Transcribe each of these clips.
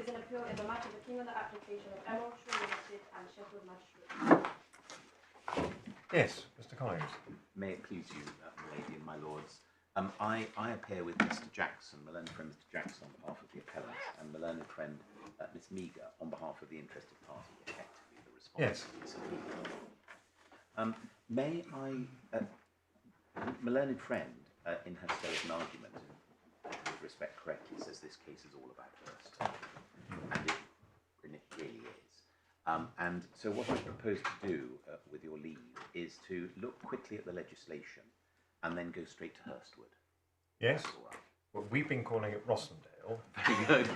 an appeal in the matter of the King on the application of Emeraldshaw Ltd and Sheffield Magistrates. Yes, Mr. Collins. May it please you, my lady and my lords. I appear with Mr. Jackson, my learned friend Mr. Jackson on behalf of the appellant, and my learned friend Miss Meager on behalf of the interested party, effectively the respondent. Yes. May I, my learned friend, in her skeleton argument, with respect correctly, says this case is all about Hurst, and it really is. And so what I propose to do, with your leave, is to look quickly at the legislation and then go straight to Hurstwood. Yes. That's all right. Well, we've been calling it Rossendale. Very good.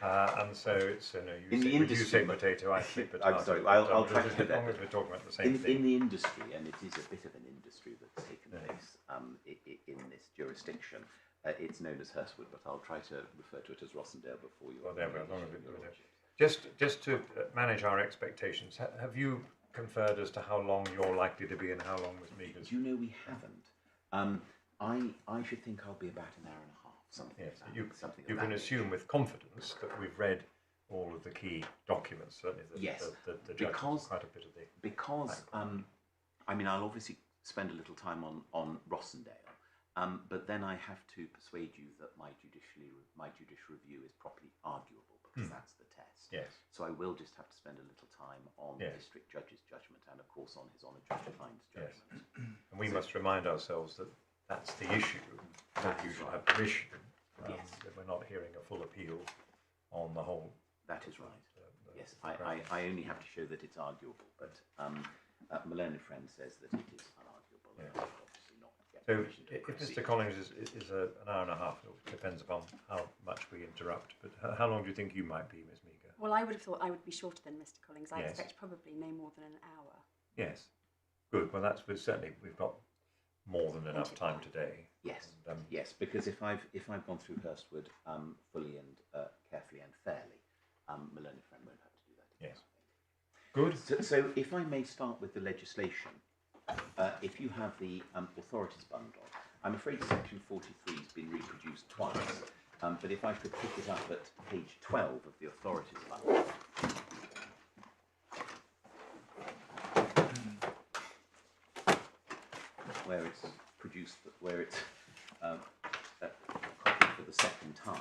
And so it's, In the you industry, say potato, I say potato. I'm sorry, I'll try to do as that. long as we're talking about the same thing. In the industry, and it is a bit of an industry that's taken place in this jurisdiction, it's known as Hurstwood, but I'll try to refer to it as Rossendale before you. Whatever, as long as it Just to manage our expectations, have you conferred as to how long you're likely to be and how long Ms. Meager's? Do you know we haven't? I should think I'll be about an hour and a half, something Yes, like you, that. Something you of can that assume with confidence that we've read all of the key documents, certainly the judge has quite a bit of the... Because, I mean, I'll obviously spend a little time on Rossendale, but then I have to persuade you that my judicial review is properly arguable, because that's the test. Yes. So I will just have to spend a little time on the district judge's judgment and, of course, on His Honour Judge Klein's judgment. Yes. And we must remind ourselves that that's the issue, that you shall have permission, that we're not hearing a full appeal on the whole. That is right. Yes, I only have to show that it's arguable, but my learned friend says that it is unarguable. Yeah. Obviously not get So permission to if proceed. Mr. Collins is an hour and a half, it depends upon how much we interrupt, but how long do you think you might be, Ms. Meager? Well, I would have thought I would be shorter than Mr. Collins. I Yes. expect probably no more than an hour. Yes. Good. Well, certainly we've got more than enough time today. Yes, And, yes, because if I've gone through Hurstwood fully and carefully and fairly, my learned friend won't have to do that again. Yes. Good. So if I may start with the legislation, if you have the authorities bundle, I'm afraid section 43 has been reproduced twice, but if I could pick it up at page 12 of the authorities bundle. Where it's produced, where it's copied for the second time.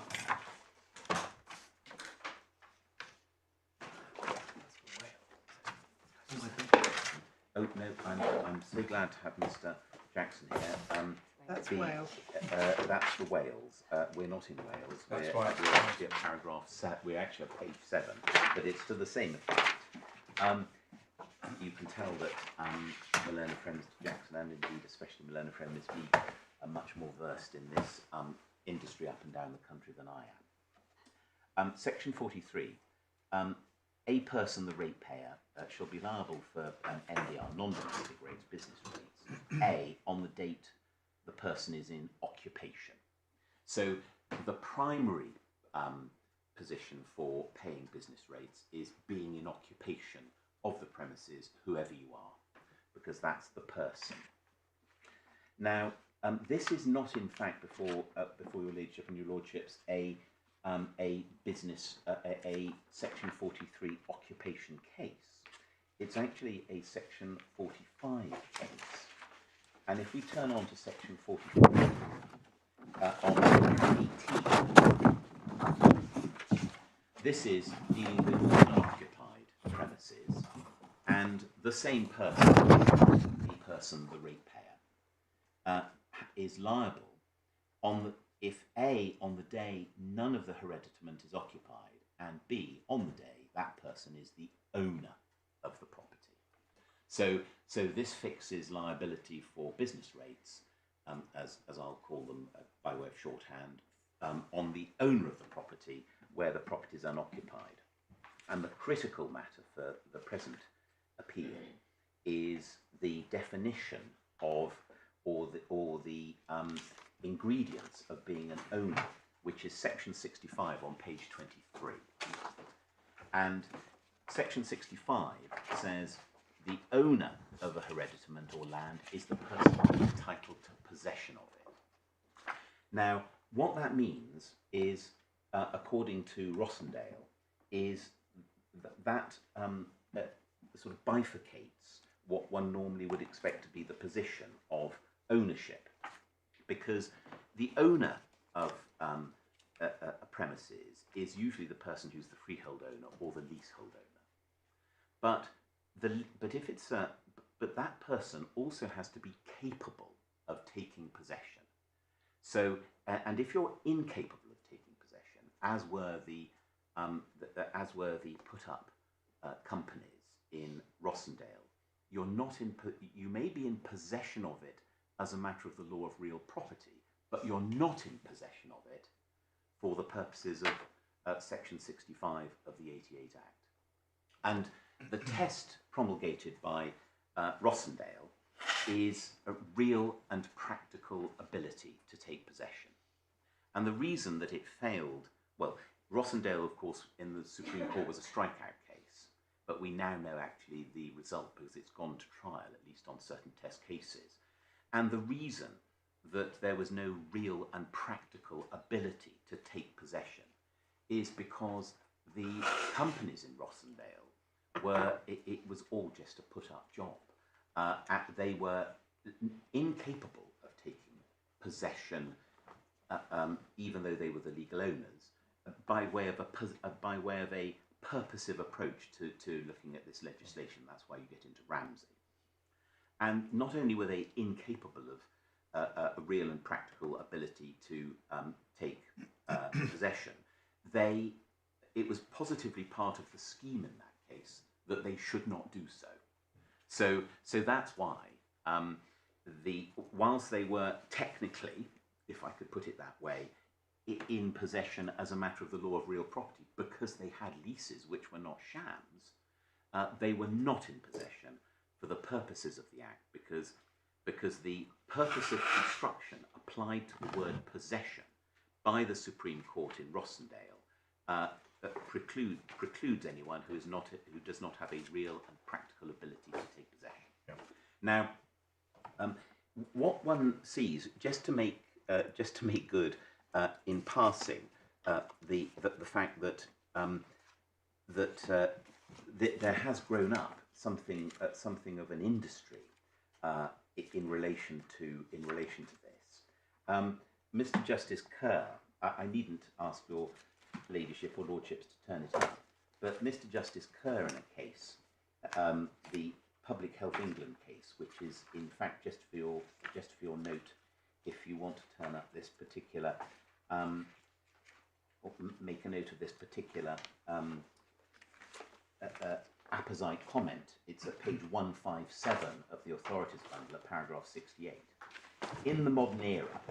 Oh no, I'm so glad to have Mr. Jackson here. That's Wales. That's the Wales. We're not in Wales. That's we're right. actually at paragraph 7. We're actually at page 7, but it's to the same effect. You can tell that my learned friend Mr. Jackson, and indeed especially my learned friend Miss Meager, are much more versed in this industry up and down the country than I am. Section 43. A person, the ratepayer, shall be liable for NDR, non-domestic rates, business rates, A, on the date the person is in occupation. So the primary position for paying business rates is being in occupation of the premises, whoever you are, because that's the person. Now, this is not, in fact, before your ladyship and your lordships, a business, a section 43 occupation case. It's actually a section 45 case. And if we turn on to section 44, on page 18, this is dealing with unoccupied premises, and the same person, the person, the ratepayer, is liable if A, on the day none of the hereditament is occupied, and B, on the day that person is the owner of the property. So this fixes liability for business rates, as I'll call them by way of shorthand, on the owner of the property where the property is unoccupied. And the critical matter for the present appeal is the definition of or the ingredients of being an owner, which is section 65 on page 23. And section 65 says the owner of a hereditament or land is the person entitled to possession of it. Now, what that means is according to Rossendale, is that sort of bifurcates what one normally would expect to be the position of ownership, because the owner of a premises is usually the person who's the freehold owner or the leasehold owner. But that person also has to be capable of taking possession. So, and if you're incapable of taking possession, as were the put up companies in Rossendale, you're not in. You may be in possession of it as a matter of the law of real property, but you're not in possession of it for the purposes of Section 65 of the 88 Act. And the test promulgated by Rossendale is a real and practical ability to take possession. And the reason that it failed, well, Rossendale, of course, in the Supreme Court was a strikeout case, but we now know actually the result because it's gone to trial, at least on certain test cases. And the reason that there was no real and practical ability to take possession is because the companies in Rossendale were, it was all just a put-up job. They were incapable of taking possession, even though they were the legal owners, by way of a purposive approach to looking at this legislation. That's why you get into Ramsey. And not only were they incapable of a real and practical ability to take possession, it was positively part of the scheme in that case that they should not do so. So that's why, whilst they were technically, if I could put it that way, in possession as a matter of the law of real property, because they had leases which were not shams, they were not in possession for the purposes of the Act, because the purpose of construction applied to the word possession by the Supreme Court in Rossendale precludes anyone who does not have a real and practical ability to take possession. Yeah. Now, what one sees, just to make good in passing the fact that there has grown up something of an industry in relation to this. Mr. Justice Kerr, I needn't ask your ladyship or lordships to turn it up, but Mr. Justice Kerr in a case, the Public Health England case, which is in fact just for your note, if you want to turn up this particular, or make a note of this particular apposite comment. It's at page 157 of the authorities bundle at paragraph 68. In the modern era,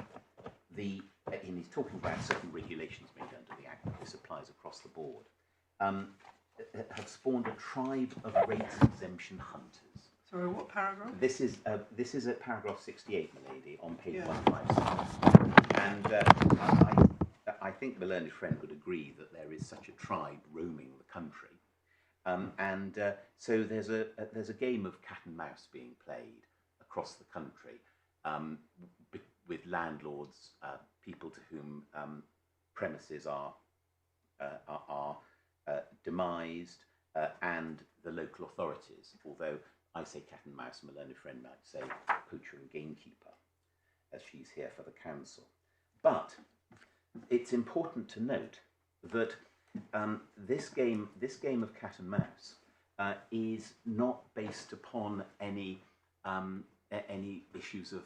and he's talking about certain regulations made under the Act, this applies across the board, have spawned a tribe of rates exemption hunters. Sorry, what paragraph? This is at paragraph 68, my lady, on page 157. And I think the learned friend would agree that there is such a tribe roaming the country. So there's a game of cat and mouse being played across the country with landlords, people to whom premises are demised, and the local authorities. Although I say cat and mouse, my learned friend might say poacher and gamekeeper, as she's here for the council. But it's important to note that this game of cat and mouse is not based upon any issues of,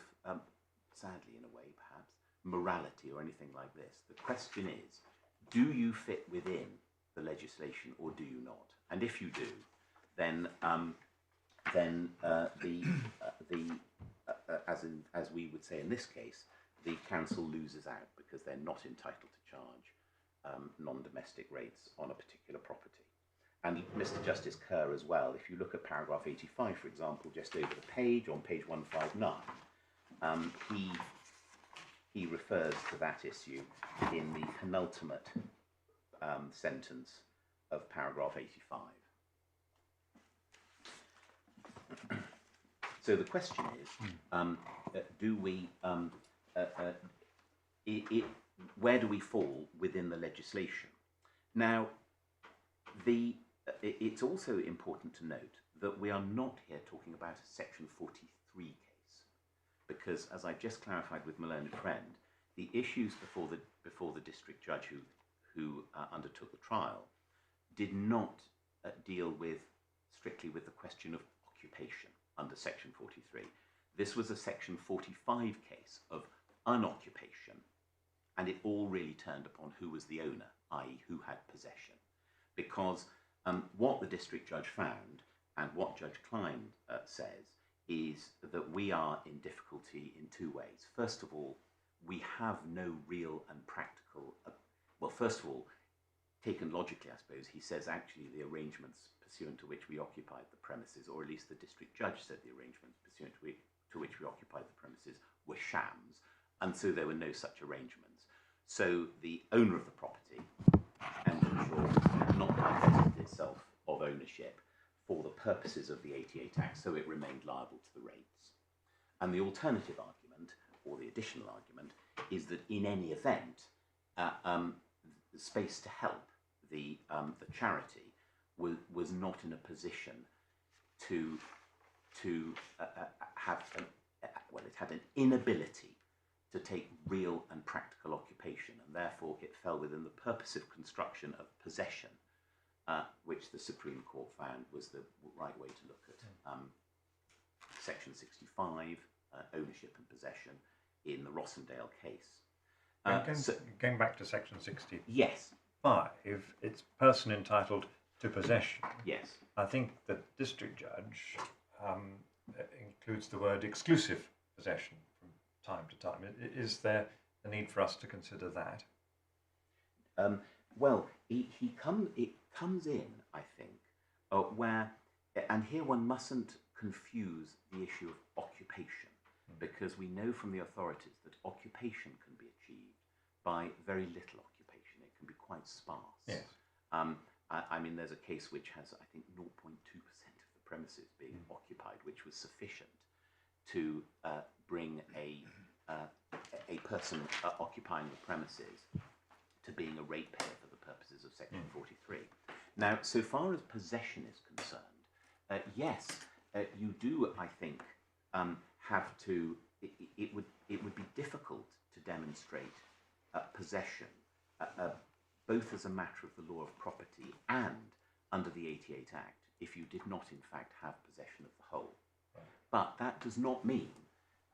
sadly in a way perhaps, morality or anything like this. The question is, do you fit within the legislation or do you not? And if you do, then as we would say in this case, the council loses out because they're not entitled to charge non-domestic rates on a particular property. And Mr. Justice Kerr as well, if you look at paragraph 85, for example, just over the page, on page 159, he refers to that issue in the penultimate sentence of paragraph 85. So the question is, do we, where do we fall within the legislation? Now, it's also important to note that we are not here talking about a Section 43 case, because, as I just clarified with my learned friend, the issues before the district judge who undertook the trial did not deal strictly with the question of occupation under Section 43. This was a Section 45 case of unoccupation, and it all really turned upon who was the owner, i.e. who had possession. Because what the district judge found, and what Judge Klein says, is that we are in difficulty in two ways. First of all, we have no real and practical, well, first of all, taken logically, I suppose, he says actually the arrangements pursuant to which we occupied the premises, or at least the district judge said the arrangements pursuant to which we occupied the premises were shams, and so there were no such arrangements. So the owner of the property, Emeraldshaw, had not divested itself of ownership for the purposes of the 88 Act, so it remained liable to the rates. And the alternative argument, or the additional argument, is that in any event, the space to help the charity was not in a position to have it had an inability to take real and practical occupation, and therefore it fell within the purposive construction of possession, which the Supreme Court found was the right way to look at Section 65, ownership and possession, in the Rossendale case. Going back to Section 65, yes, it's person entitled to possession. yes. I think the district judge includes the word exclusive possession from time to time. Is there a need for us to consider that? Well, it comes in, I think, where, and here one mustn't confuse the issue of occupation, because we know from the authorities that occupation can be achieved by very little occupation. It can be quite sparse. Yes. I mean, there's a case which has, I think, 0.2% of the premises being occupied, which was sufficient to bring a person occupying the premises to being a ratepayer for the purposes of Section 43. Now, so far as possession is concerned, yes, you do, I think, have to. It would be difficult to demonstrate possession, both as a matter of the law of property and under the 88 Act, if you did not, in fact, have possession of the whole. Right. But that does not mean,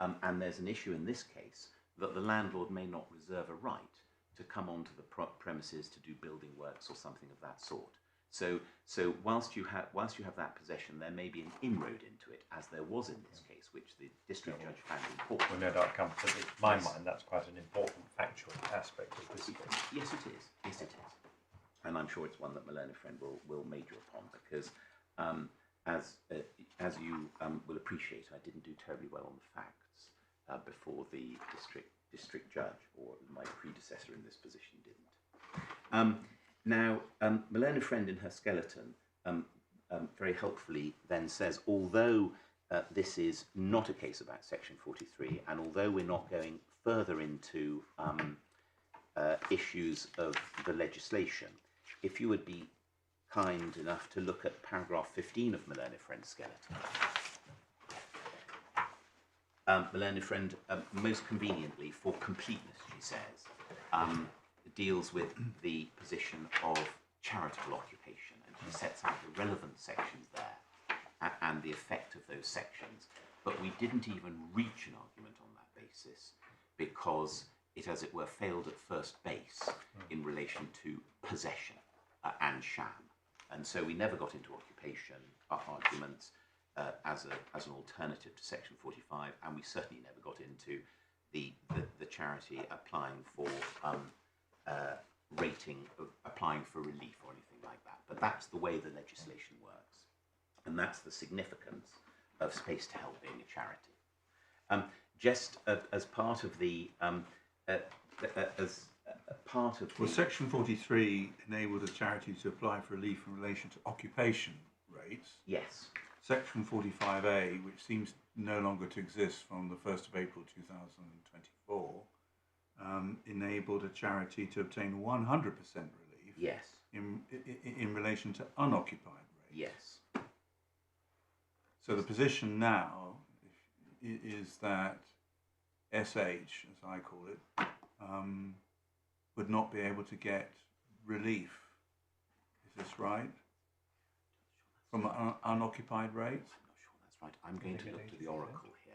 and there's an issue in this case, that the landlord may not reserve a right to come onto the premises to do building works or something of that sort. So whilst you have that possession, there may be an inroad into it, as there was in this case, which the district judge found important. Well, no doubt comes to my mind. That's quite an important factual aspect of this case. Yes, it is. Yes, it is. And I'm sure it's one that my learned friend will major upon, because as you will appreciate, I didn't do terribly well on the facts before the district judge, or my predecessor in this position didn't. Now, my learned friend in her skeleton very helpfully then says, although this is not a case about Section 43, and although we're not going further into issues of the legislation, if you would be kind enough to look at paragraph 15 of my learned friend's skeleton. My learned friend, most conveniently, for completeness, she says, deals with the position of charitable occupation, and she sets out the relevant sections there and the effect of those sections. But we didn't even reach an argument on that basis, because it, as it were, failed at first base in relation to possession and sham. And so we never got into occupation arguments as an alternative to Section 45, and we certainly never got into the charity applying for applying for relief or anything like that. But that's the way the legislation works, and that's the significance of Space to Help being a charity. Just as part of the Well, Section 43 enabled a charity to apply for relief in relation to occupation rates. Yes. Section 45A, which seems no longer to exist from the 1st of April 2024, enabled a charity to obtain 100% relief Yes. in relation to unoccupied rates. Yes. So the position now is that SH, as I call it, would not be able to get relief. Is this right? From unoccupied rates? I'm not sure that's right. I'm going to look to the oracle here.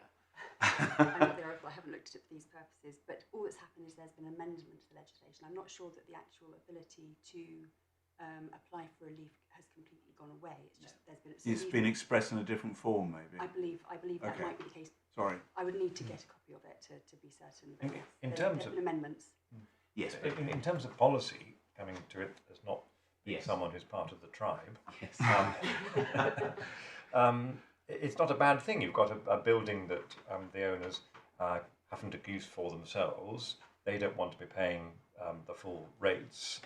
I'm not the oracle, I haven't looked at it for these purposes, but all that's happened is there's been an amendment to the legislation. I'm not sure that the actual ability to apply for relief has completely gone away. It's just there's been It's been expressed in a different form, maybe. I believe that Okay. might be the case. Sorry. I would need to get a copy of it to be certain. But yes, In there terms have of- been amendments. Yes. But, In terms of policy, coming to it as not being Yes. someone who's part of the tribe, yes. It's not a bad thing. You've got a building that the owners haven't accused for themselves. They don't want to be paying the full rates.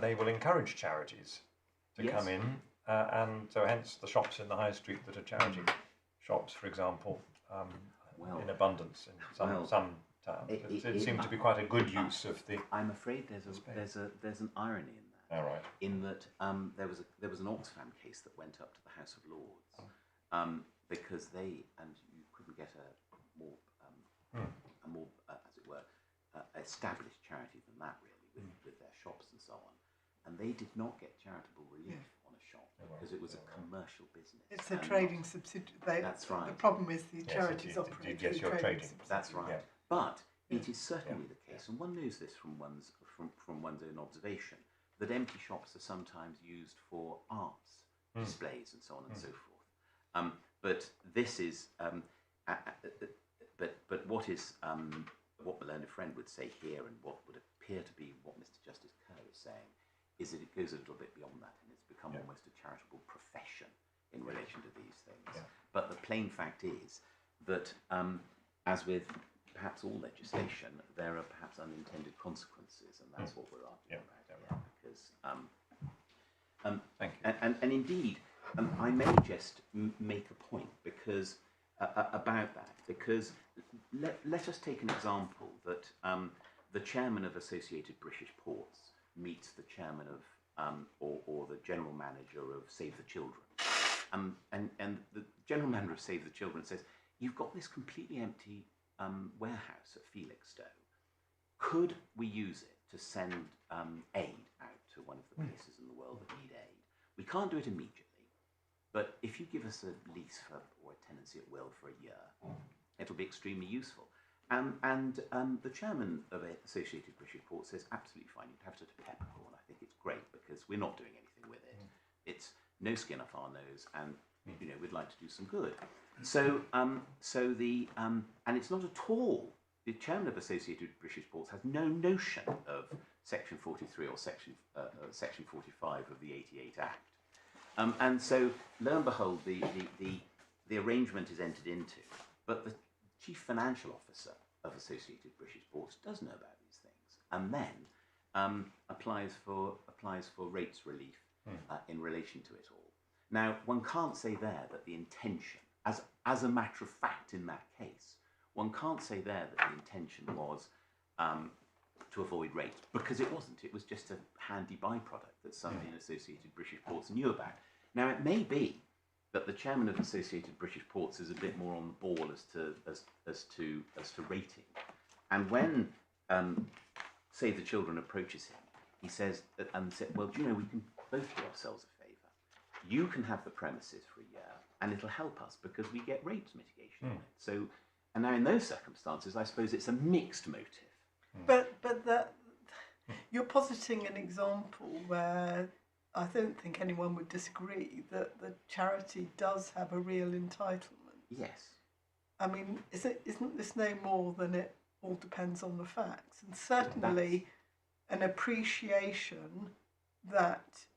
They will encourage charities to Yes. come in, and so hence the shops in the high street that are charity shops, for example, Well, in abundance in some well, towns. It seemed to be quite a good use of the. I'm afraid there's an irony in that. All right. In that there was an Oxfam case that went up to the House of Lords because they, and you couldn't get a more as it were established charity than that really with their shops and so on, and they did not get charitable relief on a shop because it was a commercial business. It's a and trading subsidiary. That's right. The problem is the Yes, charities it- operate yes, through you're trading. subsidiaries. That's right. Yeah. But it is certainly the case, and one knows this from one's own observation, that empty shops are sometimes used for arts displays and so on and so forth. But this is, but what is what my learned friend would say here, and what would appear to be what Mr. Justice Kerr is saying, is that it goes a little bit beyond that, and it's become almost a charitable profession in relation to these things. Yeah. But the plain fact is that, as with perhaps all legislation, there are perhaps unintended consequences, and that's what we're arguing about here. Because, Thank you. and indeed, I may just make a point because about that. Because let us take an example that the chairman of Associated British Ports meets the chairman of or the general manager of Save the Children, and the general manager of Save the Children says, "You've got this completely empty warehouse at Felixstowe. Could we use it to send aid out to one of the places in the world that need aid? We can't do it immediately, but if you give us a lease or a tenancy at will for a year, it'll be extremely useful." And the chairman of Associated British Ports says, absolutely fine, you'd have to peppercorn. I think it's great because we're not doing anything with it. It's no skin off our nose, and we'd like to do some good. So and it's not at all. The chairman of Associated British Ports has no notion of Section 43 or Section 45 of the 88 Act. And so, lo and behold, the arrangement is entered into, but the chief financial officer of Associated British Ports does know about these things, and then applies for rates relief in relation to it all. Now, one can't say there that the intention, as a matter of fact in that case, one can't say there that the intention was to avoid rates, because it wasn't. It was just a handy byproduct that somebody in Associated British Ports knew about. Now, it may be that the chairman of Associated British Ports is a bit more on the ball as to rating, and when Save the Children approaches him, he says, "Well, do you know, we can both do ourselves a favour. You can have the premises for a year, and it'll help us because we get rates mitigation on it." So, and now in those circumstances, I suppose it's a mixed motive. But you're positing an example where I don't think anyone would disagree that the charity does have a real entitlement. Yes. I mean, isn't this no more than it all depends on the facts? And certainly an appreciation that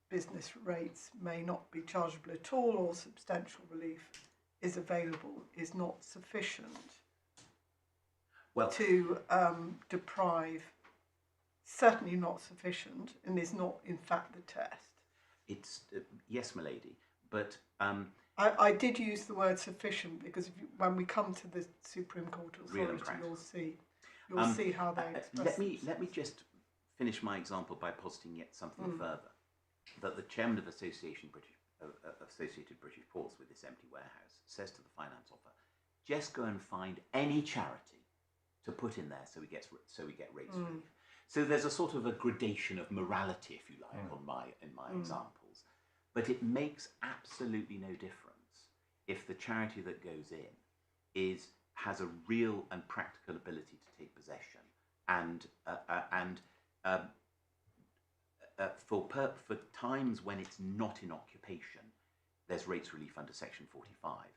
business rates may not be chargeable at all or substantial relief is available is not sufficient to deprive, certainly not sufficient, and is not in fact the test. It's yes, my lady, but I did use the word sufficient because when we come to the Supreme Court Real and Authority, practical. you'll see. You'll see how they express let me just finish my example by positing yet something further. That the chairman of Associated British Ports with this empty warehouse says to the finance officer, just go and find any charity to put in there so we get rates relief. So there's a sort of a gradation of morality, if you like, in my examples. But it makes absolutely no difference if the charity that goes in has a real and practical ability to take possession and for times when it's not in occupation, there's rates relief under Section 45,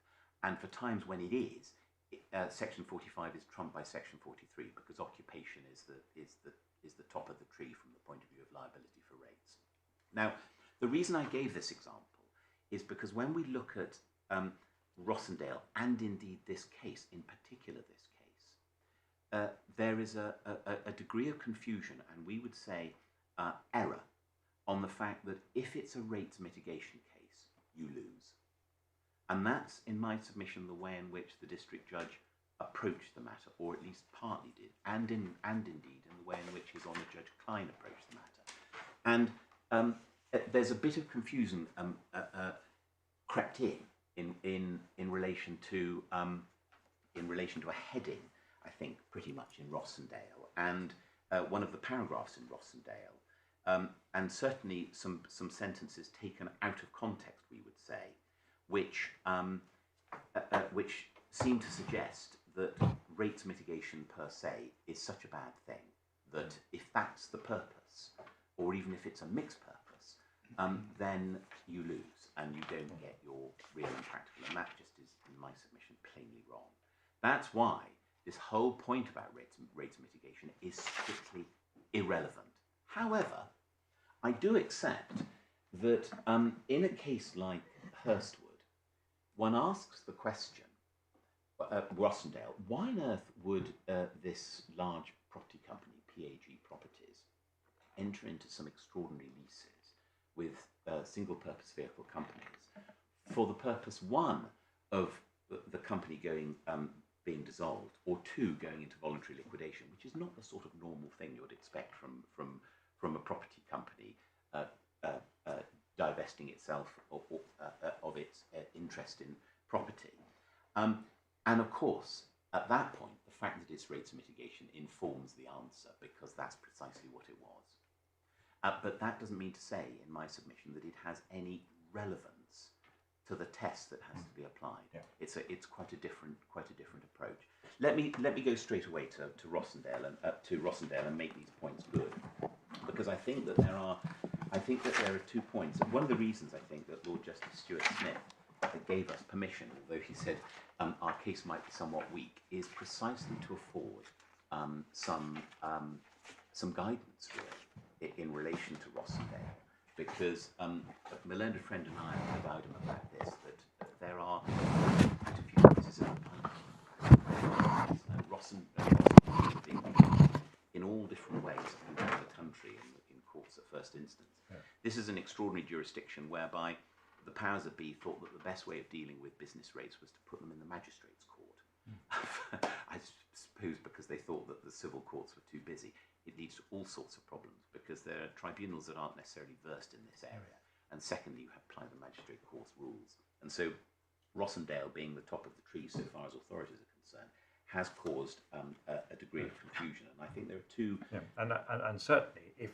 and for times when it is, Section 45 is trumped by Section 43 because occupation is the top of the tree from the point of view of liability for rates. Now, the reason I gave this example is because when we look at Rossendale, and indeed this case, in particular this case, there is a degree of confusion, and we would say error, on the fact that if it's a rates mitigation case, you lose. And that's, in my submission, the way in which the district judge approached the matter, or at least partly did, and indeed in the way in which His Honour Judge Klein approached the matter. And there's a bit of confusion crept in relation to a heading, I think, pretty much in Rossendale, and one of the paragraphs in Rossendale, and certainly some sentences taken out of context, we would say, which seem to suggest that rates mitigation per se is such a bad thing that if that's the purpose, or even if it's a mixed purpose, then you lose and you don't get your real and practical, and that just is, in my submission, plainly wrong. That's why this whole point about rates mitigation is strictly irrelevant. However, I do accept that in a case like Hurstwood, one asks the question, Rossendale, why on earth would this large property company, PAG Properties, enter into some extraordinary leases with single-purpose vehicle companies for the purpose, one, of the company being dissolved, or two, going into voluntary liquidation, which is not the sort of normal thing you would expect from a property company divesting itself of its interest in property. And of course, at that point, the fact that it's rates mitigation informs the answer, because that's precisely what it was. But that doesn't mean to say, in my submission, that it has any relevance to the test that has to be applied. Yeah. It's quite a different approach. Let me go straight away to Rossendale and make these points good, because I think that there are 2 points. One of the reasons I think that Lord Justice Stuart Smith gave us permission, although he said our case might be somewhat weak, is precisely to afford some guidance really in relation to Rossendale, because my learned friend and I have avowed him about this, that there are quite a few cases of Rossendale in all different ways around the country in courts at first instance. Yeah. This is an extraordinary jurisdiction whereby the powers that be thought that the best way of dealing with business rates was to put them in the magistrates' court. I suppose because they thought that the civil courts were too busy. It leads to all sorts of problems, because there are tribunals that aren't necessarily versed in this area. And secondly, you apply the magistrate court's rules. And so Rossendale, being the top of the tree so far as authorities are concerned, has caused a degree of confusion. And I think there are two... Yeah. And certainly, if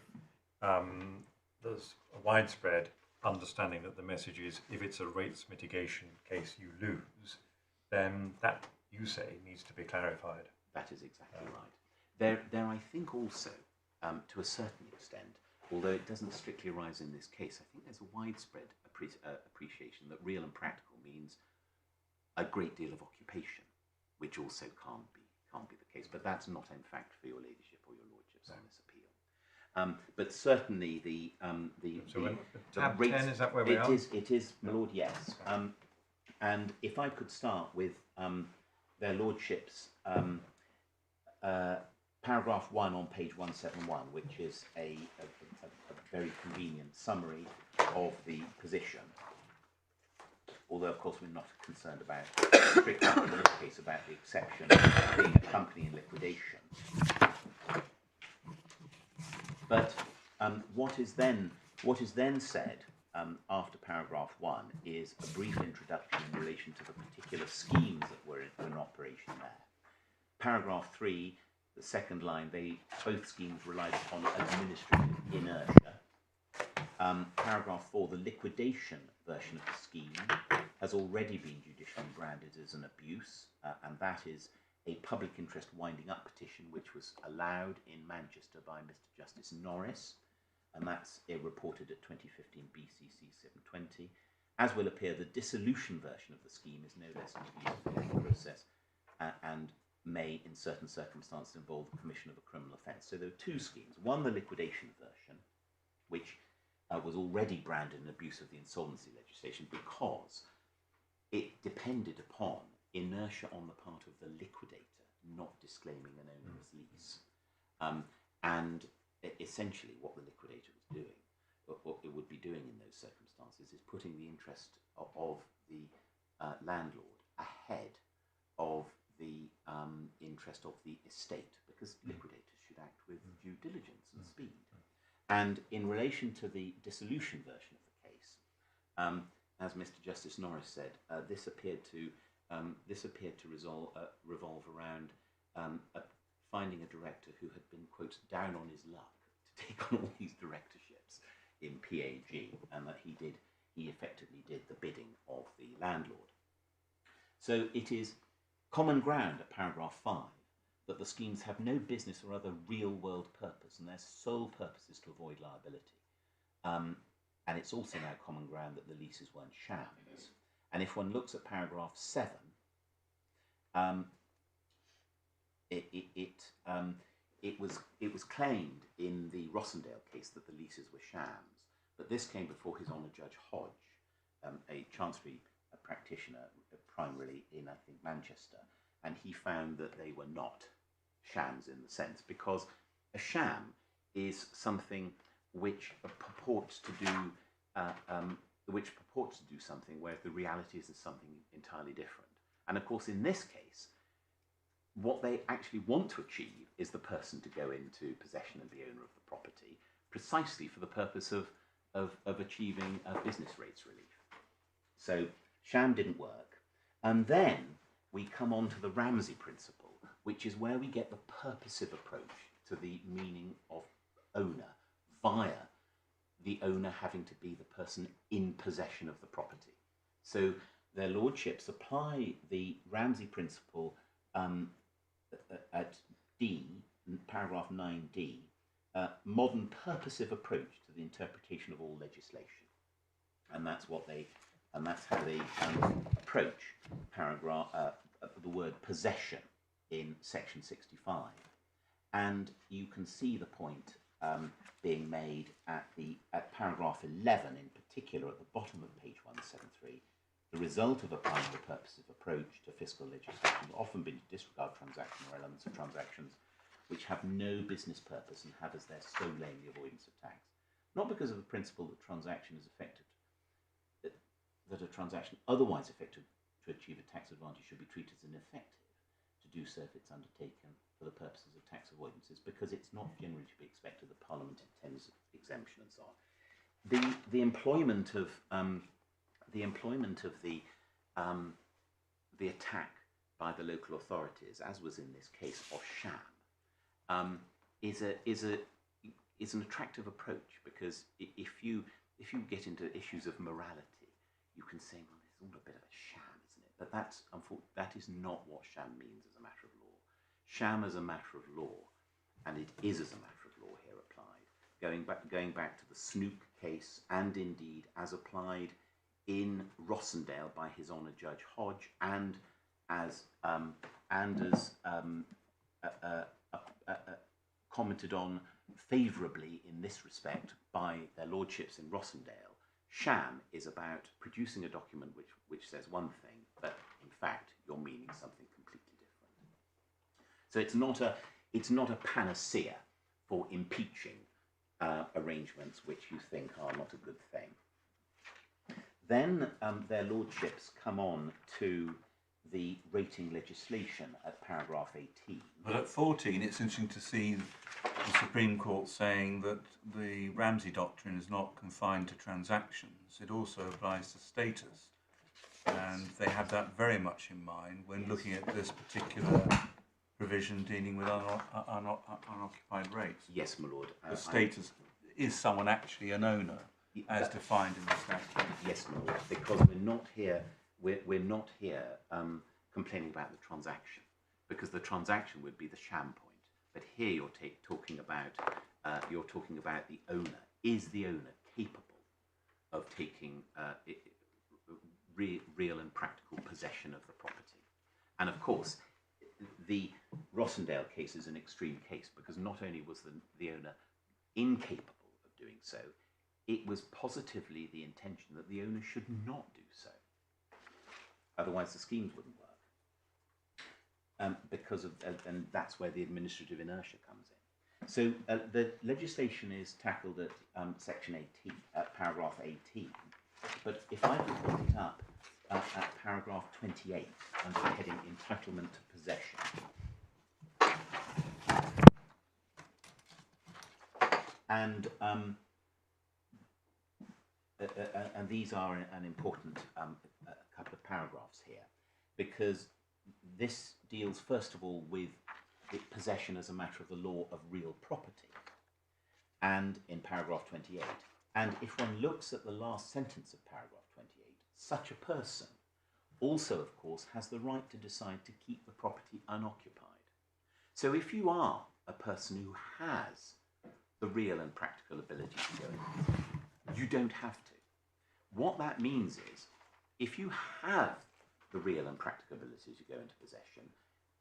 there's a widespread understanding that the message is, if it's a rates mitigation case, you lose, then that, you say, needs to be clarified. That is exactly right. There, I think also, to a certain extent, although it doesn't strictly arise in this case, I think there's a widespread appreciation that real and practical means a great deal of occupation, which also can't be the case. But that's not, in fact, for your ladyship or your lordships on this appeal. But certainly the tab rates, 10, is that where we are? It is, my lord, yes. And if I could start with their lordships. Paragraph 1 on page 171, which is a very convenient summary of the position. Although, of course, we're not concerned about, strictly in this case, about the exception of being a company in liquidation. But what is then said after paragraph 1 is a brief introduction in relation to the particular schemes that were in operation there. Paragraph 3, the second line, both schemes relied upon administrative inertia. Paragraph 4, the liquidation version of the scheme has already been judicially branded as an abuse, and that is a public interest winding up petition which was allowed in Manchester by Mr. Justice Norris, and that's reported at 2015 BCC 720. As will appear, the dissolution version of the scheme is no less an abuse of the legal process and may, in certain circumstances, involve the commission of a criminal offence. So there are two schemes. One, the liquidation version, which was already branded an abuse of the insolvency legislation because it depended upon inertia on the part of the liquidator not disclaiming an onerous lease. And essentially what the liquidator was doing, or what it would be doing in those circumstances, is putting the interest of the landlord ahead of the interest of the estate, because liquidators should act with due diligence and speed. And in relation to the dissolution version of the case, as Mr. Justice Norris said, this appeared to revolve around finding a director who had been, quote, down on his luck to take on all these directorships in PAG, and that he effectively did the bidding of the landlord. So it is common ground at paragraph 5 that the schemes have no business or other real-world purpose, and their sole purpose is to avoid liability. And it's also now common ground that the leases weren't shams. And if one looks at paragraph 7, it was claimed in the Rossendale case that the leases were shams, but this came before His Honour Judge Hodge, a Chancery practitioner, primarily in, I think, Manchester, and he found that they were not shams in the sense, because a sham is something which purports to do something, whereas the reality is something entirely different. And of course, in this case, what they actually want to achieve is the person to go into possession and be owner of the property, precisely for the purpose of achieving business rates relief. So sham didn't work. And then we come on to the Ramsey principle, which is where we get the purposive approach to the meaning of owner via the owner having to be the person in possession of the property. So their lordships apply the Ramsey principle at D, paragraph 9D, modern purposive approach to the interpretation of all legislation, and that's how they approach paragraph the word possession in section 65, and you can see the point being made at paragraph 11 in particular at the bottom of page 173. The result of applying the purposive approach to fiscal legislation has often been to disregard transactional elements of transactions which have no business purpose and have as their sole aim the avoidance of tax. Not because of the principle that that a transaction otherwise effected to achieve a tax advantage should be treated as ineffective to do so if it's undertaken for the purposes of tax avoidances, because it's not generally to be expected that Parliament intends exemption and so on. The employment of the attack by the local authorities, as was in this case of sham, is an attractive approach, because if you get into issues of morality, you can say, well, it's all a bit of a sham, isn't it? But that is not what sham means as a matter of law. Sham as a matter of law, and it is as a matter of law here applied, going back to the Snook case, and indeed as applied in Rossendale by His Honour Judge Hodge, and as commented on favourably in this respect by their lordships in Rossendale. Sham is about producing a document which says one thing, but in fact you're meaning something completely different. So it's not a panacea for impeaching arrangements which you think are not a good thing. Then their lordships come on to the rating legislation at paragraph 18. But at 14, it's interesting to see the Supreme Court saying that the Ramsey doctrine is not confined to transactions, it also applies to status. And they had that very much in mind when looking at this particular provision dealing with unoccupied rates. Yes, my lord. The status is someone actually an owner, as defined in the statute. Yes, my lord, because we're not here complaining about the transaction, because the transaction would be the sham point. But here you're talking about the owner. Is the owner capable of taking real and practical possession of the property? And of course, the Rossendale case is an extreme case, because not only was the owner incapable of doing so, it was positively the intention that the owner should not do so. Otherwise, the schemes wouldn't work. And that's where the administrative inertia comes in. So the legislation is tackled at section 18, paragraph 18. But if I could put it up at paragraph 28 under the heading entitlement to possession. And these are an important couple of paragraphs here, because this deals first of all with the possession as a matter of the law of real property, and in paragraph 28. And if one looks at the last sentence of paragraph 28, such a person also, of course, has the right to decide to keep the property unoccupied. So if you are a person who has the real and practical ability to go in, you don't have to. What that means is, if you have the real and practical ability to go into possession,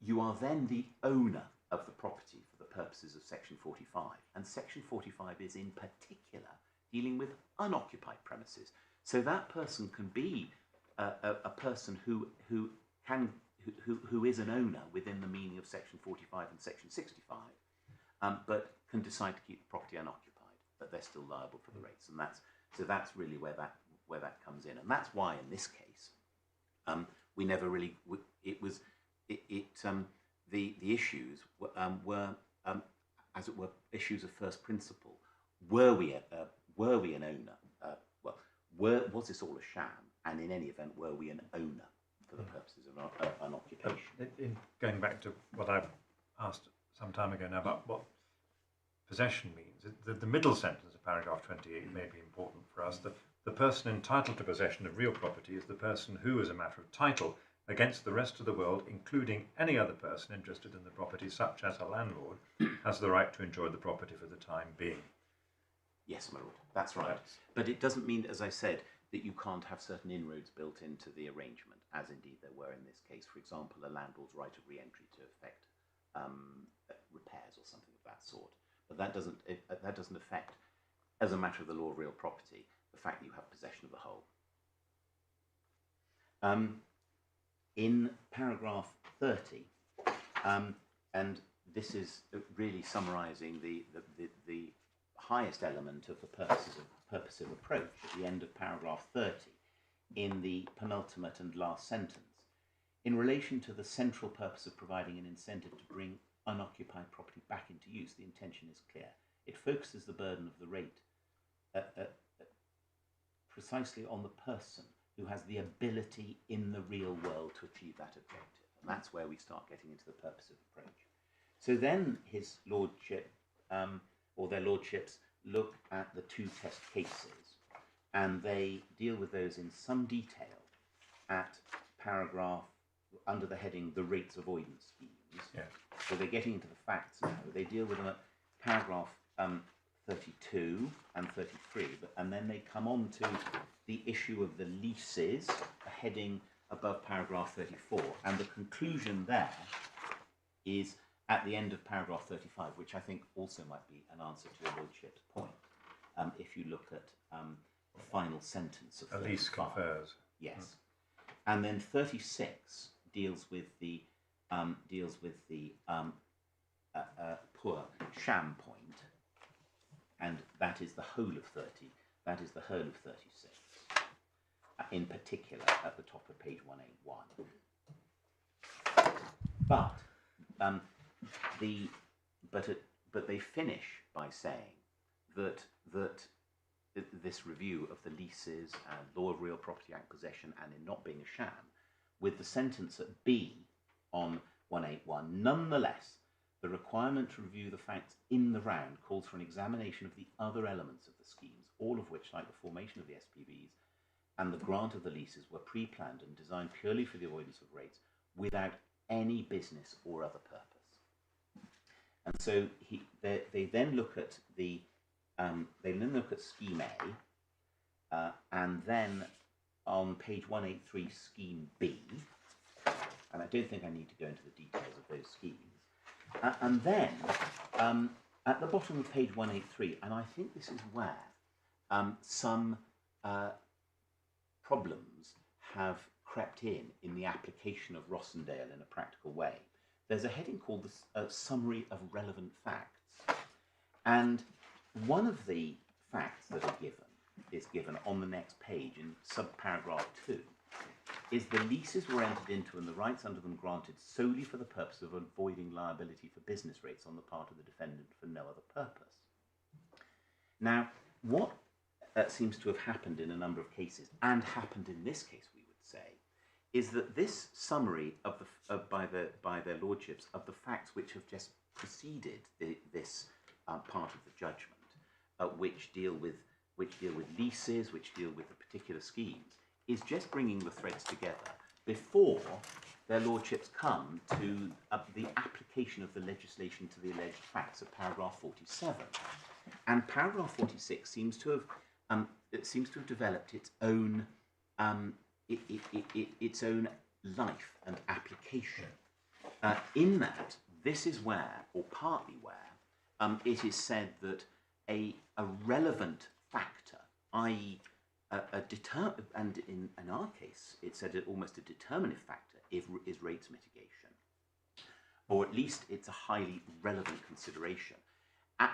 you are then the owner of the property for the purposes of section 45. And section 45 is in particular dealing with unoccupied premises. So that person can be a person who is an owner within the meaning of section 45 and section 65, but can decide to keep the property unoccupied, but they're still liable for the rates. And that's really where that comes in. And that's why in this case, we never really, the issues were, as it were, issues of first principle. Were we an owner? Was this all a sham? And in any event, were we an owner for the purposes of an occupation? In going back to what I asked some time ago now about what possession means, the middle sentence of paragraph 28 may be important for us. The person entitled to possession of real property is the person who, as a matter of title, against the rest of the world, including any other person interested in the property, such as a landlord, has the right to enjoy the property for the time being. Yes, my lord, that's right. But it doesn't mean, as I said, that you can't have certain inroads built into the arrangement, as indeed there were in this case. For example, a landlord's right of re-entry to effect repairs or something of that sort. But that doesn't affect, as a matter of the law of real property, the fact that you have possession of the whole. In paragraph 30, and this is really summarising the highest element of the purposive approach at the end of paragraph 30, in the penultimate and last sentence. In relation to the central purpose of providing an incentive to bring unoccupied property back into use, the intention is clear. It focuses the burden of the rate precisely on the person who has the ability in the real world to achieve that objective. And that's where we start getting into the purposive approach. So then his lordship, or their lordships, look at the two test cases, and they deal with those in some detail at paragraph, under the heading, the rates avoidance schemes. Yeah. So they're getting into the facts now. They deal with them at paragraph 32 and 33, and then they come on to the issue of the leases, a heading above paragraph 34, and the conclusion there is at the end of paragraph 35, which I think also might be an answer to your lordship's point. If you look at the final sentence of 35. A lease confers. Yes, and then 36 deals with the poor sham point, and that is the whole of 30. That is the whole of 36. In particular, at the top of page 181. But but they finish by saying that this review of the leases and law of real property act possession and in not being a sham, with the sentence at B on 181, nonetheless, the requirement to review the facts in the round calls for an examination of the other elements of the schemes, all of which, like the formation of the SPVs and the grant of the leases, were pre-planned and designed purely for the avoidance of rates without any business or other purpose. And so they then look at the scheme A, and then on page 183 scheme B, and I don't think I need to go into the details of those schemes. And then at the bottom of page 183, and I think this is where some problems have crept in the application of Rossendale in a practical way. There's a heading called the Summary of Relevant Facts. And one of the facts that is given on the next page in subparagraph 2 is the leases were entered into and the rights under them granted solely for the purpose of avoiding liability for business rates on the part of the defendant for no other purpose. Now, what seems to have happened in a number of cases, and happened in this case, we would say, is that this summary of by their lordships of the facts which have just preceded this part of the judgment, which deal with leases, which deal with the particular schemes, is just bringing the threads together before their lordships come to the application of the legislation to the alleged facts of paragraph 47. And paragraph 46 seems to have developed its own its own life and application. In that, this is where, or partly where, it is said that a relevant factor, i.e., and in our case, it said almost a determinative factor is rates mitigation, or at least it's a highly relevant consideration.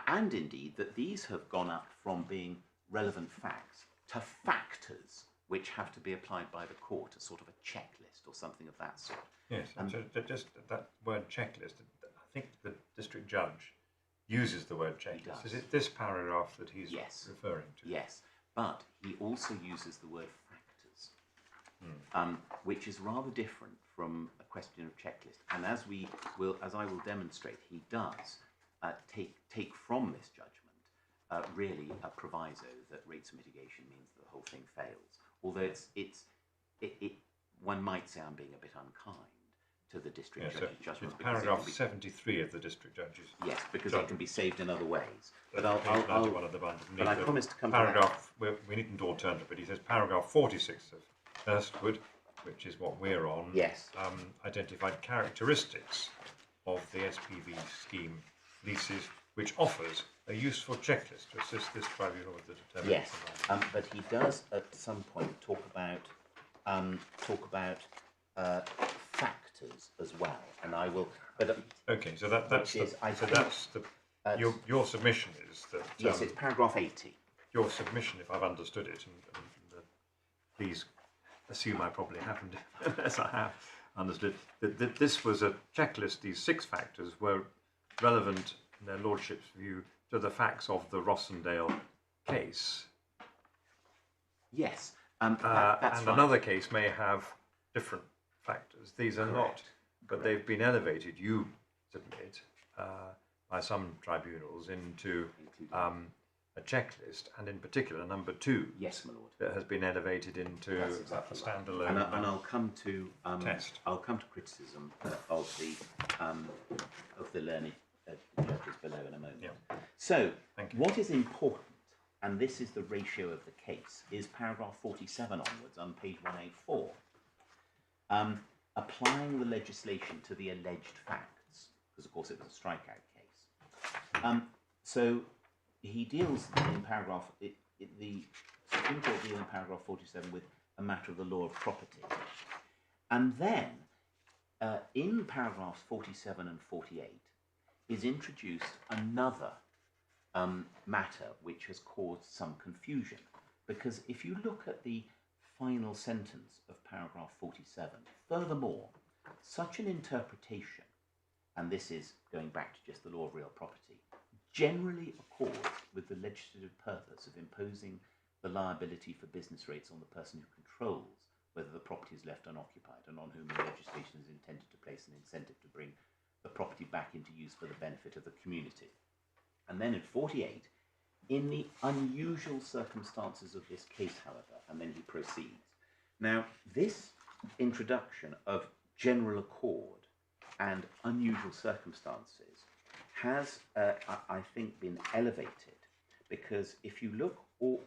And indeed, that these have gone up from being relevant facts to factors which have to be applied by the court, a sort of a checklist or something of that sort. Yes, and so just that word checklist, I think the district judge uses the word checklist. Is it this paragraph that he's referring to? Yes, but he also uses the word factors, which is rather different from a question of checklist. And as I will demonstrate, he does take from this judgment really a proviso that rates of mitigation means that the whole thing fails. Although one might say I'm being a bit unkind to the district judge's judgment. It's paragraph 73 of the district judge's. Yes, because it can be saved in other ways. But I promise to come paragraph, to that. We needn't all turn to it, but he says paragraph 46 of Erstwood, which is what we're on, identified characteristics of the SPV scheme leases, which offers a useful checklist to assist this tribunal with the determination. Yes, but he does at some point talk about factors as well, and I will. But okay, so that's your submission is that yes, it's paragraph 80. Your submission, if I've understood it, and please assume I probably haven't, as I have understood, that this was a checklist. These 6 factors were relevant in their lordship's view to the facts of the Rossendale case. Yes, that's and right. Another case may have different factors. These are not, but they've been elevated, you submit, by some tribunals into a checklist, and in particular number 2. Yes, my lord. That has been elevated into a standalone and I'll come to test. I'll come to criticism of the learned judges below in a moment. Yeah. So, what is important, and this is the ratio of the case, is paragraph 47 onwards on page 184. Applying the legislation to the alleged facts, because of course it was a strikeout case. So he deals in paragraph, the Supreme Court deals in paragraph 47 with a matter of the law of property. And then in paragraphs 47 and 48 is introduced another matter which has caused some confusion. Because if you look at the final sentence of paragraph 47, furthermore, such an interpretation, and this is going back to just the law of real property, generally accords with the legislative purpose of imposing the liability for business rates on the person who controls whether the property is left unoccupied and on whom the legislation is intended to place an incentive to bring the property back into use for the benefit of the community. And then in 48, in the unusual circumstances of this case, however, and then he proceeds. Now, this introduction of general accord and unusual circumstances has, I think, been elevated, because if you look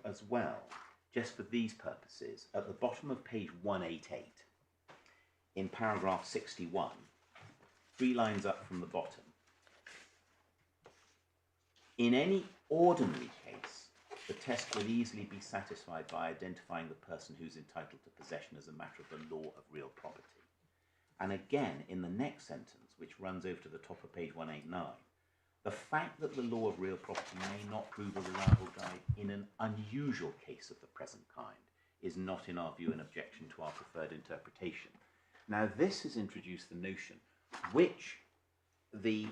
as well, just for these purposes, at the bottom of page 188, in paragraph 61, 3 lines up from the bottom, in any ordinary case, the test will easily be satisfied by identifying the person who's entitled to possession as a matter of the law of real property. And again, in the next sentence, which runs over to the top of page 189, the fact that the law of real property may not prove a reliable guide in an unusual case of the present kind is not, in our view, an objection to our preferred interpretation. Now, this has introduced the notion, which the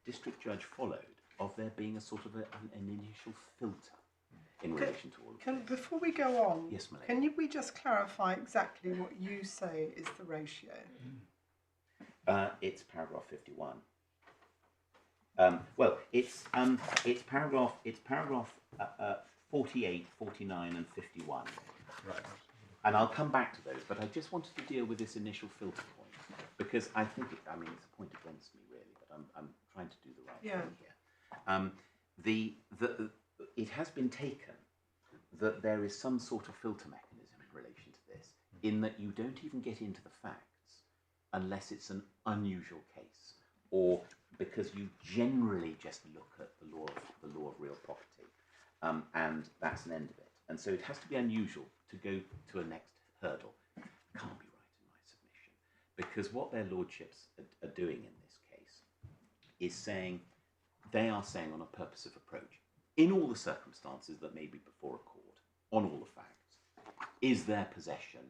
district judge followed, of there being a sort of an initial filter in relation to all of this. Before we go on, Yes, my lady. can we just clarify exactly what you say is the ratio? It's paragraph 51. Well, it's paragraph 48, 49, and 51. Right. And I'll come back to those, but I just wanted to deal with this initial filter point, because I think it's a point against me, really, but I'm trying to do the right thing here. It has been taken that there is some sort of filter mechanism in relation to this, in that you don't even get into the facts unless it's an unusual case, or because you generally just look at the law of real property, and that's an end of it. And so it has to be unusual to go to a next hurdle. Can't be right in my submission, because what their lordships are doing in this case is saying, they are saying on a purposive approach, in all the circumstances that may be before a court, on all the facts, is their possession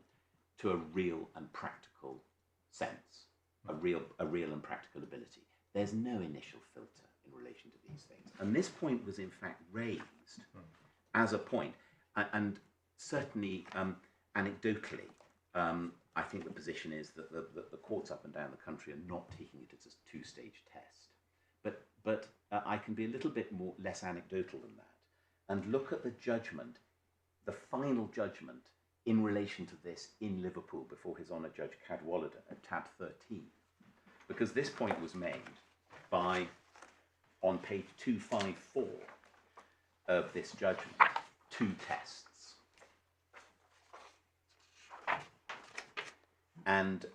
to a real and practical sense, a real and practical ability. There's no initial filter in relation to these things. And this point was in fact raised as a point, and certainly anecdotally, I think the position is that the courts up and down the country are not taking it as a 2-stage test. But I can be a little bit less anecdotal than that, and look at the judgment, the final judgment in relation to this in Liverpool before His Honour Judge Cadwallader at tab 13, because this point was made on page 254 of this judgment, 2 tests, and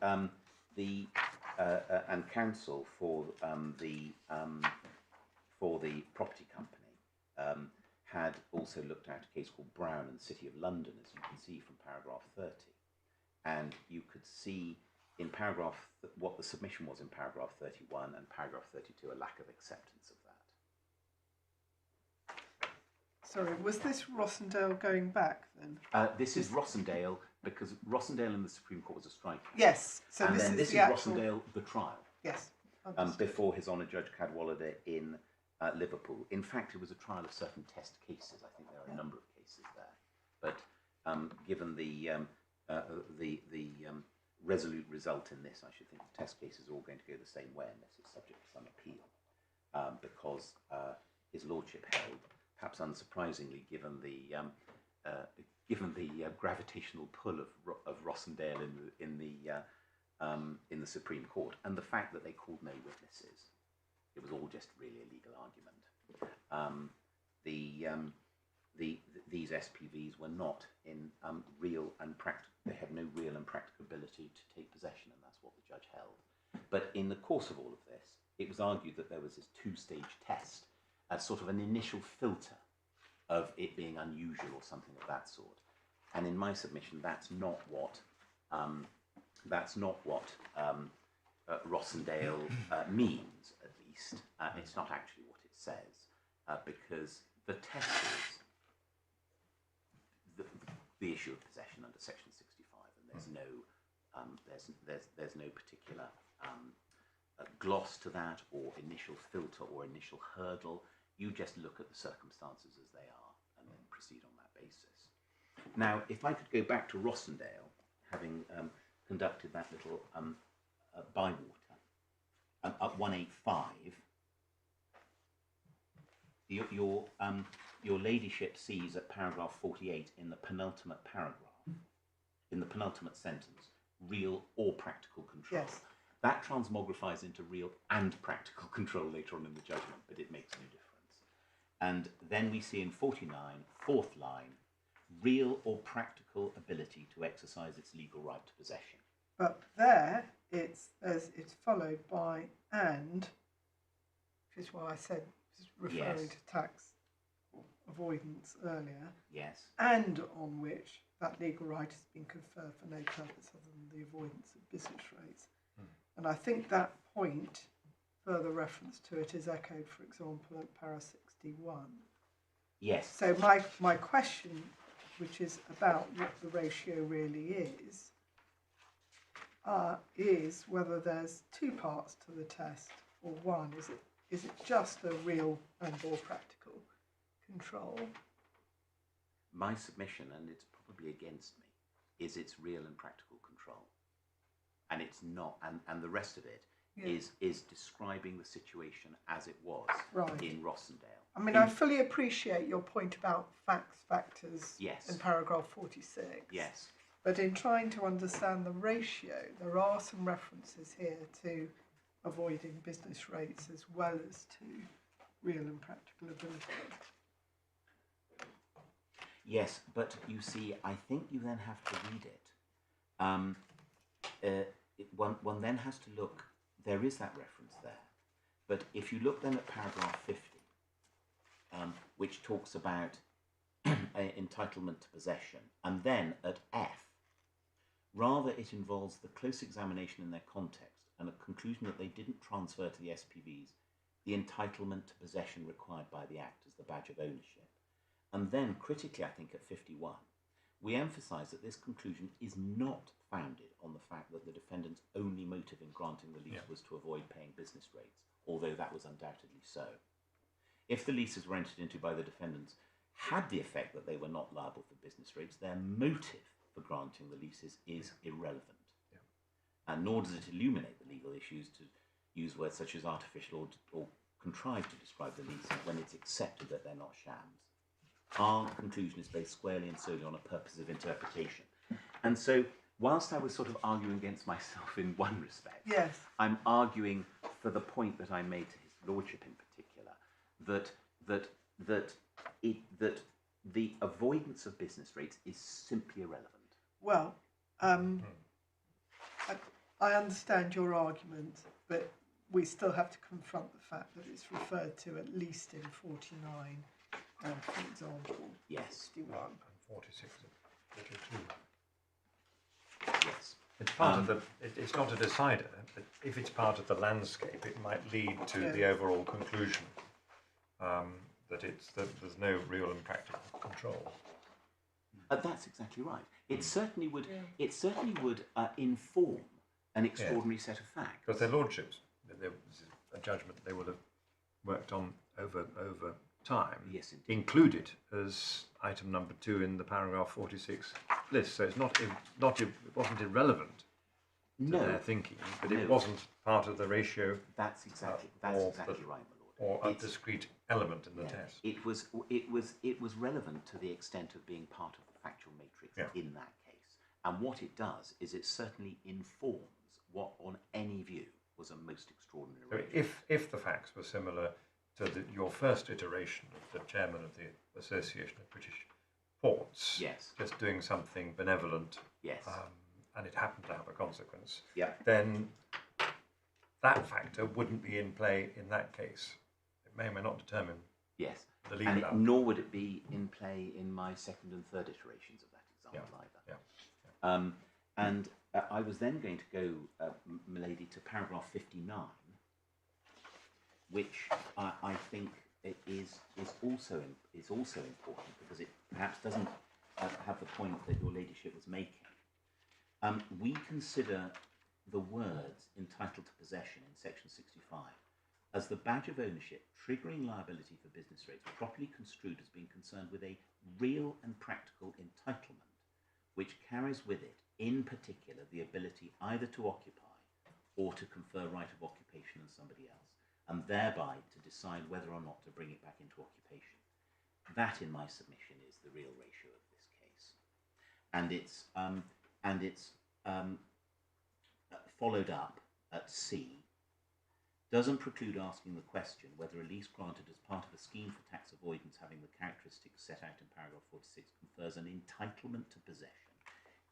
and counsel for the property company had also looked at a case called Brown and the City of London, as you can see from paragraph 30, and you could see in what the submission was in paragraph 31 and paragraph 32, a lack of acceptance of that. Sorry, was this Rossendale going back then? This is Rossendale, because Rossendale in the Supreme Court was a strike. Yes, so and this then is this the is actual... Rossendale, the trial. Yes. Before His Honour Judge Cadwallader in Liverpool. In fact, it was a trial of certain test cases. I think there are a number of cases there. But given the resolute result in this, I should think the test cases are all going to go the same way unless it's subject to some appeal, because His Lordship held, perhaps unsurprisingly, given the gravitational pull of Rossendale in the Supreme Court, and the fact that they called no witnesses. It was all just really a legal argument. These SPVs were not in real and practical. They had no real and practical ability to take possession, and that's what the judge held. But in the course of all of this, it was argued that there was this 2-stage test as sort of an initial filter of it being unusual or something of that sort. And in my submission, that's not what Rossendale means, at least. It's not actually what it says, because the test is the issue of possession under Section 65, and there's no particular gloss to that, or initial filter, or initial hurdle. You just look at the circumstances as they are and then proceed on that basis. Now, if I could go back to Rossendale, having conducted that little bywater, at 185, your ladyship sees at paragraph 48 in the penultimate paragraph, in the penultimate sentence, real or practical control. Yes. That transmogrifies into real and practical control later on in the judgment, but it makes no difference. And then we see in 49, fourth line, real or practical ability to exercise its legal right to possession. But there, it's followed by and, which is why I said, referring Yes. to tax avoidance earlier, Yes. and on which that legal right has been conferred for no purpose other than the avoidance of business rates. And I think that point, further reference to it, is echoed, for example, at para 61. Yes. So my question, which is about what the ratio really is whether there's two parts to the test or one. Is it just a real and or practical control? My submission, and it's probably against me, is it's real and practical control. And it's not, and the rest of it is describing the situation as it was in Rossendale. I mean, I fully appreciate your point about factors Yes. in paragraph 46. Yes. But in trying to understand the ratio, there are some references here to avoiding business rates as well as to real and practical ability. Yes, but you see, I think you then have to read it. One then has to look, there is that reference there, but if you look then at paragraph 50, which talks about entitlement to possession, and then at F, rather it involves the close examination in their context and a conclusion that they didn't transfer to the SPVs the entitlement to possession required by the Act as the badge of ownership. And then, critically, I think at 51, we emphasise that this conclusion is not founded on the fact that the defendant's only motive in granting the lease was to avoid paying business rates, although that was undoubtedly so. If the leases were entered into by the defendants had the effect that they were not liable for business rates, their motive for granting the leases is irrelevant. And nor does it illuminate the legal issues to use words such as artificial or contrived to describe the leases when it's accepted that they're not shams. Our conclusion is based squarely and solely on a purpose of interpretation. And so, whilst I was sort of arguing against myself in one respect, I'm arguing for the point that I made to his lordship in particular, that the avoidance of business rates is simply irrelevant. Well, I understand your argument, but we still have to confront the fact that it's referred to at least in 49 and, for example, 61 and 46 and 42. Yes. It's part of the. It's not a decider, but if it's part of the landscape, it might lead to the overall conclusion that there's no real and practical control. That's exactly right. It certainly would. It certainly would inform an extraordinary set of facts. Because their lordships, there was a judgment they would have worked on over time, Yes, indeed. included as item number 2 in the paragraph 46 list. So it wasn't irrelevant to their thinking, but it wasn't part of the ratio. That's exactly right, my lord. Or a discrete element in the test. It was relevant to the extent of being part of the factual matrix in that case. And what it does is it certainly informs what, on any view, was a most extraordinary So if the facts were similar to your first iteration of the chairman of the Association of British Ports, just doing something benevolent, and it happened to have a consequence, then that factor wouldn't be in play in that case. It may or may not determine the legal outcome. Nor would it be in play in my second and third iterations of that example either. And I was then going to go, milady, to paragraph 59, which I think is also important because it perhaps doesn't have the point that your ladyship was making. We consider the words entitled to possession in section 65 as the badge of ownership triggering liability for business rates properly construed as being concerned with a real and practical entitlement which carries with it, in particular, the ability either to occupy or to confer right of occupation on somebody else, and thereby to decide whether or not to bring it back into occupation. That, in my submission, is the real ratio of this case, and it's followed up at C. Doesn't preclude asking the question whether a lease granted as part of a scheme for tax avoidance having the characteristics set out in paragraph 46 confers an entitlement to possession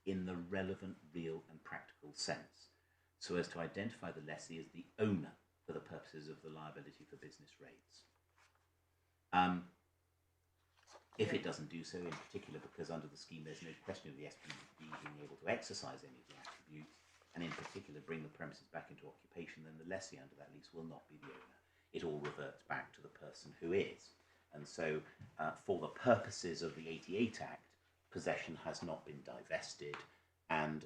in the relevant, real and practical sense, so as to identify the lessee as the owner for the purposes of the liability for business rates. If it doesn't do so, in particular because under the scheme there's no question of the SPV being able to exercise any of the attributes, and in particular bring the premises back into occupation, then the lessee under that lease will not be the owner. It all reverts back to the person who is. And so for the purposes of the 88 Act, possession has not been divested, and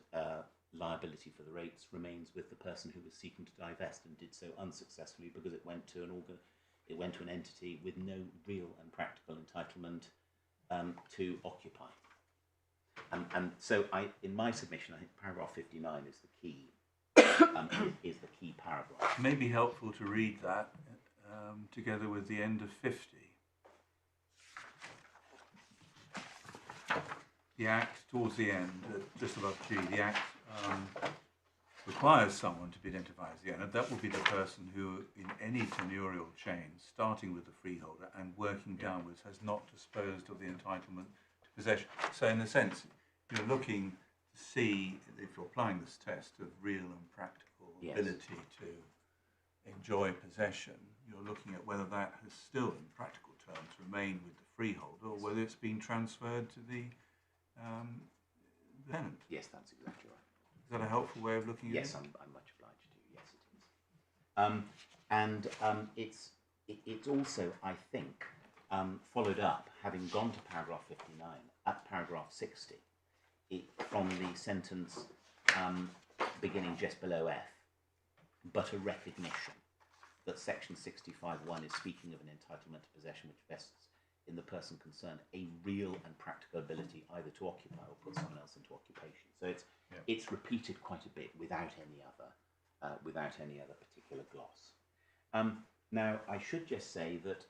liability for the rates remains with the person who was seeking to divest and did so unsuccessfully because it went to an entity with no real and practical entitlement to occupy. And so, in my submission, I think paragraph 59 is the key. Is the key paragraph. It may be helpful to read that together with the end of 50. The Act, towards the end, just above G, the Act requires someone to be identified as the owner. That will be the person who, in any tenurial chain, starting with the freeholder and working downwards, has not disposed of the entitlement to possession. So, in a sense, you're looking to see, if you're applying this test of real and practical ability to enjoy possession, you're looking at whether that has still, in practical terms, remained with the freeholder or whether it's been transferred to the tenant. Yes, that's exactly right. Is that a helpful way of looking at it? Yes, I'm much obliged to. Yes, it is. It's also, I think, followed up, having gone to paragraph 59, at paragraph 60, from the sentence beginning just below F, but a recognition that section 65(1) is speaking of an entitlement to possession which vests in the person concerned a real and practical ability either to occupy or put someone else into occupation. So it's repeated quite a bit without any other particular gloss. Now I should just say that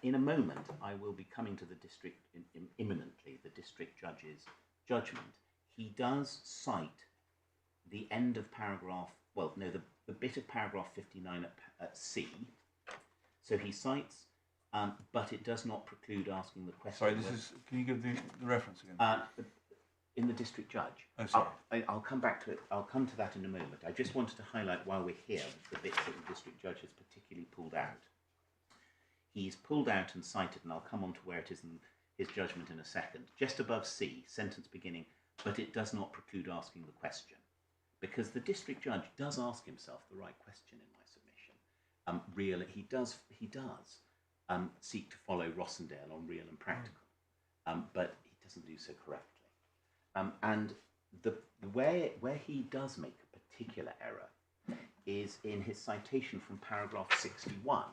in a moment I will be coming to the district imminently, the district judge's judgment. He does cite the end of paragraph, the bit of paragraph 59 at C. So he cites, but it does not preclude asking the question. Sorry, can you give the reference again? In the district judge. Oh, sorry. I'll come back to it. I'll come to that in a moment. I just wanted to highlight while we're here the bits that the district judge has particularly pulled out. He's pulled out and cited, and I'll come on to where it is in his judgment in a second. Just above C, sentence beginning, but it does not preclude asking the question. Because the district judge does ask himself the right question in my submission. He does seek to follow Rossendale on real and practical, but he doesn't do so correctly. And where he does make a particular error is in his citation from paragraph 61,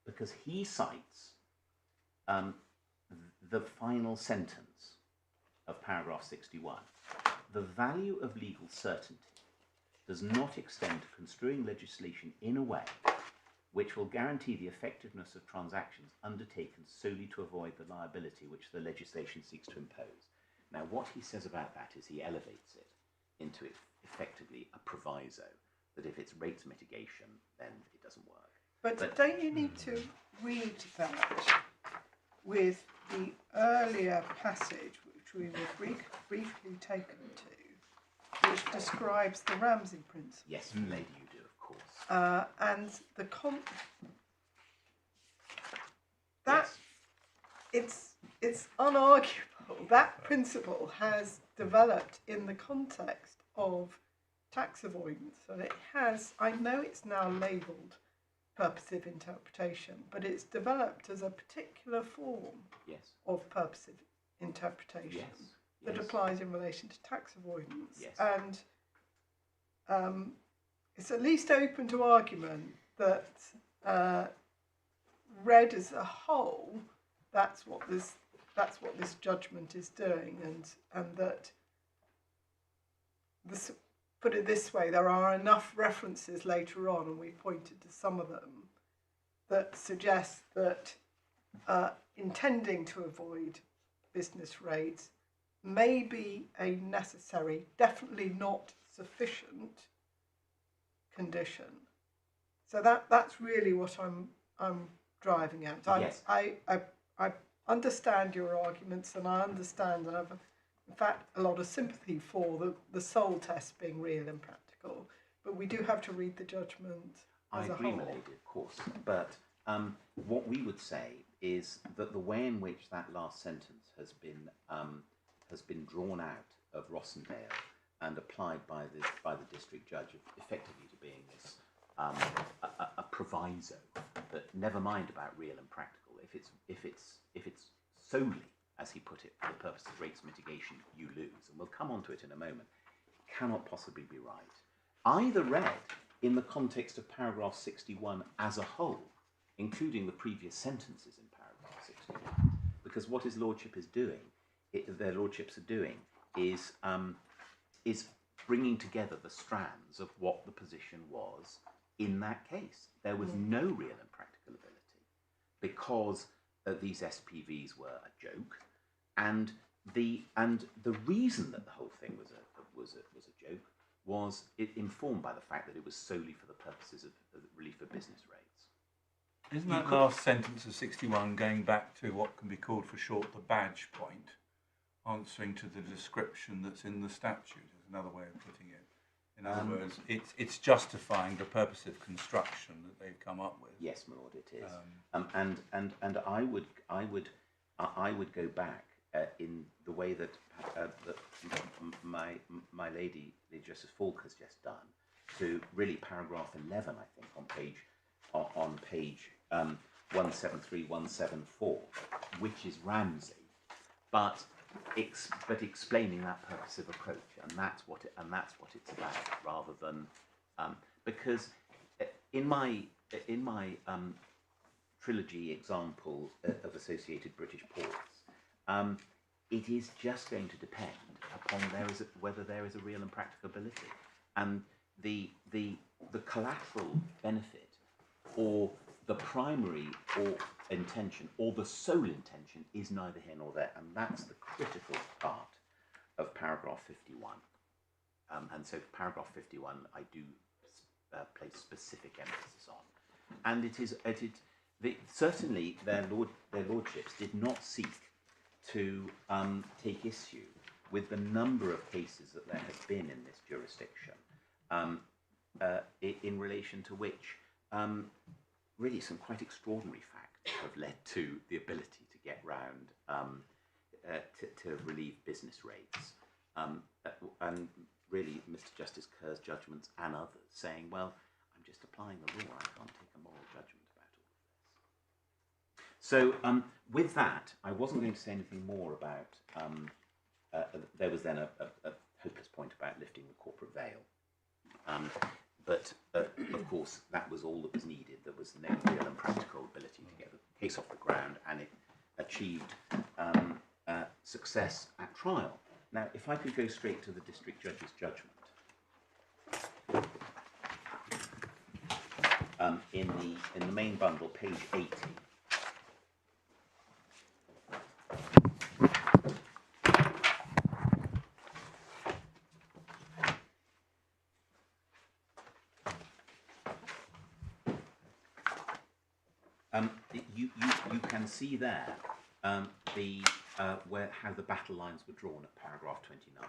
because he cites the final sentence of paragraph 61. The value of legal certainty does not extend to construing legislation in a way which will guarantee the effectiveness of transactions undertaken solely to avoid the liability which the legislation seeks to impose. Now, what he says about that is he elevates it into effectively a proviso that if it's rates mitigation, then it doesn't work. But don't you need to read that with the earlier passage, which we were briefly taken to, which describes the Ramsey principle? Yes, lady, you do, of course. And it's unarguable. That principle has developed in the context of tax avoidance, and it has, I know it's now labelled purposive interpretation, but it's developed as a particular form of purposive interpretation that applies in relation to tax avoidance. And it's at least open to argument that read as a whole, that's what this judgment is doing, and that this, put it this way, there are enough references later on, and we pointed to some of them, that suggest that intending to avoid business rates may be a necessary, definitely not sufficient condition. So that's really what I'm driving at. Yes. I understand your arguments, and I understand, and I've in fact a lot of sympathy for the sole test being real and practical, but we do have to read the judgment as a whole. I agree, my lady, of course, but what we would say is that the way in which that last sentence has been drawn out of Rossendale and applied by the district judge, effectively to being this a proviso that never mind about real and practical. If it's solely, as he put it, for the purpose of rates mitigation, you lose, and we'll come on to it in a moment. It cannot possibly be right. Either read in the context of paragraph 61 as a whole, including the previous sentences in paragraph 61, because what his lordship is doing, their lordships are doing, is bringing together the strands of what the position was in that case. There was no real and practical ability because these SPVs were a joke, and the reason that the whole thing was a joke was it informed by the fact that it was solely for the purposes of relief of business rates. Isn't that last sentence of 61 going back to what can be called for short the badge point, answering to the description that's in the statute, is another way of putting it? In other words, it's justifying the purpose of construction that they've come up with. Yes, my lord, it is. And I would go back in the way that my lady Justice Falk has just done, to really paragraph 11, I think, on page 173, 174, which is Ramsey, but explaining that purpose of approach, and that's what it's about, rather than because in my trilogy example of associated British ports, it is just going to depend upon whether there is a real and practicability, and the collateral benefit, or the primary or intention, or the sole intention, is neither here nor there, and that's the critical part of paragraph 51. And so paragraph 51 I do place specific emphasis on, and certainly their lordships did not seek to take issue with the number of cases that there have been in this jurisdiction, in relation to which really some quite extraordinary facts have led to the ability to get round to relieve business rates, and really Mr. Justice Kerr's judgments and others saying, well, I'm just applying the law, I can't take a moral judgment about all of this. So with that, I wasn't going to say anything more about, there was then a hopeless point about lifting the corporate veil. But of course, that was all that was needed. There was no real and practical ability to get the case off the ground, and it achieved success at trial. Now, if I could go straight to the district judge's judgment. In the main bundle, page 80. You can see there how the battle lines were drawn at paragraph 29.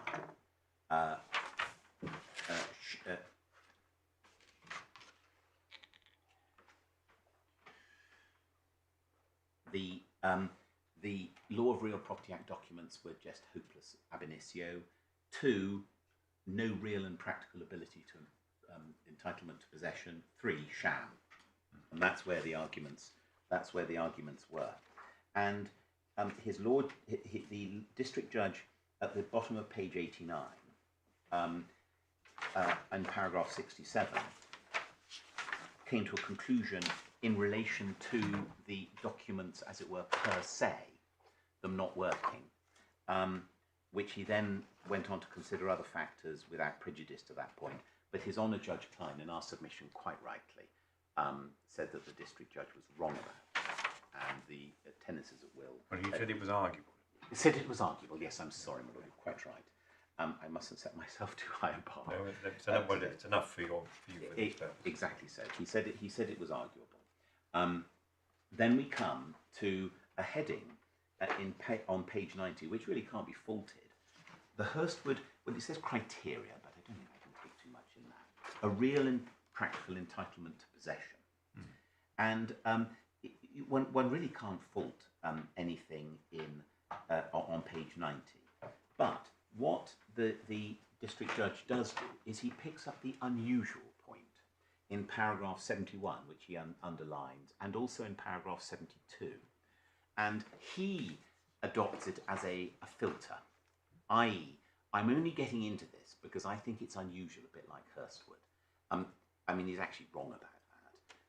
The Law of Real Property Act documents were just hopeless ab initio. 2, no real and practical ability to entitlement to possession. 3, sham, and that's where the arguments were. And the district judge at the bottom of page 89 in paragraph 67, came to a conclusion in relation to the documents, as it were, per se, them not working, which he then went on to consider other factors without prejudice to that point. But His Honour Judge Klein, in our submission, quite rightly, said that the district judge was wrong about that, and the tenancies at will. Well, he said it was arguable. He said it was arguable. Yes, I'm sorry, my lord, you're quite right. I mustn't set myself too high a bar. No, it's enough for you for this purpose. Exactly so. He said it was arguable. Then we come to a heading on page 90, which really can't be faulted. The Hurstwood, well, it says criteria, but I don't think I can take too much in that. A real and practical entitlement to possession. And one really can't fault anything on page 90. But what the district judge does do is he picks up the unusual point in paragraph 71, which he underlines, and also in paragraph 72. And he adopts it as a filter, i.e., I'm only getting into this because I think it's unusual, a bit like Hurstwood. I mean, he's actually wrong about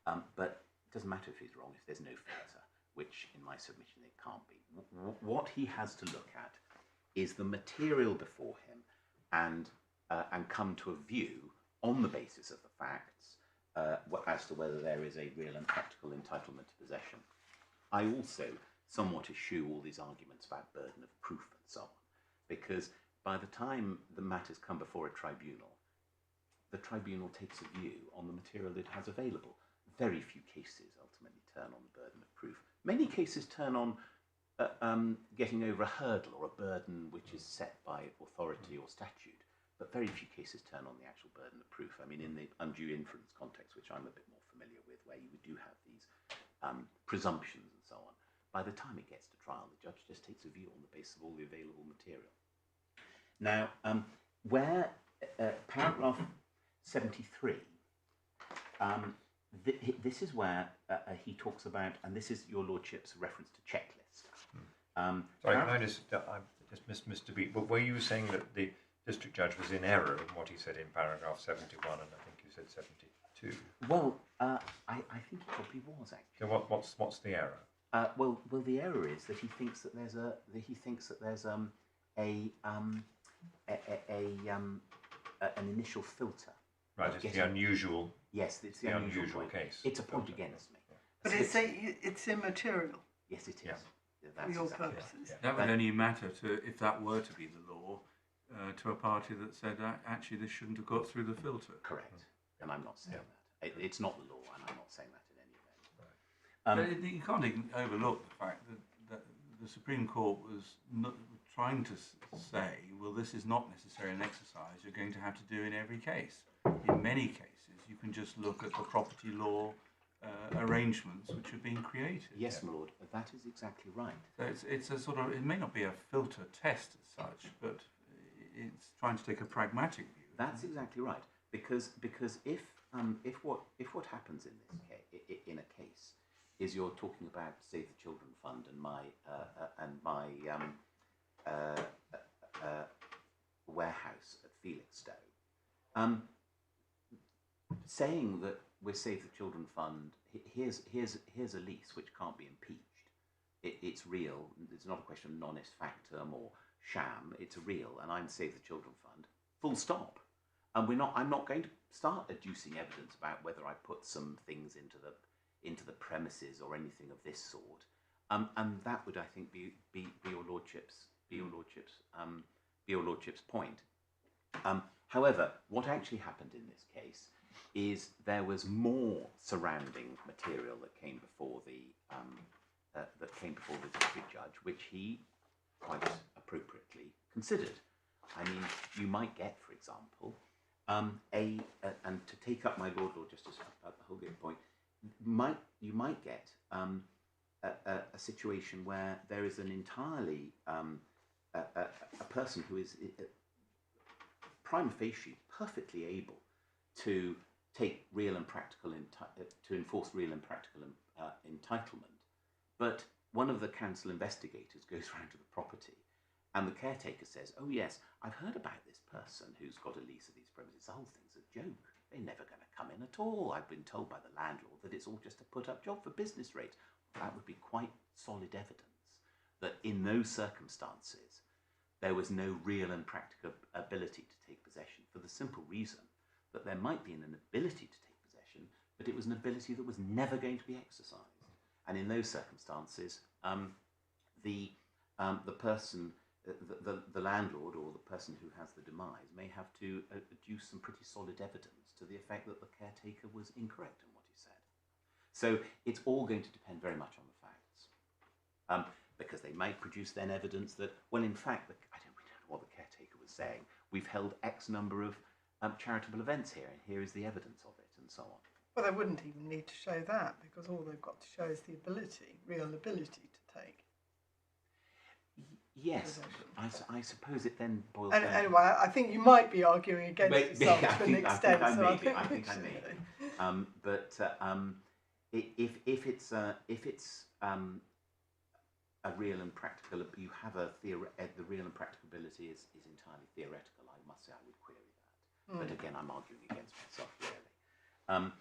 that, but it doesn't matter if he's wrong if there's no filter, which in my submission it can't be. What he has to look at is the material before him and come to a view on the basis of the facts as to whether there is a real and practical entitlement to possession. I also somewhat eschew all these arguments about burden of proof and so on, because by the time the matters come before a tribunal, the tribunal takes a view on the material it has available. Very few cases ultimately turn on the burden of proof. Many cases turn on getting over a hurdle or a burden which is set by authority or statute, but very few cases turn on the actual burden of proof. I mean, in the undue inference context, which I'm a bit more familiar with, where you do have these presumptions and so on, by the time it gets to trial, the judge just takes a view on the basis of all the available material. Now, where paragraph 73, this is where he talks about, and this is your lordship's reference to checklist. Sorry, can I just missed a beat, but were you saying that the district judge was in error in what he said in paragraph 71, and I think you said 72? Well, I think he probably was actually. So what's the error? Well, the error is that he thinks that there's an initial filter. Right, it's the unusual. Yes, it's the unusual case. It's a point against me. But it's immaterial Yes, it is. Yeah. That's for your exactly right. purposes. Yeah. That would only matter if that were to be the law, to a party that said actually this shouldn't have got through the filter. Correct. And I'm not saying that. It's not the law, and I'm not saying that in any event. But you can't overlook the fact that the Supreme Court was trying to say, well, this is not necessarily an exercise you're going to have to do in every case. In many cases, you can just look at the property law arrangements which have been created. Yes, my lord, that is exactly right. So it's a sort of, it may not be a filter test as such, but it's trying to take a pragmatic view. That's exactly right. Because if what happens in this case, in a case, is you're talking about Save the Children Fund and my warehouse at Felixstowe, saying that we're Save the Children Fund, here's a lease which can't be impeached. It's real. It's not a question of non est factum or sham. It's real, and I'm Save the Children Fund. Full stop. And I'm not going to start adducing evidence about whether I put some things into the premises or anything of this sort. And that would, I think, be your lordship's point. However, what actually happened in this case is there was more surrounding material that came before the district judge, which he quite appropriately considered. I mean, you might get, for example, and to take up my Lord Justice Holgate point, you might get a situation where there is an entirely a person who is prima facie perfectly able to take real and practical to enforce real and practical entitlement, but one of the council investigators goes round to the property And the caretaker says, oh yes, I've heard about this person who's got a lease of these premises. The whole thing's a joke. They're never going to come in at all. I've been told by the landlord that it's all just a put-up job for business rates. That would be quite solid evidence that in those circumstances there was no real and practical ability to take possession, for the simple reason that there might be an ability to take possession, but it was an ability that was never going to be exercised. And in those circumstances, the person, the landlord or the person who has the demise may have to adduce some pretty solid evidence to the effect that the caretaker was incorrect in what he said. So it's all going to depend very much on the facts, because they might produce then evidence that, well, in fact, we don't know what the caretaker was saying. We've held X number of charitable events here, and here is the evidence of it, and so on. Well, they wouldn't even need to show that, because all they've got to show is the ability, real ability to take. Yes, I suppose it then boils down. Anyway, I think you might be arguing against yourself to an extent. I think I may be. But if it's a real and practical, you have the real and practicability is entirely theoretical. I must say I would query that. But again, I'm arguing against myself really.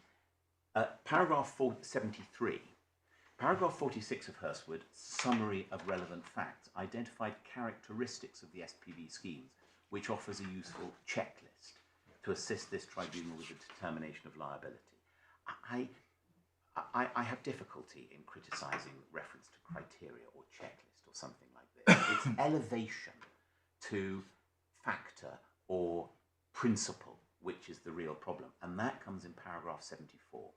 Paragraph 73. Paragraph 46 of Hurstwood, summary of relevant facts, identified characteristics of the SPV schemes, which offers a useful checklist to assist this tribunal with the determination of liability. I have difficulty in criticising reference to criteria or checklist or something like this. It's elevation to factor or principle, which is the real problem. And that comes in paragraph 74,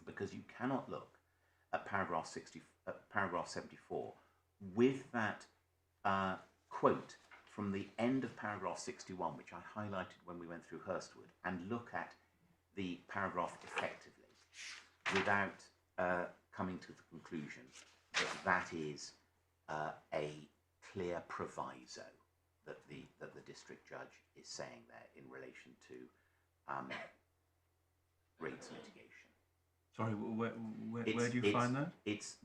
because you cannot look at paragraph 74 with that quote from the end of paragraph 61, which I highlighted when we went through Hurstwood, and look at the paragraph effectively without coming to the conclusion that that is a clear proviso that the district judge is saying there in relation to rates mitigation. Sorry, where do you find that?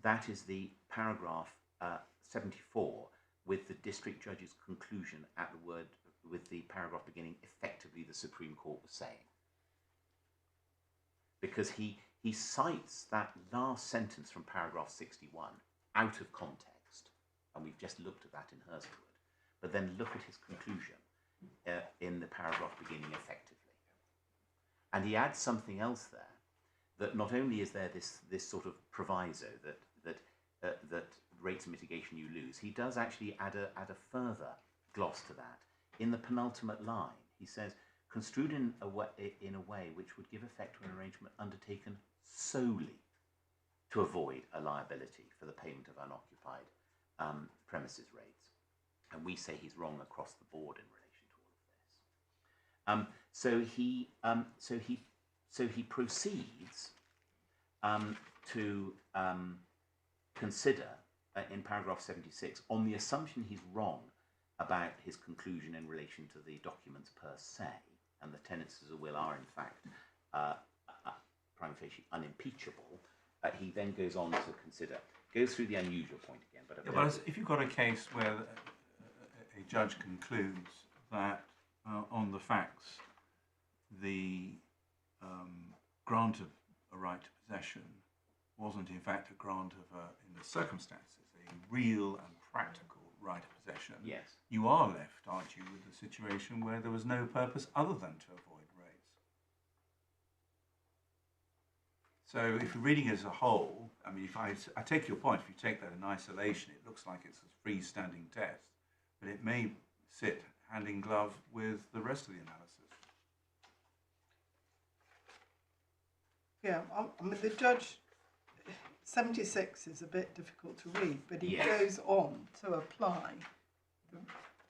That is the paragraph 74 with the district judge's conclusion at the word, with the paragraph beginning, effectively the Supreme Court was saying. Because he cites that last sentence from paragraph 61 out of context, and we've just looked at that in Hurstwood, but then look at his conclusion in the paragraph beginning effectively. And he adds something else there, that not only is there this sort of proviso that rates of mitigation you lose, he does actually add a further gloss to that. In the penultimate line, he says, construed in a way which would give effect to an arrangement undertaken solely to avoid a liability for the payment of unoccupied premises rates. And we say he's wrong across the board in relation to all of this. So he proceeds to consider in paragraph 76, on the assumption he's wrong about his conclusion in relation to the documents per se, and the tenancies of will are in fact prima facie unimpeachable, he then goes on to consider, goes through the unusual point again. But if you've got a case where a judge concludes that on the facts the grant of a right to possession wasn't in fact a grant of, in the circumstances, a real and practical right of possession, yes, you are left, aren't you, with a situation where there was no purpose other than to avoid rates. So if you're reading as a whole, I mean, if I take your point, if you take that in isolation, it looks like it's a freestanding test, but it may sit hand in glove with the rest of the analysis. Yeah, I mean, the judge, 76 is a bit difficult to read, but he yes. goes on to apply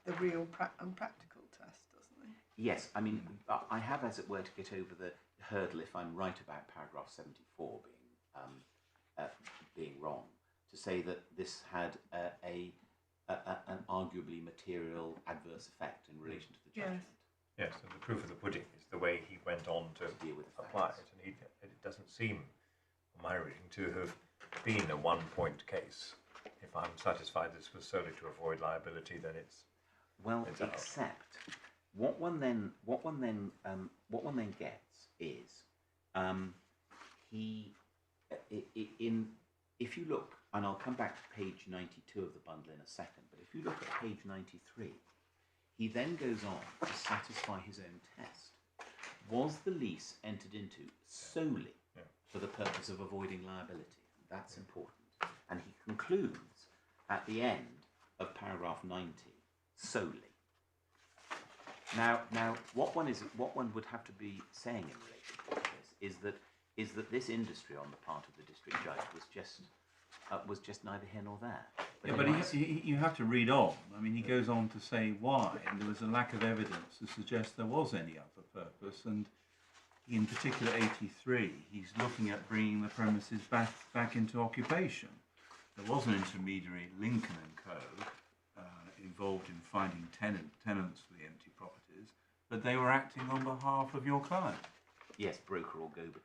the real and practical test, doesn't he? Yes, I mean, I have, as it were, to get over the hurdle, if I'm right about paragraph 74 being wrong, to say that this had an arguably material adverse effect in relation to the judgment. Yes, and the proof of the pudding is the way he went on to deal with apply it, and it doesn't seem, on my reading, to have been a one-point case. In if I'm satisfied this was solely to avoid liability, then it's Well, It's out. except what one then gets is if you look, and I'll come back to page 92 of the bundle in a second, but if you look at page 93, he then goes on to satisfy his own test. Was the lease entered into solely for the purpose of avoiding liability? That's important. And he concludes at the end of paragraph 90, solely. Now, what one would have to be saying in relation to this is that this industry on the part of the district judge was just neither here nor there. But you have to read on. I mean, he goes on to say why, and there was a lack of evidence to suggest there was any other purpose, and in particular 83, he's looking at bringing the premises back into occupation. There was an intermediary, Lincoln & Co., involved in finding tenants for the empty properties, but they were acting on behalf of your client. Yes, broker or go-between.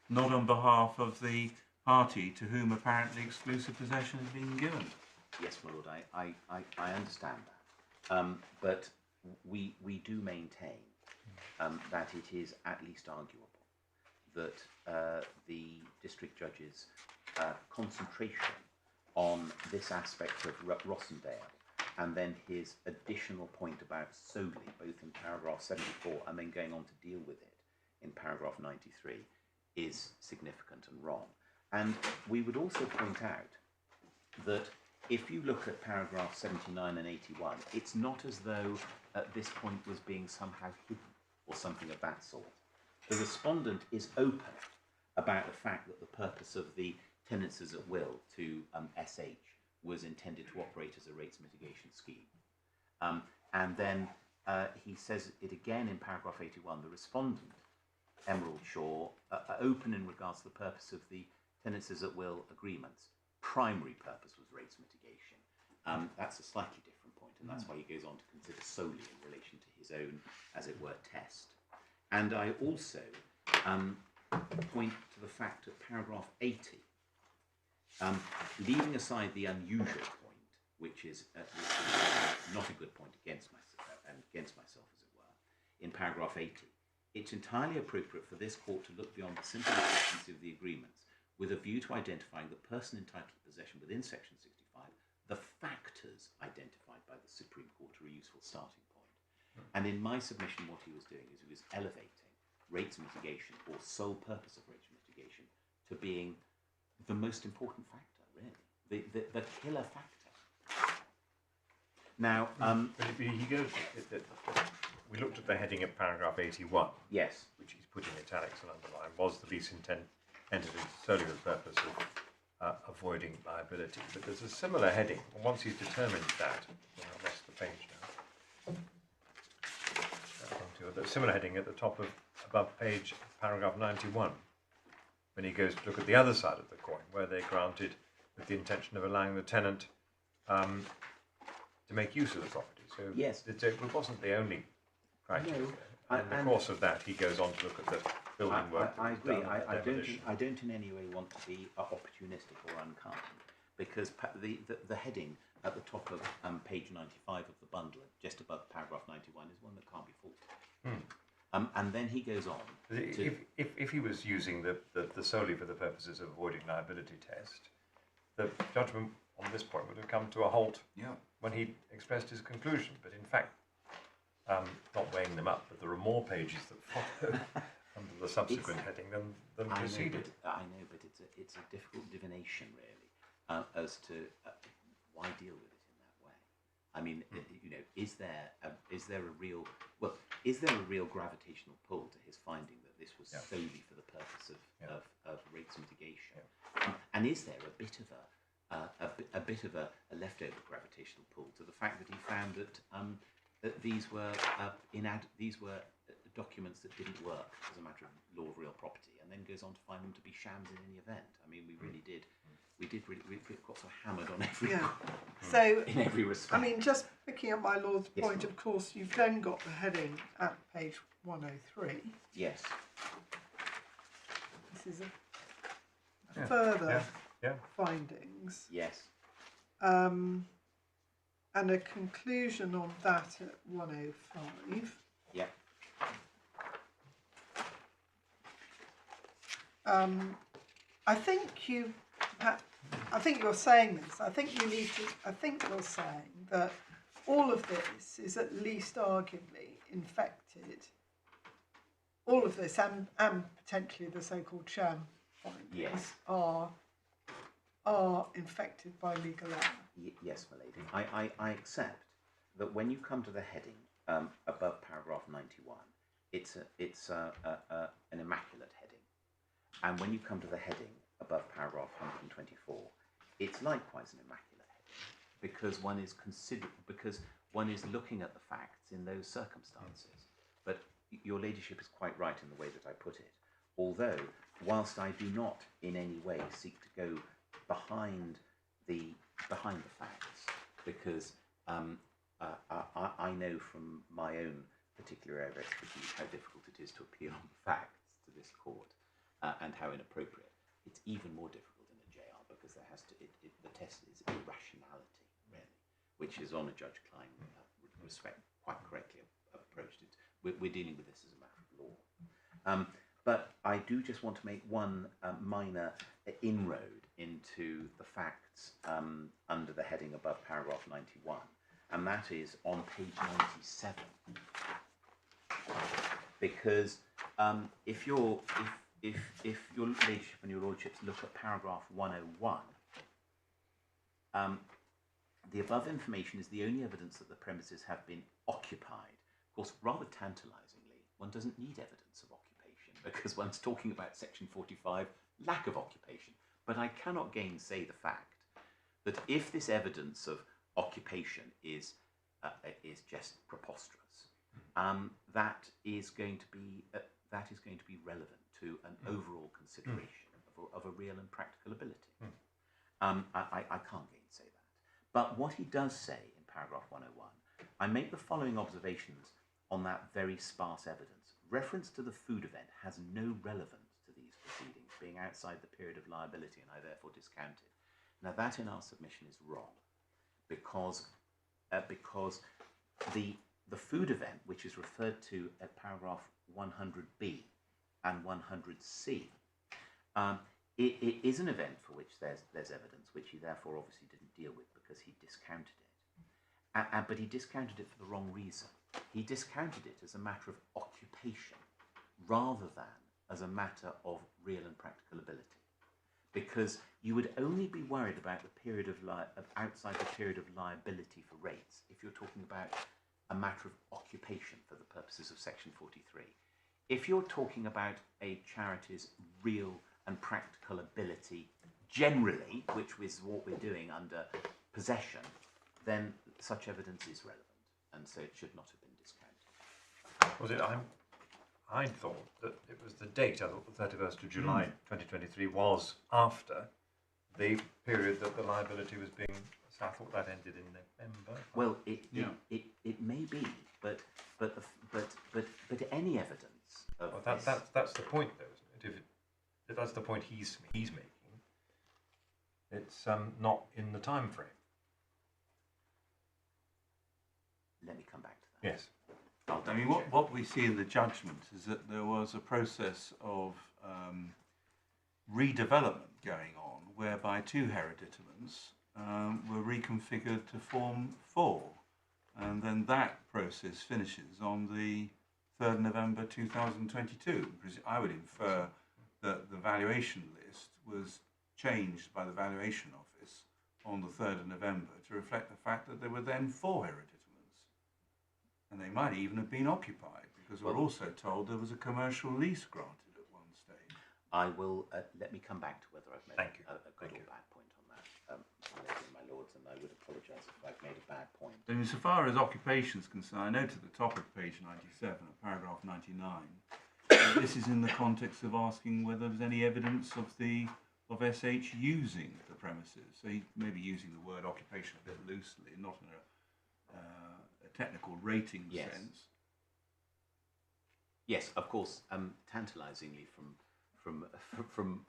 Not on behalf of the party to whom apparently exclusive possession has been given. Yes, my lord, I understand that. But we do maintain that it is at least arguable that the district judge's concentration on this aspect of Rossendale, and then his additional point about solely, both in paragraph 74 and then going on to deal with it in paragraph 93, is significant and wrong. And we would also point out that if you look at paragraph 79 and 81, it's not as though at this point was being somehow hidden or something of that sort. The respondent is open about the fact that the purpose of the tenancies at will to SH was intended to operate as a rates mitigation scheme. And then he says it again in paragraph 81, the respondent, Emeraldshaw, open in regards to the purpose of the tenancies at will agreements. Primary purpose was rates mitigation. That's a slightly different point, and that's why he goes on to consider solely in relation to his own, as it were, test. And I also point to the fact that paragraph 80, leaving aside the unusual point, which is not a good point against myself, as it were, in paragraph 80, it's entirely appropriate for this court to look beyond the simple consistency of the agreements with a view to identifying the person entitled to possession within section 65, the factors identified by the Supreme Court are a useful starting point. And in my submission, what he was doing is he was elevating rates mitigation, or sole purpose of rates mitigation, to being the most important factor, really, the killer factor. Now, he goes. We looked at the heading of paragraph 81. yes, Which he's put in italics and underlined. Was the lease entered into solely for the purpose of avoiding liability? But there's a similar heading. And once he's determined that, I've lost the page now. There's a similar heading at the top of above page paragraph 91. When he goes to look at the other side of the coin, where they granted with the intention of allowing the tenant to make use of the property. So yes, it wasn't the only criteria. No, in the course of that, he goes on to look at the building work. I agree. I demolition. don't in any way want to be opportunistic or unkind, because the heading at the top of page 95 of the bundle, just above paragraph 91, is one that can't be faulted. And then he goes on. If he was using the solely for the purposes of avoiding liability test, the judgment on this point would have come to a halt when he expressed his conclusion. But in fact, not weighing them up, but there are more pages that follow under the subsequent heading than preceded. I know, but it's a difficult divination, really, as to why deal with it in that way. I mean, is there a real gravitational pull to his finding that this was solely for the purpose of rates mitigation? And is there a bit of a leftover gravitational pull to the fact that he found that these were documents that didn't work as a matter of law of real property, and then goes on to find them to be shams in any event? I mean, we got so hammered on every So in every respect. I mean, just picking up my lord's Yes, point, Lord. of course, you've then got the heading at page 103. Yes. This is a further Yeah. findings. Yes. and a conclusion on that at 105. Yeah. I think you're saying this. I think you need to. I think you're saying that all of this is at least arguably infected. All of this and potentially the so-called sham findings Yes. are infected by legal error. Yes, my lady. I accept that when you come to the heading above paragraph 91, it's an immaculate heading, and when you come to the heading above paragraph 124, it's likewise an immaculate heading, because one is looking at the facts in those circumstances. But your ladyship is quite right in the way that I put it. Although, whilst I do not in any way seek to go behind the facts, because I know from my own particular area of expertise how difficult it is to appeal on the facts to this court, and how inappropriate. It's even more difficult in a JR, because there has to the test is irrationality, really, which is on a Judge Klein respect quite correctly approached it. We're dealing with this as a matter of law. But I do just want to make one minor inroad into the facts under the heading above paragraph 91, and that is on page 97. Because if your ladyship and your lordships look at paragraph 101, the above information is the only evidence that the premises have been occupied. Of course, rather tantalisingly, one doesn't need evidence of occupation, because one's talking about section 45, lack of occupation. But I cannot gainsay the fact that if this evidence of occupation is just preposterous, that is going to be relevant to an overall consideration of a real and practical ability. I can't gainsay that. But what he does say in paragraph 101, I make the following observations on that very sparse evidence. Reference to the food event has no relevance to these proceedings, being outside the period of liability, and I therefore discount it. Now that in our submission is wrong, because the food event, which is referred to at paragraph 100B and 100C, it is an event for which there's evidence, which he therefore obviously didn't deal with because he discounted it. But he discounted it for the wrong reason. He discounted it as a matter of occupation rather than as a matter of real and practical ability. Because you would only be worried about the period of outside the period of liability for rates if you're talking about a matter of occupation for the purposes of section 43. If you're talking about a charity's real and practical ability generally, which is what we're doing under possession, then such evidence is relevant, and so it should not have been discounted. Was it? I thought that it was the date. I thought the 31st of July 2023 was after the period that the liability was being. So I thought that ended in November. Well, it may be, but any evidence of that's the point, though, isn't it? If that's the point he's making, it's not in the time frame. Let me come back to that. Yes. I mean, what we see in the judgment is that there was a process of redevelopment going on, whereby two hereditaments were reconfigured to form four, and then that process finishes on the 3rd of November 2022. I would infer that the valuation list was changed by the valuation office on the 3rd of November to reflect the fact that there were then four hereditaments. And they might even have been occupied, because we're also told there was a commercial lease granted at one stage. I will let me come back to whether I've made a good or bad point on that, my lords, and I would apologise if I've made a bad point. And so far as occupation is concerned, I note at the top of page 97, paragraph 99, that this is in the context of asking whether there's any evidence of SH using the premises. So he may be using the word occupation a bit loosely, not in a technical rating sense. Yes, of course. Tantalisingly, from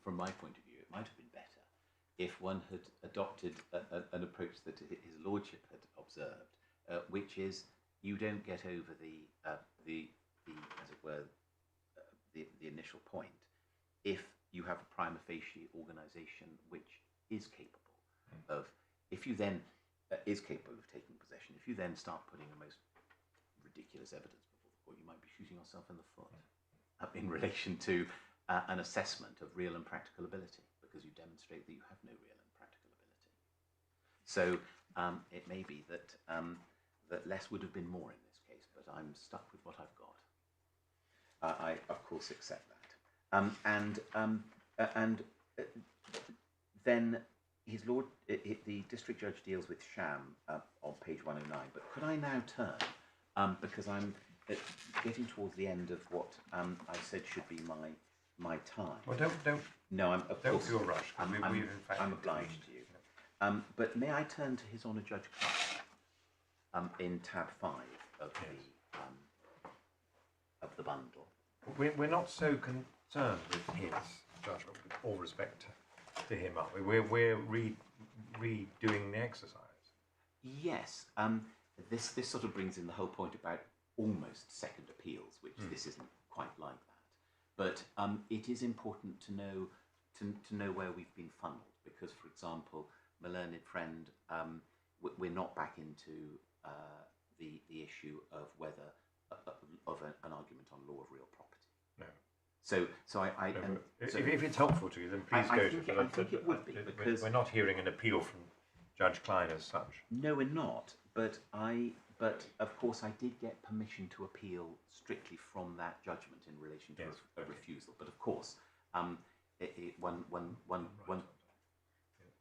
my point of view, it might have been better if one had adopted an approach that his lordship had observed, which is you don't get over the as it were the initial point if you have a prima facie organisation which is capable of, if you then is capable of taking possession, if you then start putting the most ridiculous evidence before the court, you might be shooting yourself in the foot in relation to an assessment of real and practical ability, because you demonstrate that you have no real and practical ability. So it may be that that less would have been more in this case, but I'm stuck with what I've got. I of course accept that. Then his lord, the district judge deals with sham on page 109. But could I now turn, because I'm getting towards the end of what I said should be my time. Well, don't. No, I'm of course. Don't feel rushed. I'm obliged to you. But may I turn to His Honour Judge Klein in tab 5 of the bundle. We're not so concerned with his judgment, with all respect to him, are we? We're redoing the exercise. Yes. This sort of brings in the whole point about almost second appeals, which this isn't quite like that. But it is important to know where we've been funneled, because, for example, my learned friend, we're not back into the issue of whether of an argument on law of real property. No. So if it's helpful to you, then please go to it. I think it would be, because we're not hearing an appeal from Judge Klein as such. No, we're not. But of course I did get permission to appeal strictly from that judgment in relation to a refusal. But of course, one.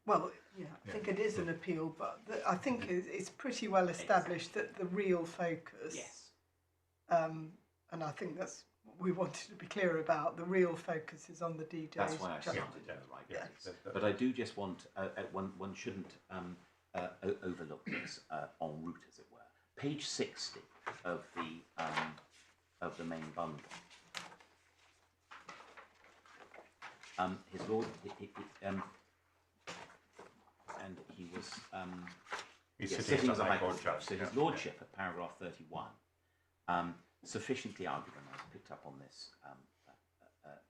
Well, yeah, I think it is an appeal, but I think it's pretty well established that the real focus. Yes. And I think that's what we wanted to be clear about. The real focus is on the DJ's That's why I judgment. started in the right Yes. place. But I do just want one shouldn't overlook this en route, as it were. Page 60 of the main bundle. His lord, and he was sitting as a High Court judge. So his lordship at paragraph 31 sufficiently arguable. I picked up on this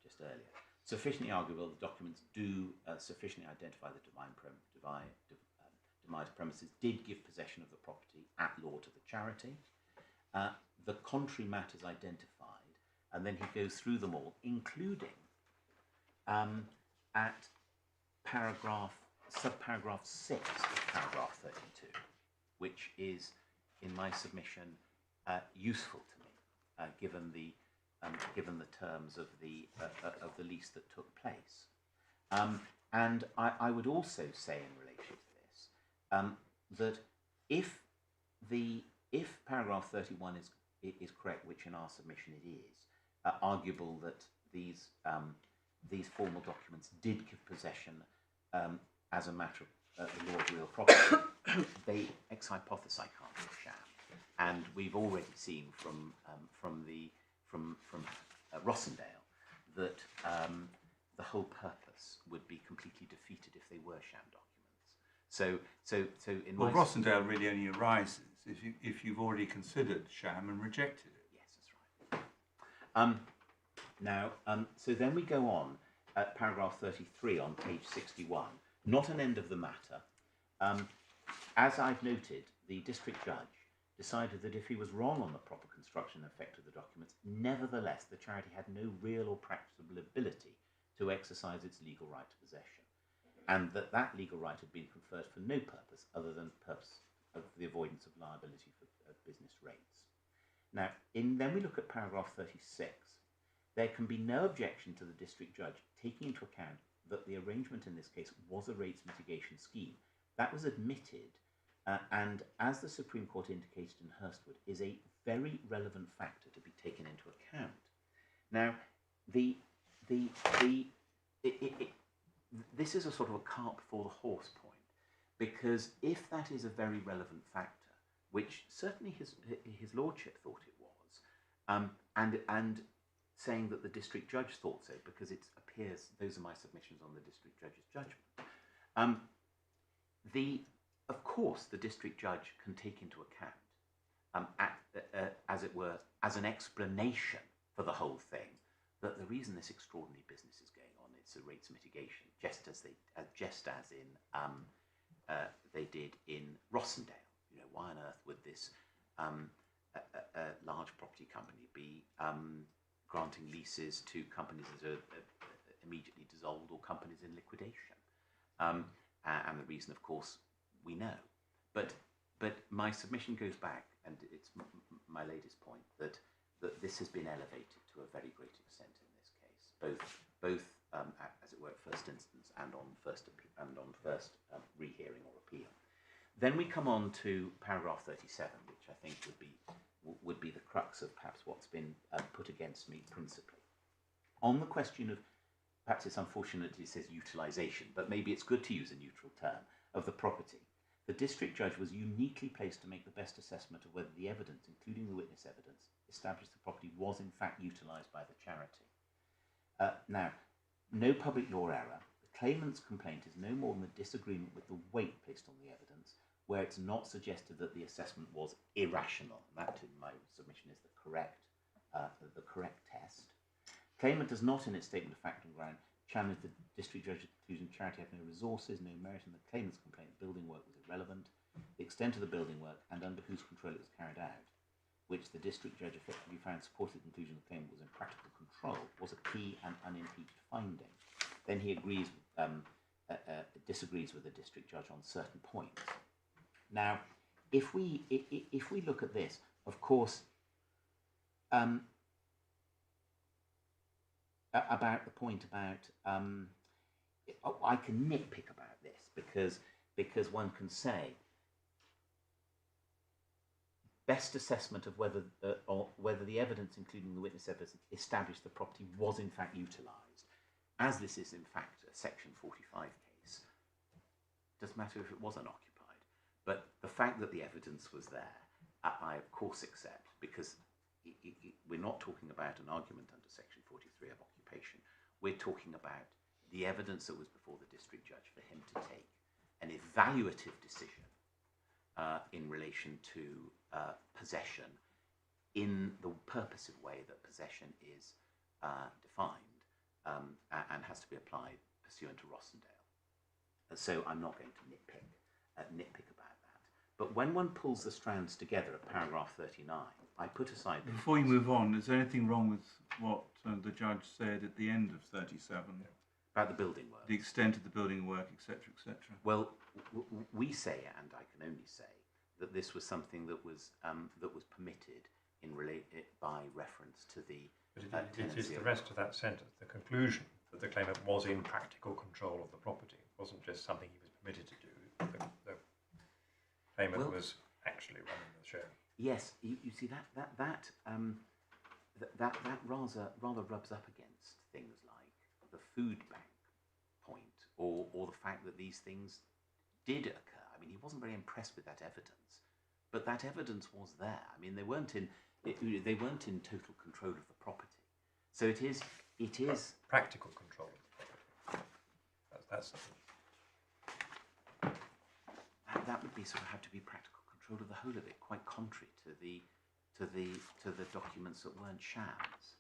just earlier. Sufficiently arguable, the documents do sufficiently identify the demised premises did give possession of the property at law to the charity. The contrary matters identified, and then he goes through them all, including at subparagraph 6 of paragraph 32, which is, in my submission, useful to me, given the terms of the lease that took place. And I would also say in relation to this that if paragraph 31 is correct, which in our submission it is, arguable that these formal documents did give possession as a matter of the law of real property, they ex hypothesi can't be a sham. And we've already seen from Rossendale that the whole purpose would be completely defeated if they were sham documents. So in well, Rossendale really only arises if you've already considered sham and rejected it. Yes, that's right. So then we go on at paragraph 33 on page 61. Not an end of the matter. As I've noted, the district judge decided that if he was wrong on the proper construction and effect of the documents, nevertheless the charity had no real or practicable ability to exercise its legal right to possession, and that legal right had been conferred for no purpose other than purpose of the avoidance of liability for business rates. Now, then we look at paragraph 36. There can be no objection to the district judge taking into account that the arrangement in this case was a rates mitigation scheme. That was admitted, and as the Supreme Court indicated in Hurstwood, is a very relevant factor to be taken into account. Now, this is a sort of a cart before the horse point, because if that is a very relevant factor, which certainly his lordship thought it was, and saying that the district judge thought so, because it appears, those are my submissions on the district judge's judgment, Of course, the district judge can take into account, as it were, as an explanation for the whole thing, that the reason this extraordinary business is going on is a rates mitigation, just as they did in Rossendale. You know, why on earth would this large property company be granting leases to companies that are immediately dissolved or companies in liquidation? And the reason, of course, we know. But my submission goes back, and it's my latest point, that this has been elevated to a very great extent in this case, both as it were, at first instance and on first rehearing or appeal. Then we come on to paragraph 37, which I think would be the crux of perhaps what's been put against me principally. On the question of, perhaps it's unfortunate it says utilisation, but maybe it's good to use a neutral term, of the property, the district judge was uniquely placed to make the best assessment of whether the evidence, including the witness evidence, established the property was in fact utilised by the charity. Now, no public law error. The claimant's complaint is no more than a disagreement with the weight placed on the evidence, where it's not suggested that the assessment was irrational. That, in my submission, is the correct test. Claimant does not, in its statement of fact and ground, challenge the district judge's conclusion charity had no resources, no merit in the claimant's complaint. Building work was irrelevant. The extent of the building work and under whose control it was carried out, which the district judge effectively found supported the conclusion the claimant was in practical control, was a key and unimpeached finding. Then he disagrees with the district judge on certain points. Now, if we look at this, of course, about the point about I can nitpick about this because one can say best assessment of whether the evidence, including the witness evidence, established the property was in fact utilised. As this is in fact a Section 45 case, it doesn't matter if it was unoccupied, but the fact that the evidence was there, I of course accept, because we're not talking about an argument under Section 43 of occupation. We're talking about the evidence that was before the district judge for him to take an evaluative decision in relation to possession in the purposive way that possession is defined and has to be applied pursuant to Rossendale. So I'm not going to nitpick about that. But when one pulls the strands together at paragraph 39, I put aside... Before you move on, is there anything wrong with what the judge said at the end of 37? About the building work? The extent of the building work, etc., etc. Well, we say, and I can only say, that this was something that was permitted by reference to the But it is the rest of that sentence, the conclusion that the claimant was in practical control of the property. It wasn't just something he was permitted to do. The claimant was actually running the show. Yes, you see that rather rubs up against things like the food bank point, or the fact that these things did occur. I mean, he wasn't very impressed with that evidence, but that evidence was there. I mean, they weren't in total control of the property. So it is practical control of the property. That's that would be sort of have to be practical control of the whole of it, quite contrary to the documents that weren't shams.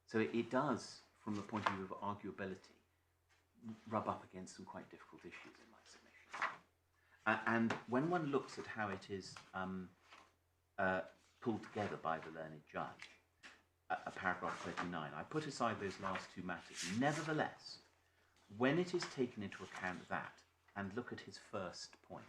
So it does, from the point of view of arguability, rub up against some quite difficult issues in my submission. And when one looks at how it is pulled together by the learned judge, paragraph 39, I put aside those last two matters. Nevertheless, when it is taken into account that, and look at his first point,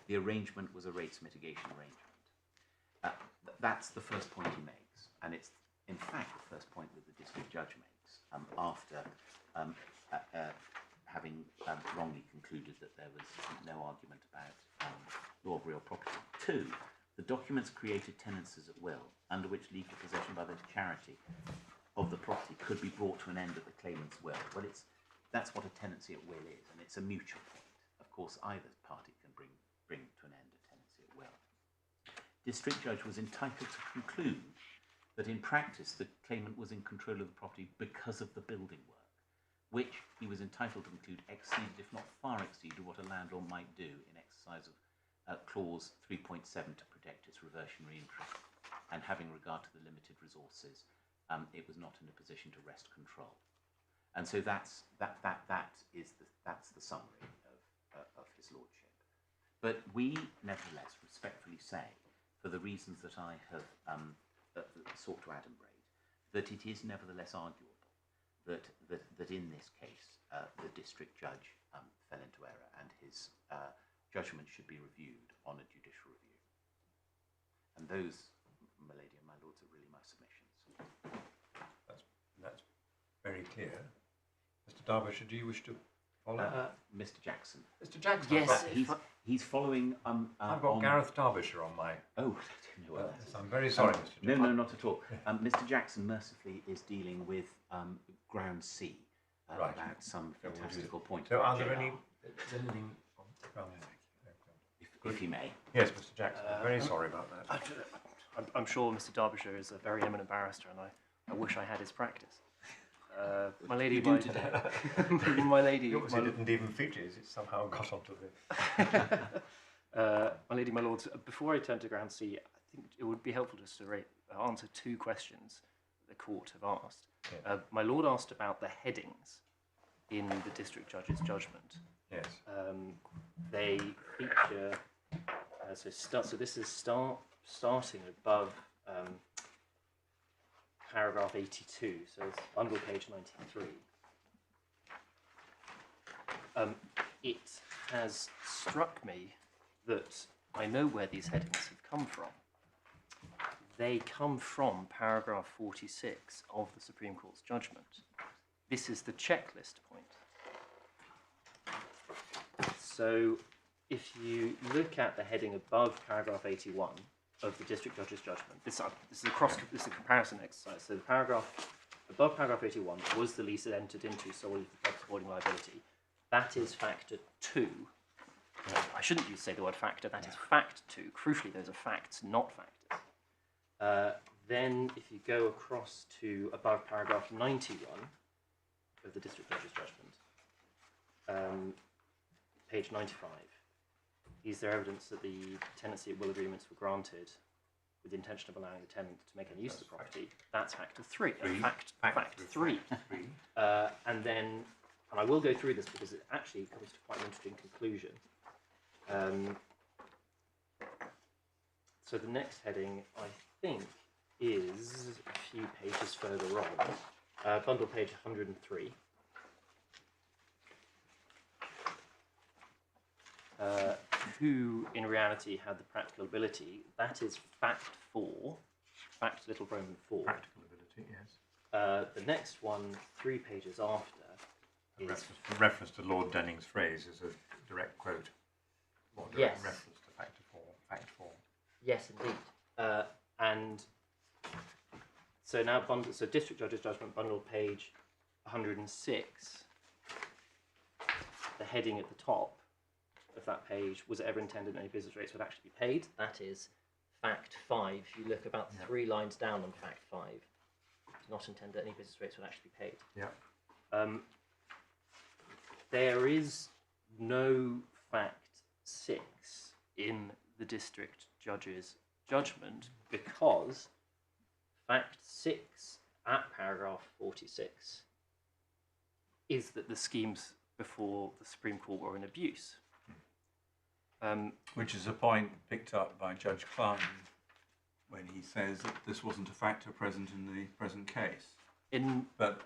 the arrangement was a rates mitigation arrangement. That's the first point he makes, and it's in fact the first point that the district judge makes after having wrongly concluded that there was no argument about law of real property. 2, the documents created tenancies at will, under which legal possession by the charity of the property could be brought to an end at the claimant's will. Well, that's what a tenancy at will is, and it's a mutual point. Of course, either party can bring to an end a tenancy at will. District judge was entitled to conclude that in practice the claimant was in control of the property because of the building work, which he was entitled to conclude exceeded, if not far exceeded, what a landlord might do in exercise of clause 3.7 to protect its reversionary interest, and having regard to the limited resources, it was not in a position to wrest control. And so that's the summary of his lordship. But we nevertheless respectfully say, for the reasons that I have sought to adumbrate, that it is nevertheless arguable that in this case the district judge fell into error, and his judgment should be reviewed on a judicial review. And those, my lady and my lords, are really my submissions. That's very clear. Mr. Derbyshire, do you wish to follow? Mr. Jackson. Mr. Jackson. Yes. He's following. I've got Gareth Derbyshire on my. Oh, I didn't know that. I'm very sorry, Mr. No, Jackson. no, not at all. Mr. Jackson mercifully is dealing with ground C Right. about some fantastical point. So, about are there JR. anything? If he may. Yes, Mr. Jackson. I'm very sorry about that. I'm sure Mr. Derbyshire is a very eminent barrister, and I wish I had his practice. My lady, my lady, He obviously didn't even feature it. It somehow got onto the. my lady, my lords. Before I turn to ground C, I think it would be helpful just to answer two questions that the court have asked. Yeah. My lord asked about the headings in the district judge's judgment. Yes. They feature. So this is starting above paragraph 82. So it's bundle page 93. It has struck me that I know where these headings have come from. They come from paragraph 46 of the Supreme Court's judgment. This is the checklist point. So if you look at the heading above paragraph 81 of the district judge's judgment, this is a comparison exercise. So the paragraph above paragraph 81 was the lease entered into solely for the purpose of avoiding liability. That is factor 2. I shouldn't say the word factor. That is fact 2. Crucially, those are facts, not factors. Then, if you go across to above paragraph 91 of the district judge's judgment, page 95, is there evidence that the tenancy at will agreements were granted with the intention of allowing the tenant to make any use of the property? That's factor 3. Fact 3. And then, and I will go through this because it actually comes to quite an interesting conclusion. So the next heading, I think, is a few pages further on, bundle page 103. Who, in reality, had the practical ability? That is fact 4, fact little Roman 4. Practical ability, yes. The next one, 3 pages after, is Reference to Lord Denning's phrase is a direct quote. Or direct Yes. reference to fact 4. yes, indeed. And so now, so district judge's judgment, bundle page 106. The heading at the top of that page, was it ever intended any business rates would actually be paid? That is fact 5. You look about 3 lines down on fact 5. It's not intended that any business rates would actually be paid. Yeah. There is no fact 6 in the district judge's judgment because fact 6 at paragraph 46 is that the schemes before the Supreme Court were in abuse. Which is a point picked up by Judge Klein when he says that this wasn't a factor present in the present case. But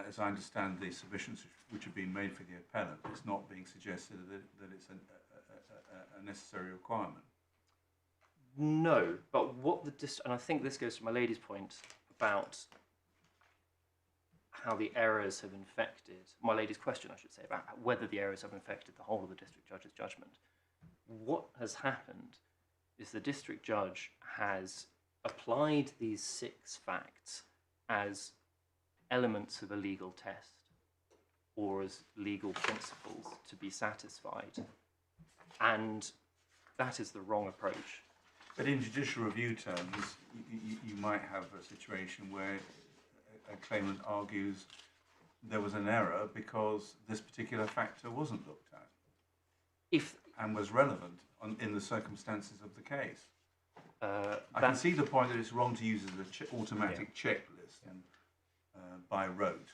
as I understand the submissions which have been made for the appellant, it's not being suggested that it's a necessary requirement. No, but what and I think this goes to my lady's point about how the errors have infected, my lady's question I should say, about whether the errors have infected the whole of the district judge's judgment. What has happened is the district judge has applied these 6 facts as elements of a legal test or as legal principles to be satisfied, and that is the wrong approach. But in judicial review terms, you might have a situation where a claimant argues there was an error because this particular factor wasn't looked at If and was relevant in the circumstances of the case. I that- can see the point that it's wrong to use as an automatic checklist and by rote.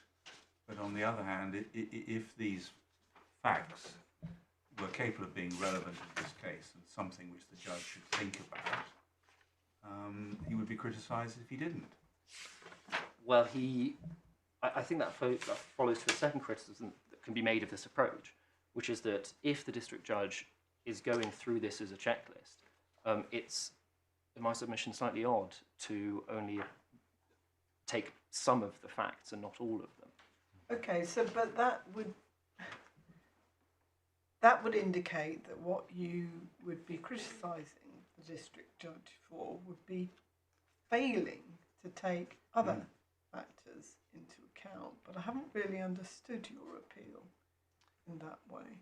But on the other hand, if these facts were capable of being relevant in this case and something which the judge should think about, he would be criticised if he didn't. Well, I think that follows to a second criticism that can be made of this approach, which is that if the district judge is going through this as a checklist, it's, in my submission, slightly odd to only take some of the facts and not all of them. Okay, so but that would indicate that what you would be criticising the district judge for would be failing to take other factors into account. But I haven't really understood your appeal in that way.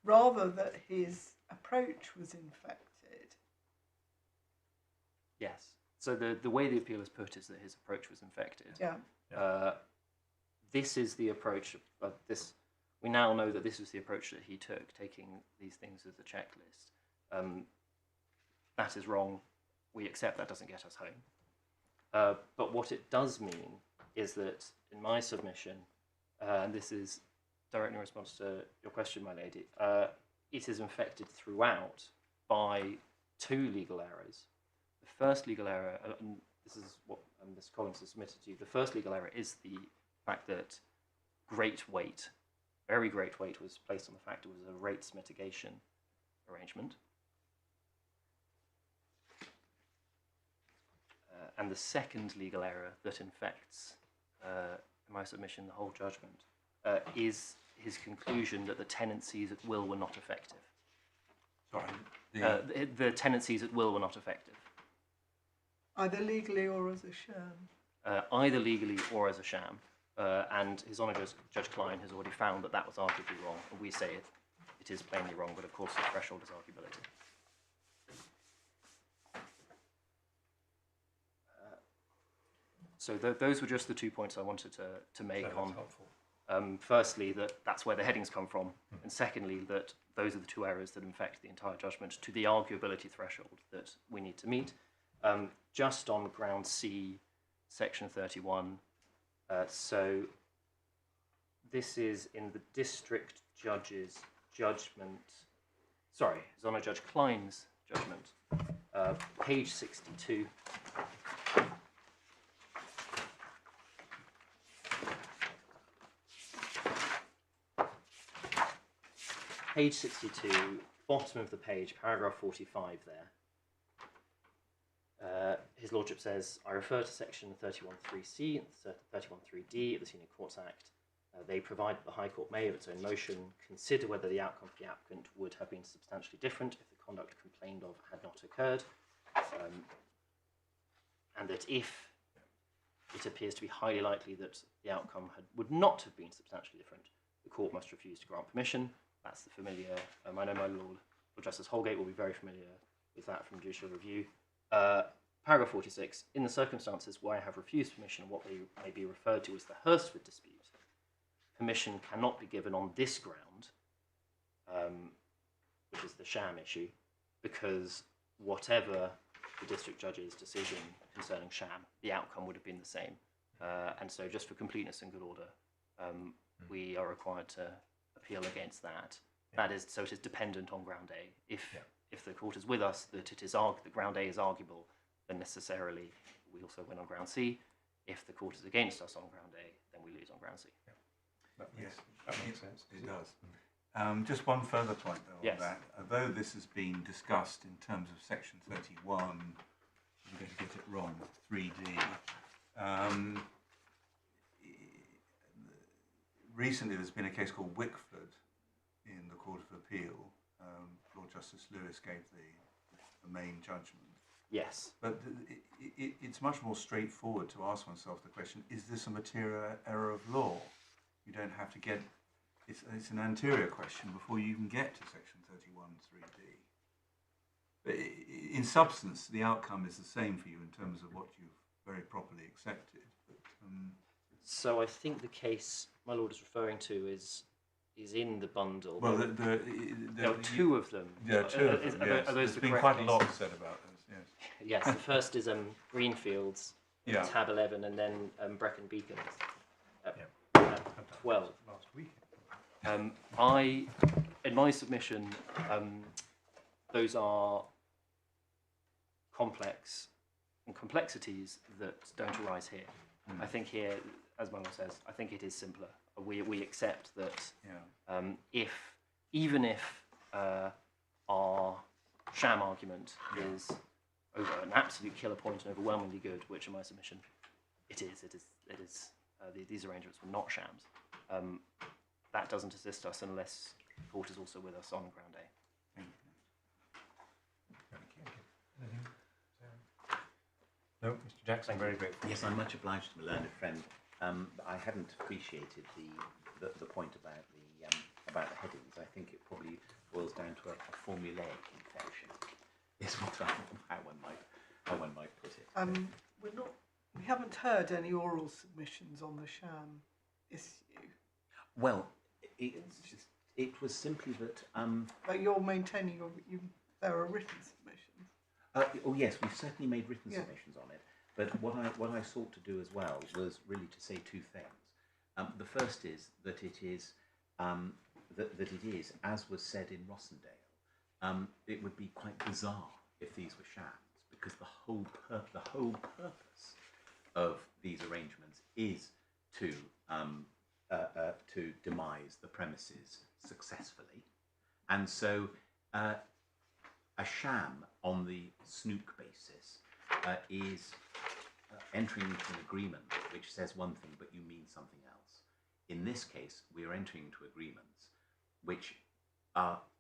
Rather that his approach was infected. Yes. So the way the appeal is put is that his approach was infected. Yeah. This is the approach of this. We now know that this was the approach that he took, taking these things as a checklist. That is wrong. We accept that doesn't get us home. But what it does mean is that in my submission, and this is directly in response to your question, my lady, it is infected throughout by two legal errors. The first legal error, and this is what Ms. Collins has submitted to you, the first legal error is the fact that great weight, very great weight, was placed on the fact it was a rates mitigation arrangement. And the second legal error that infects, in my submission, the whole judgment, is his conclusion that the tenancies at will were not effective. Sorry. The tenancies at will were not effective. Either legally or as a sham. Either legally or as a sham. And His Honour Judge Klein has already found that that was arguably wrong. And we say it is plainly wrong, but of course the threshold is arguability. So those were just the 2 points I wanted to make on. Helpful. Firstly, that's where the headings come from, and secondly, that those are the two errors that infect the entire judgment to the arguability threshold that we need to meet. Just on ground C, section 31. So this is in the district judge's judgment. Sorry, His Honour Judge Klein's judgment, page 62. Page 62, bottom of the page, paragraph 45 there. His Lordship says, I refer to section 31.3c and 31.3d of the Senior Courts Act. They provide that the High Court may, of its own motion, consider whether the outcome for the applicant would have been substantially different if the conduct complained of had not occurred. And that if it appears to be highly likely that the outcome would not have been substantially different, the court must refuse to grant permission. That's the familiar, I know my Lord Justice Holgate will be very familiar with that from judicial review. Paragraph 46, in the circumstances where I have refused permission on what may be referred to as the Hurstwood dispute, permission cannot be given on this ground, which is the sham issue, because whatever the district judge's decision concerning sham, the outcome would have been the same. And so just for completeness and good order, we are required to appeal against that. That is, so it is dependent on ground A. If the court is with us that that ground A is arguable, then necessarily we also win on ground C. If the court is against us on ground A, then we lose on ground C. That makes sense. It does. Just one further point though on that. Although this has been discussed in terms of section 31, I'm going to get it wrong, 3D. Recently there's been a case called Wickford in the Court of Appeal. Lord Justice Lewis gave the main judgment. Yes. But it's much more straightforward to ask oneself the question, is this a material error of law? You don't have to get, it's an anterior question before you even get to section 31.3d. But in substance, the outcome is the same for you in terms of what you've very properly accepted. But So I think the case my lord is referring to is in the bundle. Well, there are two of them. Yeah, two of them. Yes. Are those There's the been correct quite a lot cases? said about this. Yes. Yes, the first is Greenfields, Yeah. tab 11, and then Brecon Beacons, at 12. Last week. In my submission, those are complex and complexities that don't arise here. I think here, as Manuel says, I think it is simpler. We accept that even if our sham argument is over an absolute killer point and overwhelmingly good, which in my submission it is. These arrangements were not shams. That doesn't assist us unless the court is also with us on ground A. No, Mr. Jackson, very grateful. Yes, I'm much obliged to my learned friend. I hadn't appreciated the point about the headings. I think it probably boils down to a formulaic infection. Is how one might put it. We haven't heard any oral submissions on the sham issue. Well, it was simply that. But you're maintaining there are written submissions. Oh yes, we've certainly made written submissions on it. But what I sought to do as well was really to say two things. The first is that it is that it is, as was said in Rossendale, it would be quite bizarre if these were shams, because the whole purpose of these arrangements is to demise the premises successfully, and so a sham on the snook basis is entering into an agreement which says one thing but you mean something else. In this case, we are entering into agreements which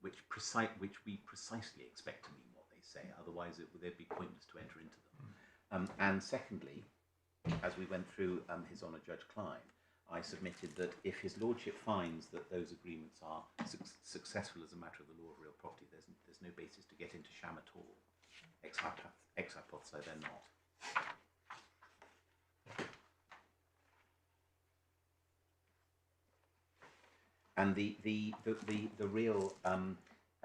we precisely expect to mean what they say. Otherwise, they'd be pointless to enter into them. And secondly, as we went through His Honour Judge Klein, I submitted that if His Lordship finds that those agreements are successful as a matter of the law of real property, there's no basis to get into sham at all. Ex hypothesi, they're not. And the real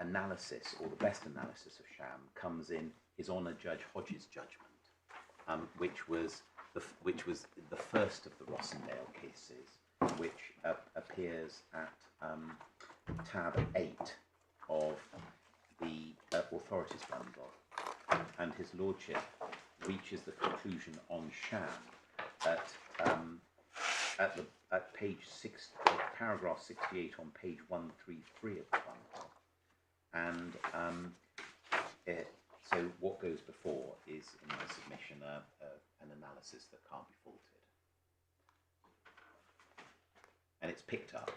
analysis, or the best analysis of sham, comes in His Honour Judge Hodges' judgment, which was the first of the Rossendale cases, which appears at tab 8 of the authorities bundle, and His Lordship reaches the conclusion on sham at page 6, paragraph 68 on page 133 of the bundle, and so what goes before is, in my submission, an analysis that can't be faulted, and it's picked up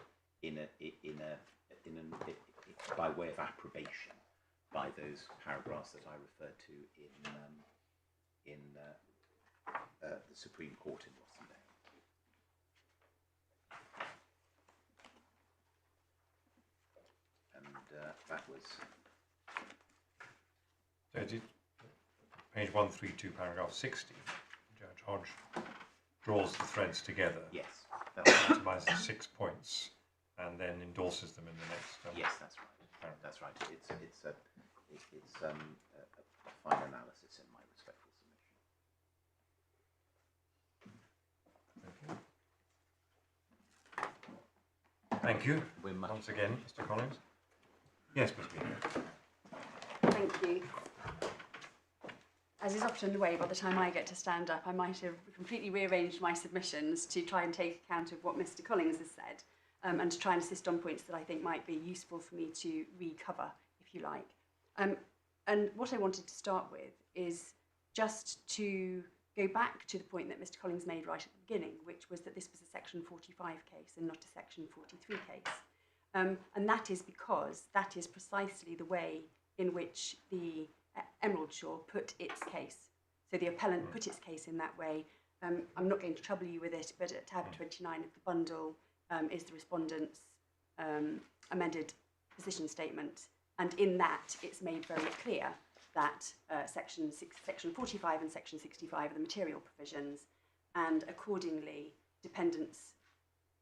by way of approbation by those paragraphs that I referred to in the Supreme Court in Rossendale. And that was. So page 132, paragraph 60. Judge Hodge draws the threads together. Yes. Itemizes 6 points and then endorses them in the next. Yes, that's right. That's right. It's a fine analysis in my respectful submission. Thank you. We're much Once again, Mr. Collins. Yes, Ms. Bean. Thank you. As is often the way, by the time I get to stand up, I might have completely rearranged my submissions to try and take account of what Mr. Collins has said, and to try and assist on points that I think might be useful for me to recover, if you like. And what I wanted to start with is just to go back to the point that Mr. Collins made right at the beginning, which was that this was a Section 45 case and not a Section 43 case. And that is because that is precisely the way in which the Emeraldshaw put its case. So the appellant put its case in that way. I'm not going to trouble you with it, but at tab 29 of the bundle is the respondent's amended position statement. And in that, it's made very clear that Section 45 and Section 65 are the material provisions, and accordingly, dependence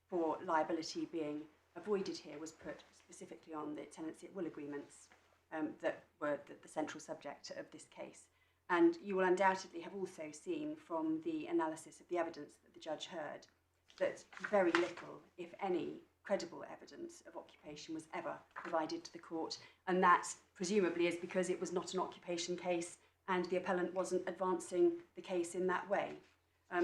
for liability being avoided here was put specifically on the tenancy at will agreements that were the central subject of this case. And you will undoubtedly have also seen from the analysis of the evidence that the judge heard that very little, if any, credible evidence of occupation was ever provided to the court, and that presumably is because it was not an occupation case and the appellant wasn't advancing the case in that way.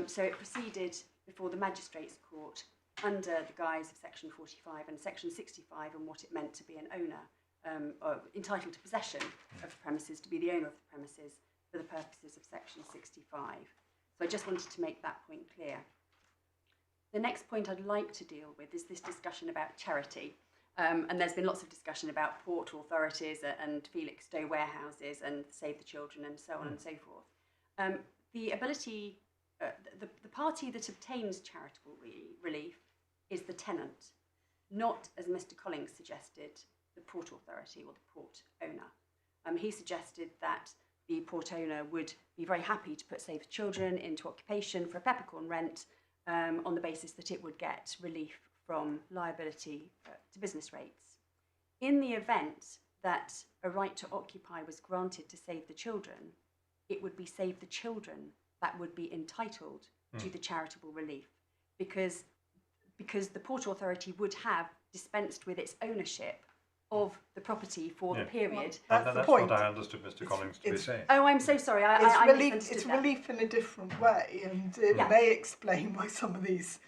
So it proceeded before the Magistrates Court under the guise of Section 45 and Section 65 and what it meant to be an owner, or entitled to possession of the premises, to be the owner of the premises for the purposes of Section 65. So I just wanted to make that point clear. The next point I'd like to deal with is this discussion about charity. And there's been lots of discussion about port authorities and Felix Stowe warehouses and Save the Children and so on and so forth. The ability, the party that obtains charitable relief is the tenant, not, as Mr. Collins suggested, the port authority or the port owner. He suggested that the port owner would be very happy to put Save the Children into occupation for a peppercorn rent on the basis that it would get relief from liability to business rates. In the event that a right to occupy was granted to Save the Children, it would be Save the Children that would be entitled to the charitable relief, because the Port Authority would have dispensed with its ownership of the property for the period. That's That's the point. what I understood Mr. Collins to be saying. Oh, I'm so sorry. I misunderstood It's that. relief in a different way, and it may explain why some of these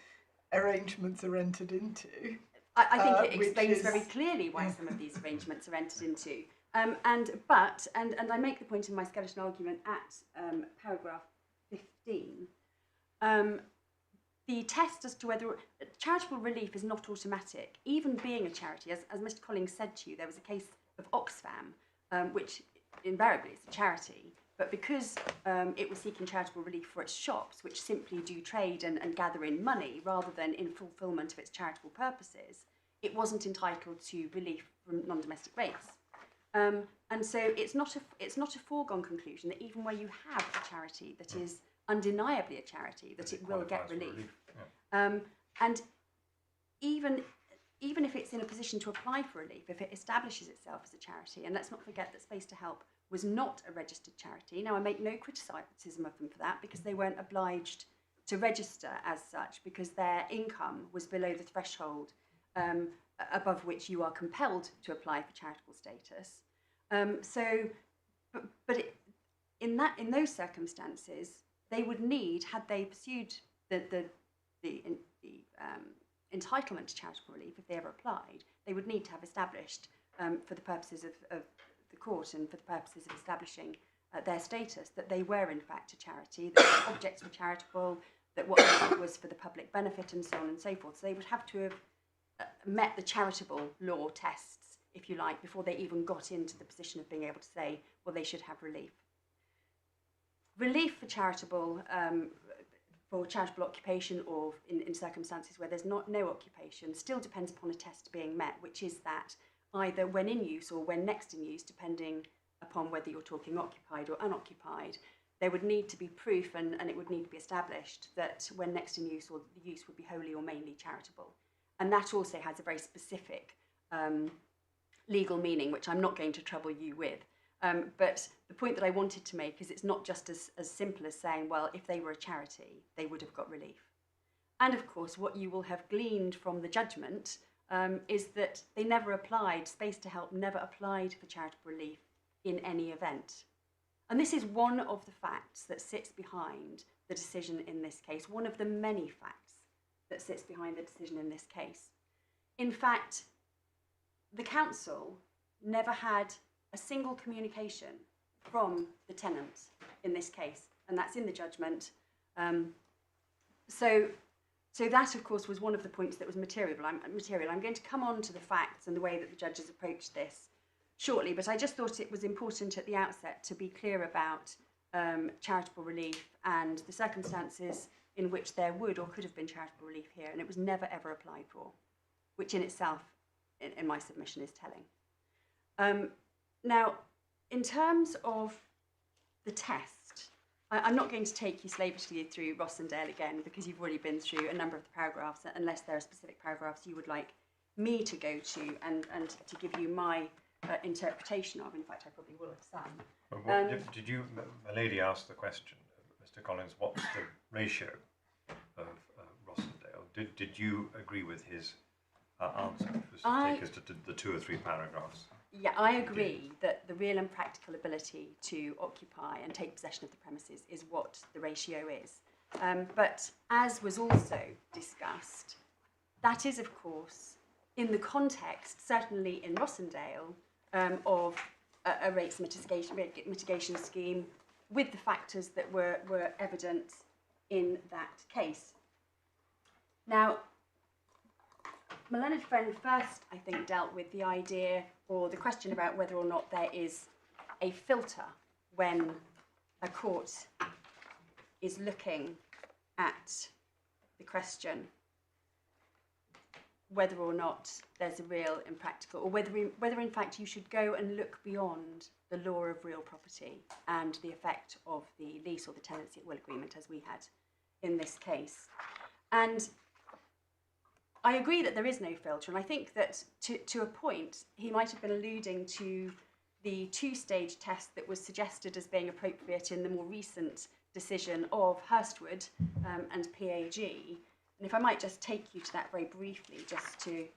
arrangements are entered into. I think it which explains is- very clearly why some of these arrangements are entered into. And I make the point in my skeleton argument at paragraph 15. The test as to whether charitable relief is not automatic, even being a charity, as Mr. Collins said to you, there was a case of Oxfam, which invariably is a charity, but because it was seeking charitable relief for its shops, which simply do trade and gather in money rather than in fulfilment of its charitable purposes, it wasn't entitled to relief from non-domestic rates. And so it's not a foregone conclusion that even where you have a charity that is undeniably a charity, that it will get relief. And even if it's in a position to apply for relief, if it establishes itself as a charity, and let's not forget that Space to Help was not a registered charity. Now, I make no criticism of them for that, because they weren't obliged to register as such, because their income was below the threshold above which you are compelled to apply for charitable status. In those circumstances, they would need, had they pursued the entitlement to charitable relief, if they ever applied, they would need to have established, for the purposes of the court and for the purposes of establishing their status, that they were in fact a charity, that their objects were charitable, that what they did was for the public benefit, and so on and so forth. So they would have to have met the charitable law tests, if you like, before they even got into the position of being able to say, well, they should have relief. Relief for charitable occupation, or in circumstances where there's no occupation, still depends upon a test being met, which is that either when in use or when next in use, depending upon whether you're talking occupied or unoccupied, there would need to be proof and it would need to be established that when next in use, or the use would be wholly or mainly charitable. And that also has a very specific legal meaning, which I'm not going to trouble you with. But the point that I wanted to make is it's not just as simple as saying, well, if they were a charity, they would have got relief. And of course, what you will have gleaned from the judgment is that they never applied, Space to Help never applied for charitable relief in any event. And this is one of the facts that sits behind the decision in this case, one of the many facts that sits behind the decision in this case. In fact, the council never had a single communication from the tenant in this case, and that's in the judgment. So that, of course, was one of the points that was material. I'm going to come on to the facts and the way that the judges approached this shortly, but I just thought it was important at the outset to be clear about charitable relief and the circumstances in which there would or could have been charitable relief here, and it was never ever applied for, which in itself, in my submission, is telling. Now, in terms of the test, I'm not going to take you slavishly through Rossendale again, because you've already been through a number of the paragraphs, unless there are specific paragraphs you would like me to go to and to give you my interpretation of. In fact, I probably will have some. Well, did you, a lady asked the question, Mr. Collins, what's the ratio of Rossendale? Did you agree with his answer, which was to take us to the 2 or 3 paragraphs? Yeah, I agree that the real and practical ability to occupy and take possession of the premises is what the ratio is. But as was also discussed, that is, of course, in the context, certainly in Rossendale, of a rates mitigation scheme with the factors that were evident in that case. Now, my learned friend first, I think, dealt with the idea or the question about whether or not there is a filter when a court is looking at the question whether or not there's a real and practical, or whether in fact you should go and look beyond the law of real property and the effect of the lease or the tenancy at will agreement as we had in this case. And I agree that there is no filter, and I think that to a point he might have been alluding to the 2-stage test that was suggested as being appropriate in the more recent decision of Hurstwood and PAG. And if I might just take you to that very briefly, just to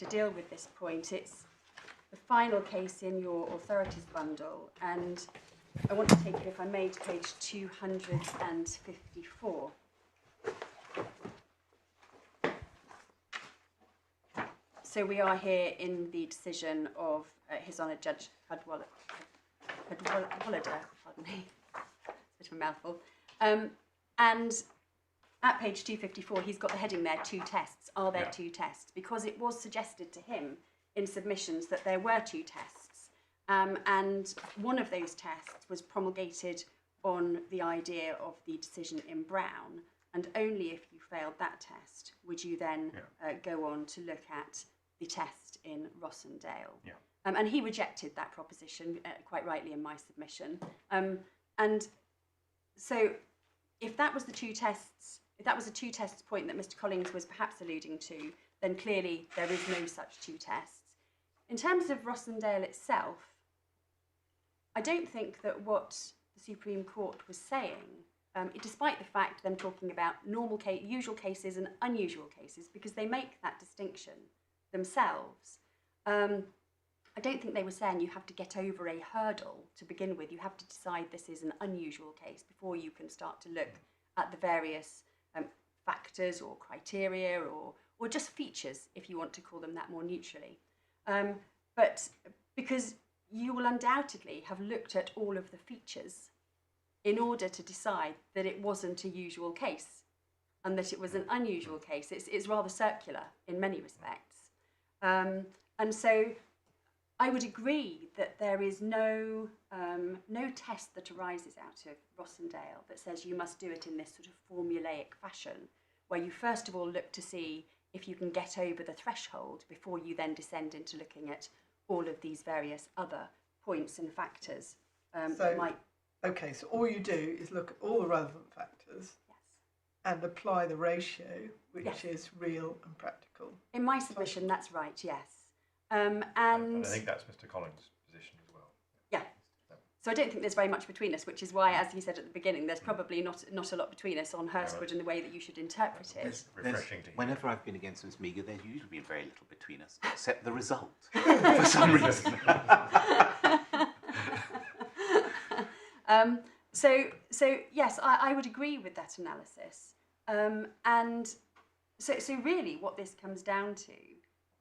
deal with this point. It's the final case in your authorities bundle, and I want to take you, if I may, to page 254. So we are here in the decision of His Honour Judge Cadwallader, pardon me, it's a bit of a mouthful. And at page 254, he's got the heading there, 2 tests. Are there 2 tests? Because it was suggested to him in submissions that there were 2 tests. And one of those tests was promulgated on the idea of the decision in Brown. And only if you failed that test would you then go on to look at the test in Rossendale. Yeah. And he rejected that proposition, quite rightly, in my submission. And so if that was the 2 tests, if that was a 2 tests point that Mr. Collins was perhaps alluding to, then clearly there is no such 2 tests. In terms of Rossendale itself, I don't think that what the Supreme Court was saying, despite the fact them talking about usual cases and unusual cases, because they make that distinction themselves, I don't think they were saying you have to get over a hurdle to begin with. You have to decide this is an unusual case before you can start to look at the various factors or criteria or just features, if you want to call them that more neutrally. But because you will undoubtedly have looked at all of the features in order to decide that it wasn't a usual case and that it was an unusual case. It's rather circular in many respects. And so I would agree that there is no test that arises out of Rossendale that says you must do it in this sort of formulaic fashion, where you first of all look to see if you can get over the threshold before you then descend into looking at all of these various other points and factors that might... Okay, so all you do is look at all the relevant factors and apply the ratio, which is real and practical. In my submission, that's right, yes. And I think that's Mr. Collins' position as well. Yeah. So I don't think there's very much between us, which is why, as he said at the beginning, there's probably not a lot between us on Hurstwood and the way that you should interpret it. It's refreshing to hear. Whenever I've been against Ms. Meagher, there's usually been very little between us, except the result, for some reason. So yes, I would agree with that analysis. And so really what this comes down to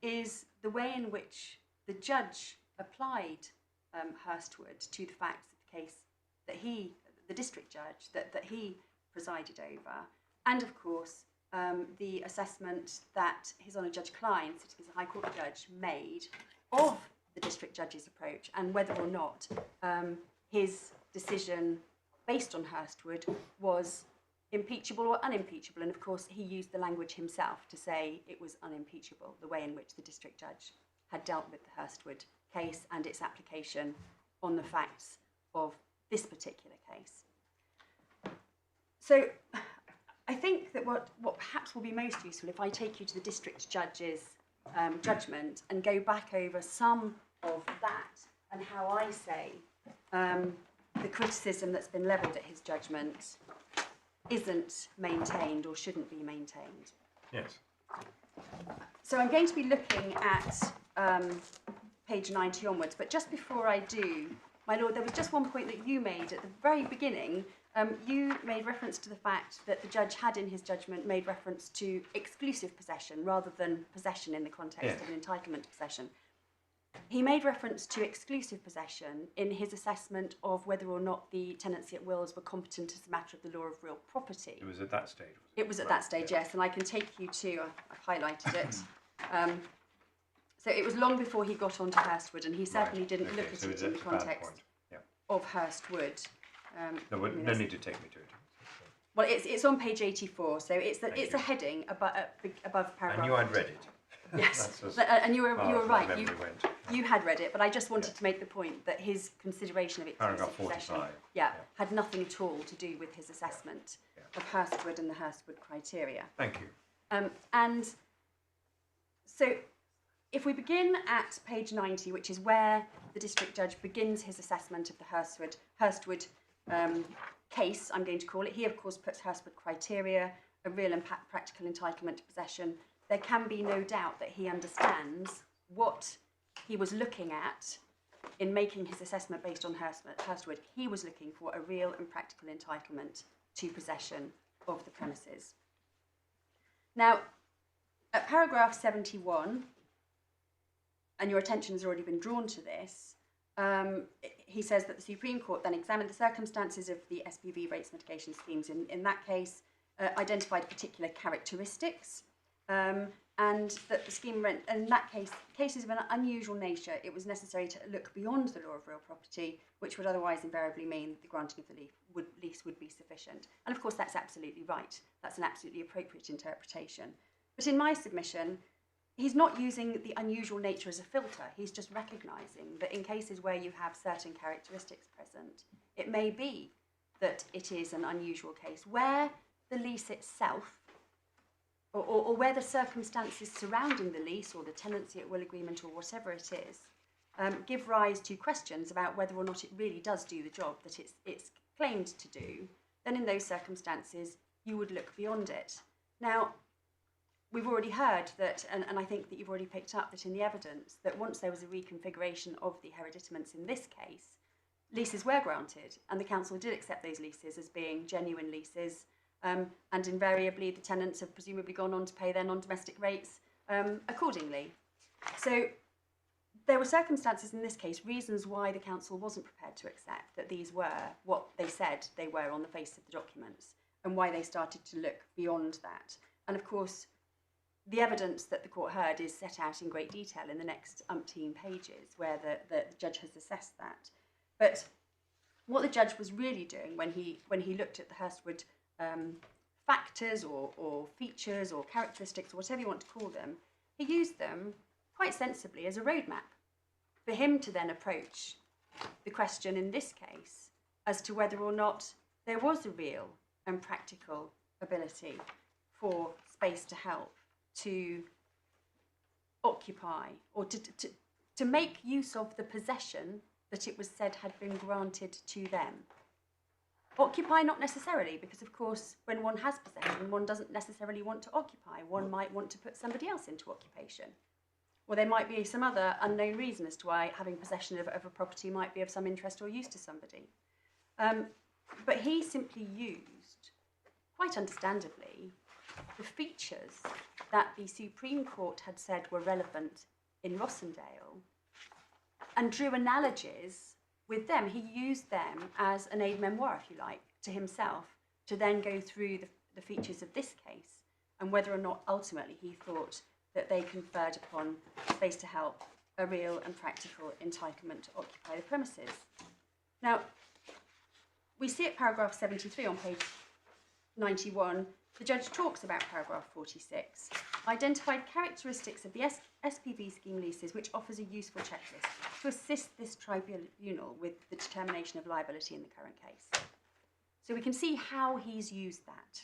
is the way in which the judge applied Hurstwood to the facts of the case that the district judge, that he presided over, and of course the assessment that His Honour Judge Klein, sitting as a High Court judge, made of the district judge's approach and whether or not his decision based on Hurstwood was impeachable or unimpeachable. And of course he used the language himself to say it was unimpeachable, the way in which the district judge had dealt with the Hurstwood case and its application on the facts of this particular case. So I think that what perhaps will be most useful if I take you to the district judge's judgment and go back over some of that and how I say the criticism that's been levelled at his judgment isn't maintained or shouldn't be maintained. Yes. So I'm going to be looking at page 90 onwards, but just before I do, my lord, there was just one point that you made at the very beginning. You made reference to the fact that the judge had in his judgment made reference to exclusive possession rather than possession in the context of an entitlement to possession. He made reference to exclusive possession in his assessment of whether or not the tenancy at wills were competent as a matter of the law of real property. It was at that stage. It was at that stage, yes, and I can take you to, I've highlighted it. So it was long before he got onto Hurstwood, and he certainly didn't look at it in the context of Hurstwood. No need to take me to it. Well, it's on page 84, so it's a heading above paragraph. I knew I'd read it. Yes, and you were right. You had read it, but I just wanted to make the point that his consideration of exclusive possession, had nothing at all to do with his assessment of Hurstwood and the Hurstwood criteria. Thank you. And so, if we begin at page 90, which is where the district judge begins his assessment of the Hurstwood case, I'm going to call it. He, of course, puts Hurstwood criteria, a real and practical entitlement to possession. There can be no doubt that he understands what he was looking at in making his assessment based on Hurstwood. He was looking for a real and practical entitlement to possession of the premises. Now, at paragraph 71, and your attention has already been drawn to this, he says that the Supreme Court then examined the circumstances of the SPV rates mitigation schemes. In that case, identified particular characteristics, and that the scheme rent, in that case, cases of an unusual nature, it was necessary to look beyond the law of real property, which would otherwise invariably mean that the granting of the lease would be sufficient. And of course, that's absolutely right. That's an absolutely appropriate interpretation. But in my submission, he's not using the unusual nature as a filter. He's just recognising that in cases where you have certain characteristics present, it may be that it is an unusual case where the lease itself, or where the circumstances surrounding the lease or the tenancy at will agreement or whatever it is, give rise to questions about whether or not it really does do the job that it's claimed to do, then in those circumstances you would look beyond it. Now, we've already heard that, and I think that you've already picked up that in the evidence, that once there was a reconfiguration of the hereditaments in this case, leases were granted, and the council did accept those leases as being genuine leases, and invariably the tenants have presumably gone on to pay their non-domestic rates accordingly. So there were circumstances in this case, reasons why the council wasn't prepared to accept that these were what they said they were on the face of the documents, and why they started to look beyond that. And of course, the evidence that the court heard is set out in great detail in the next umpteen pages, where the judge has assessed that. But what the judge was really doing when he looked at the Hurstwood factors or features or characteristics or whatever you want to call them, he used them quite sensibly as a roadmap for him to then approach the question in this case as to whether or not there was a real and practical ability for space to help to occupy or to make use of the possession that it was said had been granted to them. Occupy not necessarily, because of course when one has possession one doesn't necessarily want to occupy. One might want to put somebody else into occupation. Or there might be some other unknown reason as to why having possession of a property might be of some interest or use to somebody. But he simply used, quite understandably, the features that the Supreme Court had said were relevant in Rossendale and drew analogies with them. He used them as an aide-memoire, if you like, to himself, to then go through the features of this case and whether or not ultimately he thought that they conferred upon space to help a real and practical entitlement to occupy the premises. Now, we see at paragraph 73 on page 91, the judge talks about paragraph 46, identified characteristics of the SPV scheme leases which offers a useful checklist to assist this tribunal with the determination of liability in the current case. So we can see how he's used that.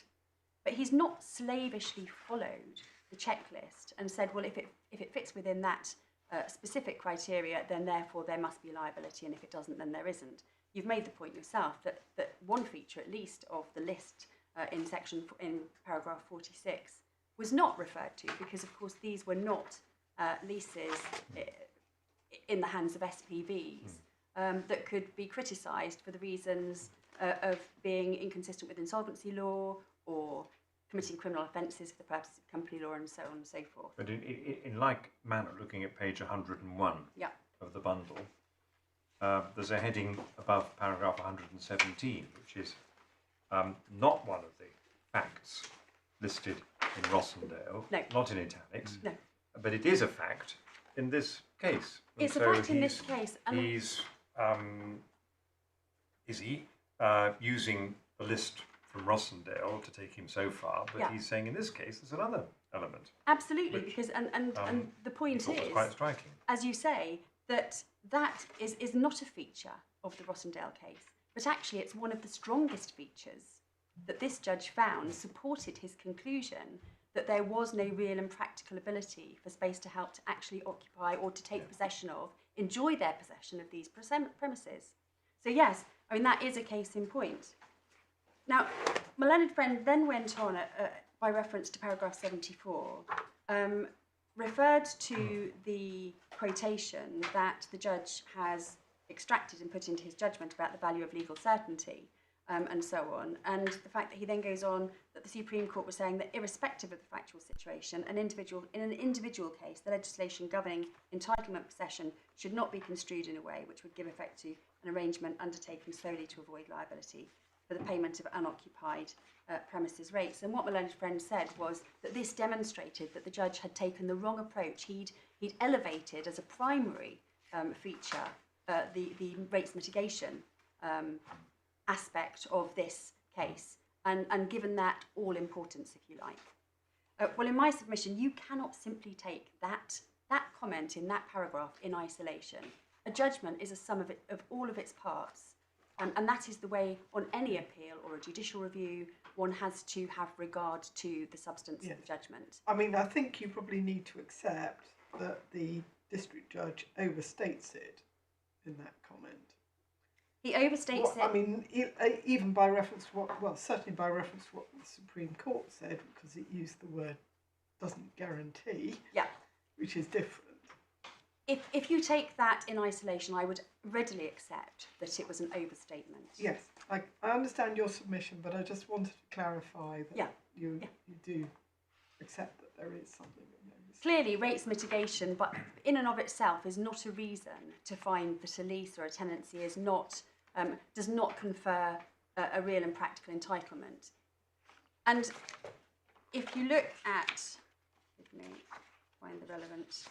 But he's not slavishly followed the checklist and said, well, if it fits within that specific criteria, then therefore there must be liability, and if it doesn't, then there isn't. You've made the point yourself that one feature, at least, of the list in paragraph 46 was not referred to, because, of course, these were not leases in the hands of SPVs that could be criticised for the reasons of being inconsistent with insolvency law or committing criminal offences for the purposes of company law and so on and so forth. But in like manner, looking at page 101 of the bundle, there's a heading above paragraph 117, which is not one of the facts listed in Rossendale, not in italics, but it is a fact in this case. And it's a fact in this case. And he's is he using the list from Rossendale to take him so far, but he's saying in this case there's another element. Absolutely, which, because and the point is, quite striking, as you say, that is not a feature of the Rossendale case, but actually it's one of the strongest features that this judge found supported his conclusion that there was no real and practical ability for Space to Help to actually occupy or to take possession of, enjoy their possession of these premises. So yes, I mean, that is a case in point. Now, my learned friend then went on, by reference to paragraph 74, referred to the quotation that the judge has extracted and put into his judgment about the value of legal certainty, and so on, and the fact that he then goes on that the Supreme Court was saying that irrespective of the factual situation, in an individual case, the legislation governing entitlement possession should not be construed in a way which would give effect to an arrangement undertaken solely to avoid liability for the payment of unoccupied premises rates. And what my learned friend said was that this demonstrated that the judge had taken the wrong approach. He'd elevated as a primary feature the rates mitigation aspect of this case and given that all importance, if you like. Well, in my submission, you cannot simply take that comment in that paragraph in isolation. A judgment is a sum of all of its parts. And that is the way, on any appeal or a judicial review, one has to have regard to the substance of the judgment. I mean, I think you probably need to accept that the district judge overstates it in that comment. He overstates it. I mean, even by reference to certainly by reference to what the Supreme Court said, because it used the word doesn't guarantee, which is different. If you take that in isolation, I would readily accept that it was an overstatement. Yes, I understand your submission, but I just wanted to clarify that you do accept that there is something. Clearly, rates mitigation, but in and of itself, is not a reason to find that a lease or a tenancy is not does not confer a real and practical entitlement. And if you look at, let me find the relevant.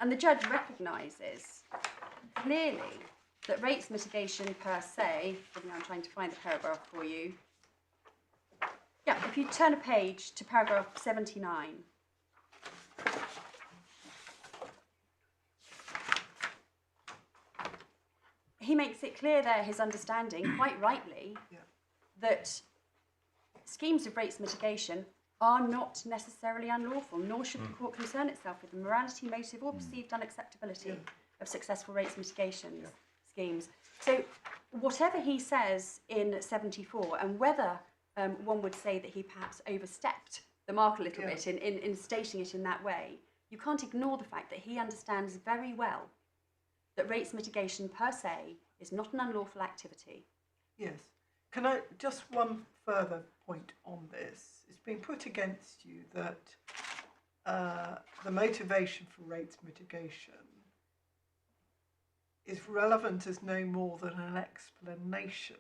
And the judge recognises clearly that rates mitigation per se, I'm trying to find the paragraph for you. Yeah, if you turn a page to paragraph 79. He makes it clear there, his understanding, quite rightly, that schemes of rates mitigation are not necessarily unlawful, nor should the court concern itself with the morality, motive or perceived unacceptability of successful rates mitigation schemes. So whatever he says in 74, and whether one would say that he perhaps overstepped the mark a little bit in stating it in that way, you can't ignore the fact that he understands very well that rates mitigation per se is not an unlawful activity. Yes. Can I, just one further point on this. It's been put against you that the motivation for rates mitigation is relevant as no more than an explanation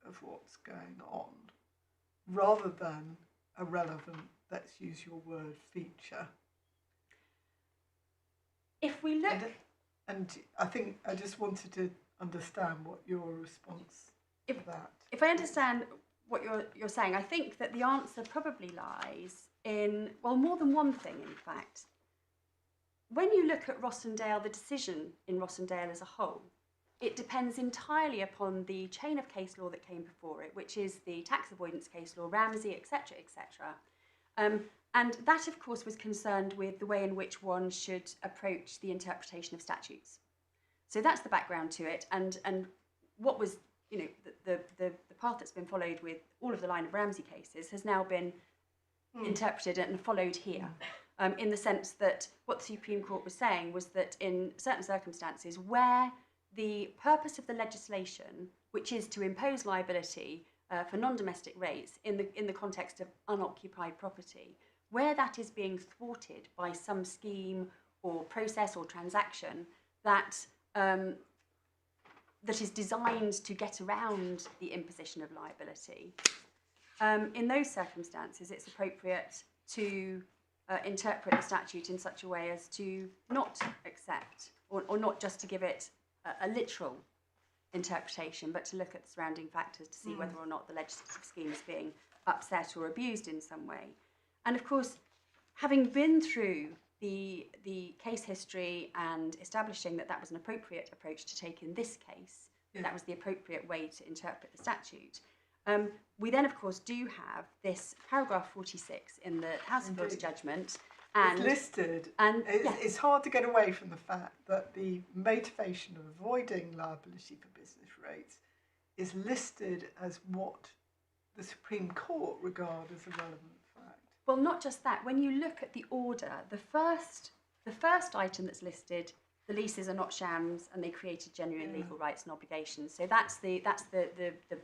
of what's going on, rather than a relevant, let's use your word, feature. If we look... And I think I just wanted to understand what your response to that. If I understand what you're saying, I think that the answer probably lies in, well, more than one thing, in fact. When you look at Rossendale, the decision in Rossendale as a whole, it depends entirely upon the chain of case law that came before it, which is the tax avoidance case law, Ramsey, etc., etc. And that, of course, was concerned with the way in which one should approach the interpretation of statutes. So that's the background to it, and what was, you know, the path that's been followed with all of the line of Ramsey cases has now been interpreted and followed here, in the sense that what the Supreme Court was saying was that in certain circumstances where the purpose of the legislation, which is to impose liability for non-domestic rates in the context of unoccupied property, where that is being thwarted by some scheme or process or transaction that that is designed to get around the imposition of liability, in those circumstances it's appropriate to interpret the statute in such a way as to not accept, or not just to give it a literal interpretation, but to look at the surrounding factors to see whether or not the legislative scheme is being upset or abused in some way. And of course, having been through the case history and establishing that that was an appropriate approach to take in this case, that was the appropriate way to interpret the statute, we then, of course, do have this paragraph 46 in the House of Lords judgment. And it's listed, and it's hard to get away from the fact that the motivation of avoiding liability for business rates is listed as what the Supreme Court regard as a relevant fact. Well, not just that. When you look at the order, the first item that's listed, the leases are not shams and they created genuine legal rights and obligations. So that's the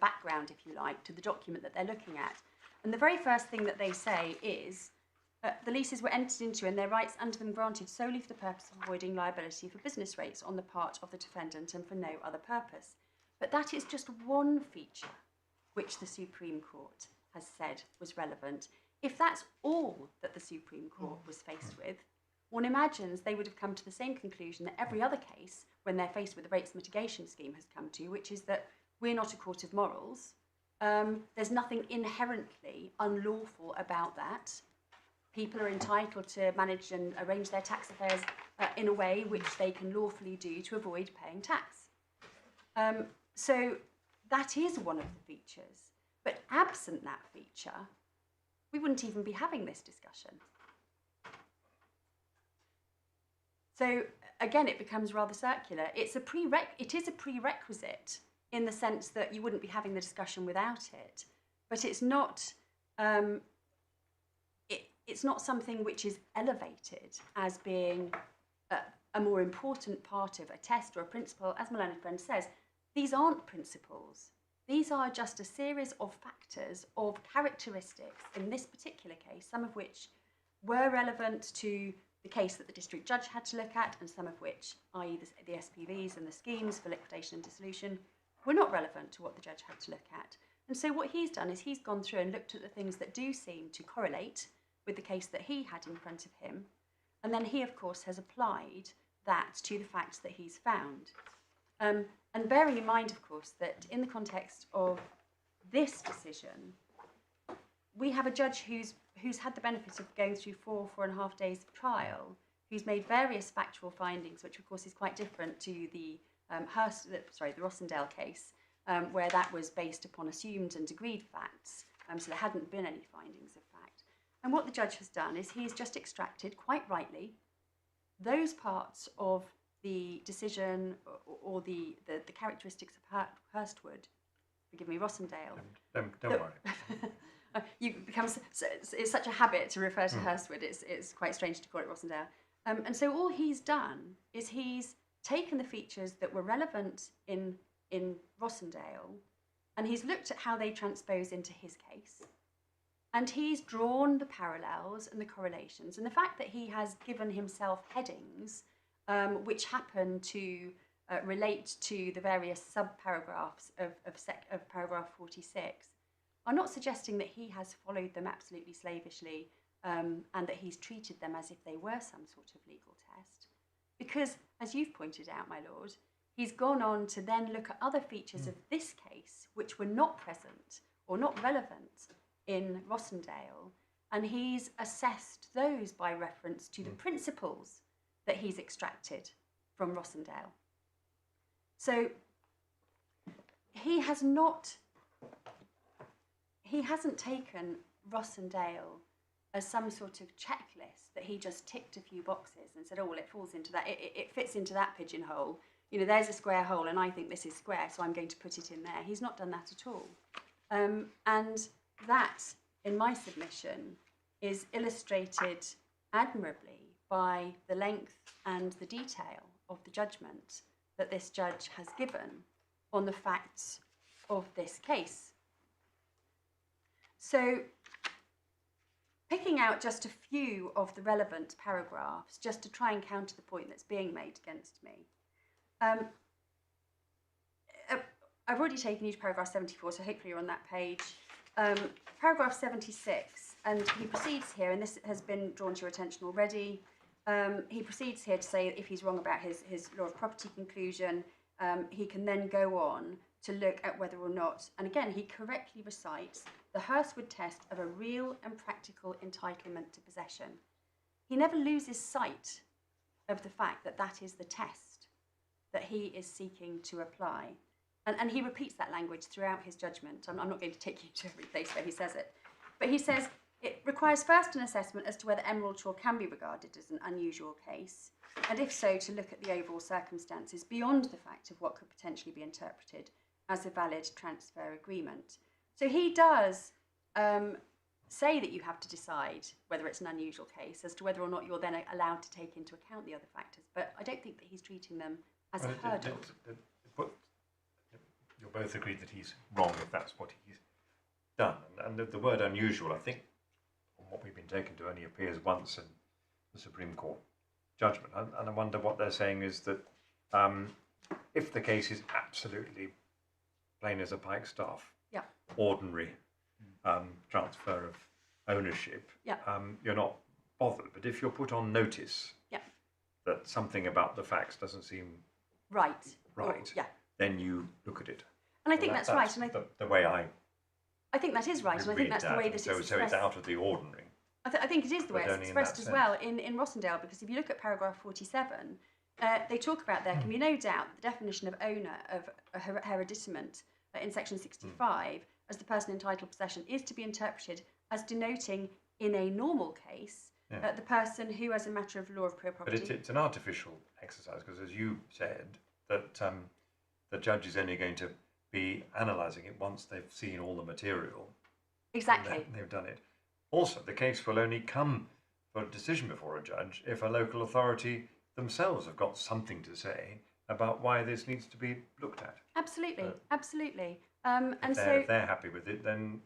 background, if you like, to the document that they're looking at. And the very first thing that they say is the leases were entered into and their rights under them granted solely for the purpose of avoiding liability for business rates on the part of the defendant and for no other purpose. But that is just one feature which the Supreme Court has said was relevant. If that's all that the Supreme Court was faced with, one imagines they would have come to the same conclusion that every other case, when they're faced with the rates mitigation scheme, has come to, which is that we're not a court of morals. There's nothing inherently unlawful about that. People are entitled to manage and arrange their tax affairs in a way which they can lawfully do to avoid paying tax. So that is one of the features. But absent that feature, we wouldn't even be having this discussion. So again, it becomes rather circular. It is a prerequisite in the sense that you wouldn't be having the discussion without it, but it's not. It's not something which is elevated as being a more important part of a test or a principle. As my learned friend says, these aren't principles. These are just a series of factors, of characteristics in this particular case, some of which were relevant to the case that the district judge had to look at, and some of which, i.e. the SPVs and the schemes for liquidation and dissolution, were not relevant to what the judge had to look at. And so what he's done is he's gone through and looked at the things that do seem to correlate with the case that he had in front of him, and then he, of course, has applied that to the facts that he's found. And bearing in mind, of course, that in the context of this decision, we have a judge who's had the benefit of going through 4.5 days of trial, who's made various factual findings, which of course is quite different to the Rossendale case, where that was based upon assumed and agreed facts, so there hadn't been any findings of fact. And what the judge has done is he's just extracted, quite rightly, those parts of the decision or the characteristics of Hurstwood, forgive me, Rossendale. Don't worry. It's such a habit to refer to Hurstwood, it's quite strange to call it Rossendale. And so all he's done is he's taken the features that were relevant in Rossendale, and he's looked at how they transpose into his case, and he's drawn the parallels and the correlations, and the fact that he has given himself headings which happen to relate to the various sub-paragraphs of paragraph 46 are not suggesting that he has followed them absolutely slavishly and that he's treated them as if they were some sort of legal test. Because, as you've pointed out, my lord, he's gone on to then look at other features of this case which were not present or not relevant in Rossendale, and he's assessed those by reference to the principles that he's extracted from Rossendale. So he hasn't taken Rossendale as some sort of checklist that he just ticked a few boxes and said, oh, well, it falls into that, it fits into that pigeonhole. You know, there's a square hole and I think this is square, so I'm going to put it in there. He's not done that at all. And that, in my submission, is illustrated admirably by the length and the detail of the judgment that this judge has given on the facts of this case. So, picking out just a few of the relevant paragraphs, just to try and counter the point that's being made against me. I've already taken you to paragraph 74, so hopefully you're on that page. Paragraph 76, and he proceeds here, and this has been drawn to your attention already. He proceeds here to say that if he's wrong about his law of property conclusion, he can then go on to look at whether or not, and again, he correctly recites the Hurstwood test of a real and practical entitlement to possession. He never loses sight of the fact that that is the test that he is seeking to apply. And he repeats that language throughout his judgment. I'm not going to take you to every place where he says it. But he says, it requires first an assessment as to whether Emeraldshaw can be regarded as an unusual case, and if so, to look at the overall circumstances beyond the fact of what could potentially be interpreted as a valid transfer agreement. So he does say that you have to decide whether it's an unusual case as to whether or not you're then allowed to take into account the other factors. But I don't think that he's treating them as a hurdle. You'll both agree that he's wrong if that's what he's done. And the word unusual, I think, on what we've been taken to, only appears once in the Supreme Court judgment. And I wonder what they're saying is that if the case is absolutely plain as a pikestaff, yeah, ordinary transfer of ownership, yeah, you're not bothered. But if you're put on notice, yeah, that something about the facts doesn't seem right, right, yeah, then you look at it. And I think that's right. And the way I think that is right, and I think that's the way that it's expressed. So it's out of the ordinary. I think it is the way it's expressed as well in Rossendale, because if you look at paragraph 47, they talk about there can be no doubt the definition of owner of a hereditament in section 65 as the person entitled to possession is to be interpreted as denoting in a normal case the person who, as a matter of law of pure property... But it's an artificial exercise, because as you said, that the judge is only going to be analysing it once they've seen all the material. Exactly. They've done it. Also, the case will only come for a decision before a judge if a local authority themselves have got something to say about why this needs to be looked at. Absolutely, absolutely. If they're happy with it, then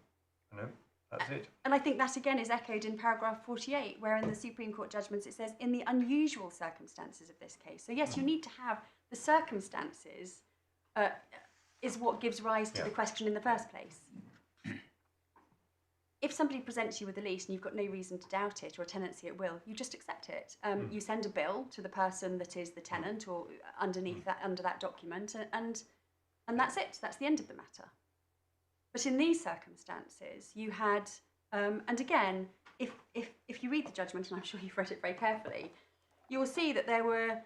that's it. And I think that again is echoed in paragraph 48, where in the Supreme Court judgments it says, in the unusual circumstances of this case. So yes, you need to have the circumstances is what gives rise to the question in the first place. If somebody presents you with a lease and you've got no reason to doubt it, or a tenancy at will, you just accept it. You send a bill to the person that is the tenant, or underneath that, under that document, and that's it. That's the end of the matter. But in these circumstances, you had, and again, if you read the judgment, and I'm sure you've read it very carefully, you will see that there were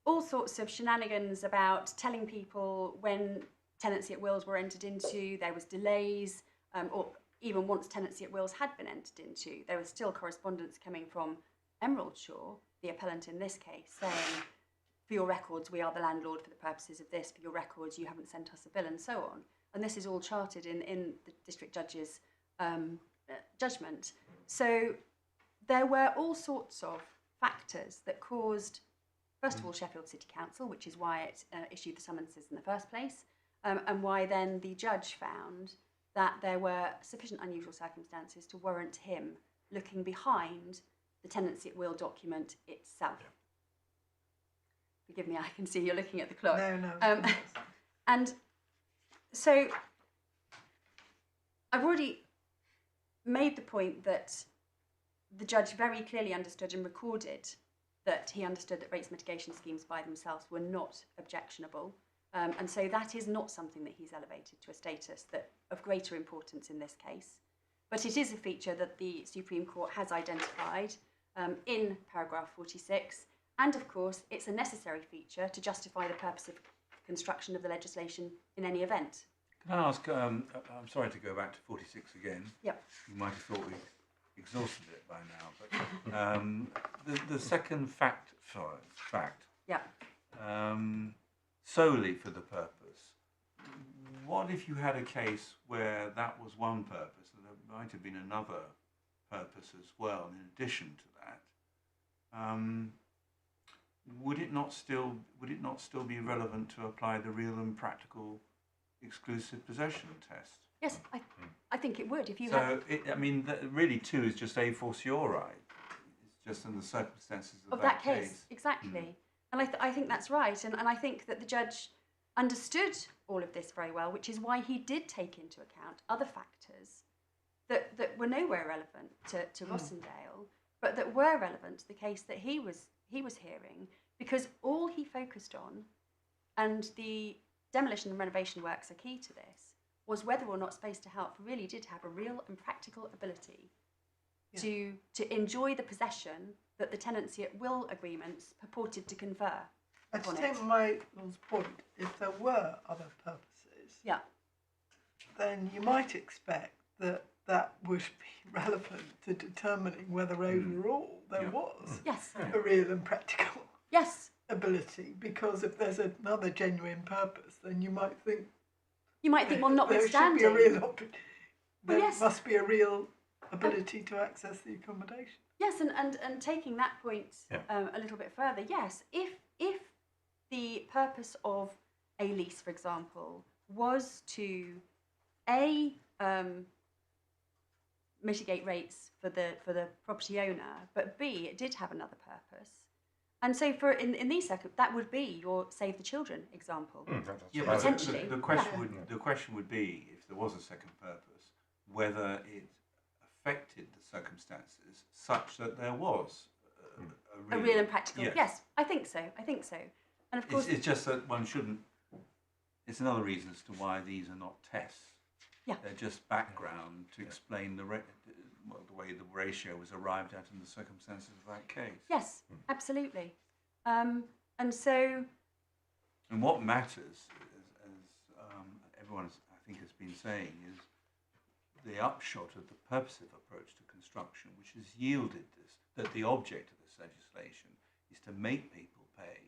all sorts of shenanigans about telling people when tenancy at wills were entered into. There was delays, or even once tenancy at wills had been entered into, there was still correspondence coming from Emeraldshaw, the appellant in this case, saying, for your records, we are the landlord for the purposes of this. For your records, you haven't sent us a bill, and so on. And this is all charted in the district judge's judgment. So there were all sorts of factors that caused, first of all, Sheffield City Council, which is why it issued the summonses in the first place, and why then the judge found that there were sufficient unusual circumstances to warrant him looking behind the tenancy at will document itself. Yeah. Forgive me, I can see you're looking at the clock. No. And so I've already made the point that the judge very clearly understood and recorded that he understood that rates mitigation schemes by themselves were not objectionable. And so that is not something that he's elevated to a status that of greater importance in this case. But it is a feature that the Supreme Court has identified in paragraph 46. And of course, it's a necessary feature to justify the purpose of construction of the legislation in any event. Can I ask, I'm sorry to go back to 46 again. Yep. You might have thought we exhausted it by now, but the second fact, Yeah. solely for the purpose. What if you had a case where that was one purpose, and there might have been another purpose as well in addition to that? Would it not still be relevant to apply the real and practical exclusive possession test? Yes, I think it would. If you So, really, 2 is just a fortiori. It's just in the circumstances of that case. Exactly. And I think that's right. And I think that the judge understood all of this very well, which is why he did take into account other factors that were nowhere relevant to Rossendale, but that were relevant to the case that he was hearing, because all he focused on, and the demolition and renovation works are key to this, was whether or not Space to Help really did have a real and practical ability to enjoy the possession that the tenancy at will agreements purported to confer. I just take Michael's point, if there were other purposes, then you might expect that would be relevant to determining whether overall there was a real and practical ability. Because if there's another genuine purpose, then you might think well, notwithstanding, there must be a real ability to access the accommodation. Yes, and taking that point a little bit further, yes, if the purpose of a lease, for example, was to mitigate rates for the property owner, but B, it did have another purpose. And so in these circumstances, that would be your Save the Children example. Potentially. The question would be, if there was a second purpose, whether it affected the circumstances such that there was a real and practical. Yes, I think so. And of course, it's just that one shouldn't. It's another reason as to why these are not tests. Yeah. They're just background to explain the way the ratio was arrived at in the circumstances of that case. Yes, absolutely. And so. And what matters, as everyone I think has been saying, is the upshot of the purposive approach to construction, which has yielded this, that the object of this legislation is to make people pay.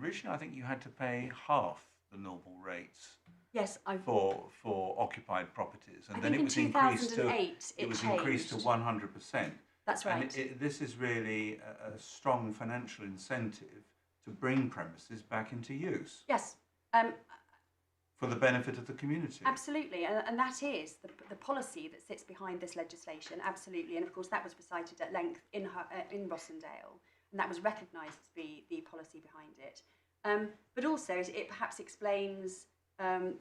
Originally, I think you had to pay half the normal rates. Yes, for occupied properties, and I then think it was in increased to 2008 it was increased to 100%. That's right. And this is really a strong financial incentive to bring premises back into use. Yes. For the benefit of the community. Absolutely, and that is the policy that sits behind this legislation. Absolutely, and of course that was recited at length in Rossendale, and that was recognised to be the policy behind it. But also, it perhaps explains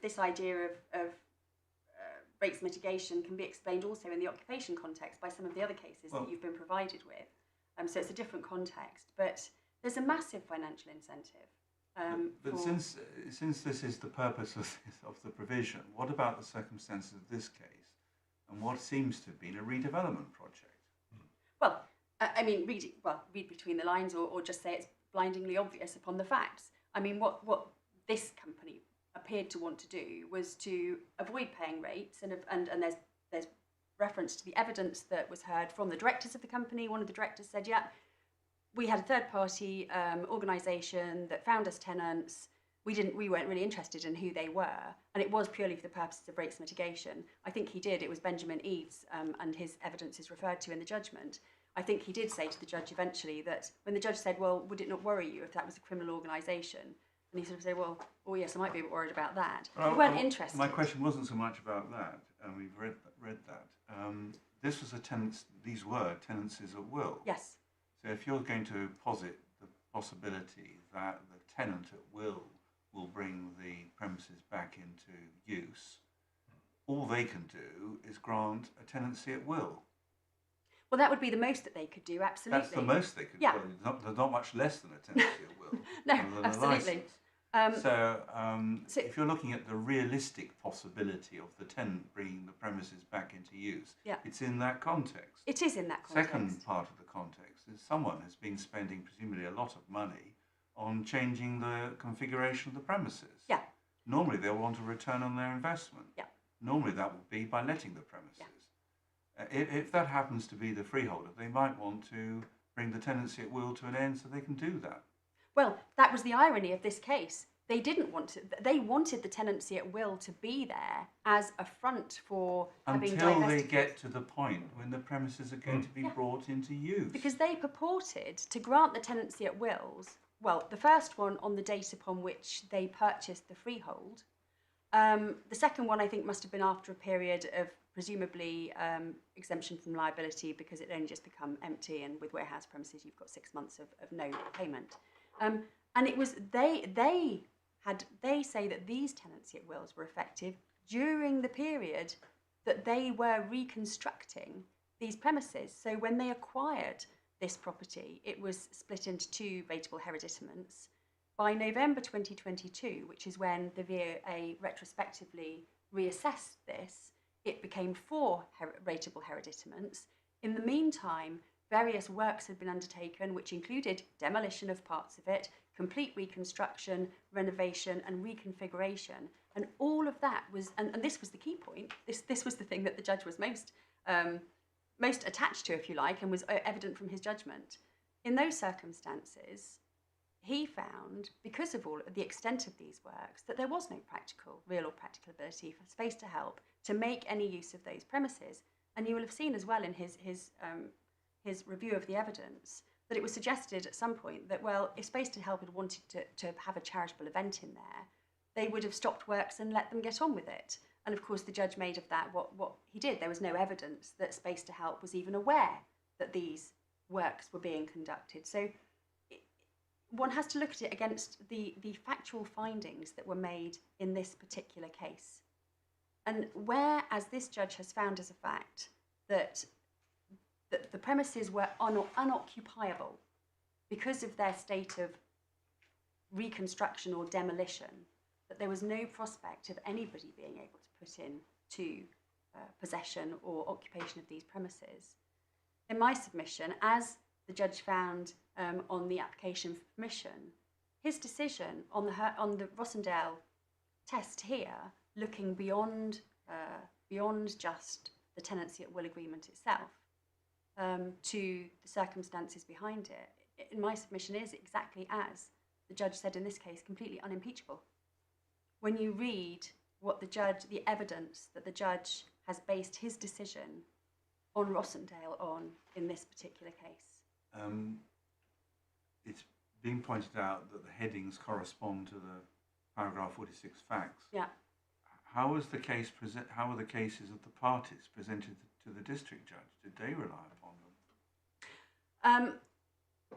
this idea of rates mitigation can be explained also in the occupation context by some of the other cases that you've been provided with. So it's a different context, but there's a massive financial incentive. But since this is the purpose of the provision, what about the circumstances of this case and what seems to have been a redevelopment project? Well, I mean, read between the lines or just say it's blindingly obvious upon the facts. I mean, what this company appeared to want to do was to avoid paying rates, and there's reference to the evidence that was heard from the directors of the company. One of the directors said, we had a third-party organisation that found us tenants. We weren't really interested in who they were, and it was purely for the purposes of rates mitigation. I think he did. It was Benjamin Eaves, and his evidence is referred to in the judgment. I think he did say to the judge eventually that when the judge said, well, would it not worry you if that was a criminal organisation? And he sort of said, well, oh yes, I might be a bit worried about that. We weren't interested. My question wasn't so much about that. We've read that. This was these were tenancies at will. Yes. So if you're going to posit the possibility that the tenant at will bring the premises back into use, all they can do is grant a tenancy at will. Well, that would be the most that they could do, absolutely. That's the most they could do. There's not much less than a tenancy at will. No, absolutely. So if you're looking at the realistic possibility of the tenant bringing the premises back into use, it's in that context. It is in that context. Second part of the context is someone has been spending presumably a lot of money on changing the configuration of the premises. Yeah. normally they'll want a return on their investment. Yeah. Normally that would be by letting the premises. Yeah. If that happens to be the freeholder, they might want to bring the tenancy at will to an end so they can do that. Well, that was the irony of this case. They didn't want to. They wanted the tenancy at will to be there as a front for having Until they divested. get to the point when the premises are going to be brought into use. Because they purported to grant the tenancy at wills. Well, the first one on the date upon which they purchased the freehold. The second one, I think, must have been after a period of presumably exemption from liability, because it only just become empty, and with warehouse premises you've got 6 months of no payment. And it was they say that these tenancy at wills were effective during the period that they were reconstructing these premises. So when they acquired this property, it was split into 2 rateable hereditaments. By November 2022, which is when the VA retrospectively reassessed this, it became 4 rateable hereditaments. In the meantime, various works had been undertaken, which included demolition of parts of it, complete reconstruction, renovation and reconfiguration. And all of that was, and this was the key point, this was the thing that the judge was most attached to, if you like, and was evident from his judgment. In those circumstances, he found, because of all the extent of these works, that there was no real or practical ability for Space to Help to make any use of those premises. And you will have seen as well in his review of the evidence that it was suggested at some point that, well, if Space to Help had wanted to have a charitable event in there, they would have stopped works and let them get on with it. And of course, the judge made of that what he did. There was no evidence that Space to Help was even aware that these works were being conducted. So one has to look at it against the factual findings that were made in this particular case. And where, as this judge has found as a fact, that the premises were unoccupiable because of their state of reconstruction or demolition, that there was no prospect of anybody being able to put into possession or occupation of these premises. In my submission, as the judge found on the application for permission, his decision on the Rossendale test here, looking beyond just the tenancy at will agreement itself, to the circumstances behind it, in my submission is exactly as the judge said in this case, completely unimpeachable. When you read the evidence that the judge has based his decision on Rossendale on in this particular case. It's been pointed out that the headings correspond to the paragraph 46 facts. Yeah. How were the cases of the parties presented to the district judge? Did they rely upon them?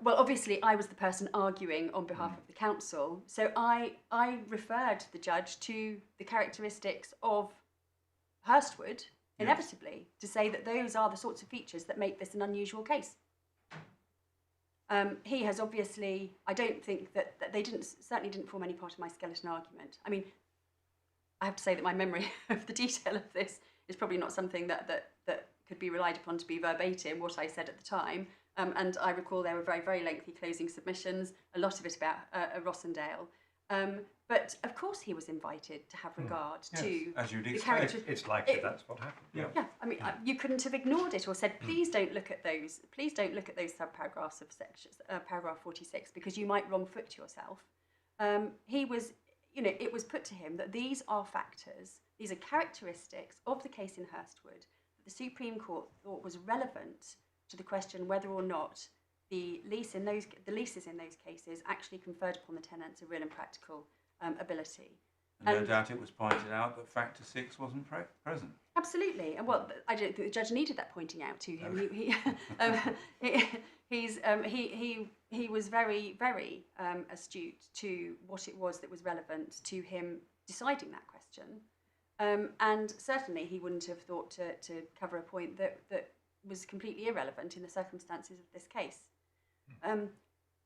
Well, obviously, I was the person arguing on behalf of the council, so I referred the judge to the characteristics of Hurstwood, inevitably, to say that those are the sorts of features that make this an unusual case. He has obviously, I don't think that they certainly didn't form any part of my skeleton argument. I mean, I have to say that my memory of the detail of this is probably not something that could be relied upon to be verbatim what I said at the time. And I recall there were very, very lengthy closing submissions, a lot of it about Rossendale. But of course he was invited to have regard to as you'd the expect. character. It's likely that's what happened. Yeah, I mean, you couldn't have ignored it or said, please don't look at those. Please don't look at those subparagraphs of sections, paragraph 46, because you might wrong foot yourself. He was, it was put to him that these are factors, these are characteristics of the case in Hurstwood that the Supreme Court thought was relevant to the question whether or not the leases in those cases actually conferred upon the tenants a real and practical ability. And no doubt it was pointed out that factor 6 wasn't present. Absolutely, and well, I don't think the judge needed that pointing out to him. He was very, very astute to what it was that was relevant to him deciding that question, and certainly he wouldn't have thought to cover a point that was completely irrelevant in the circumstances of this case.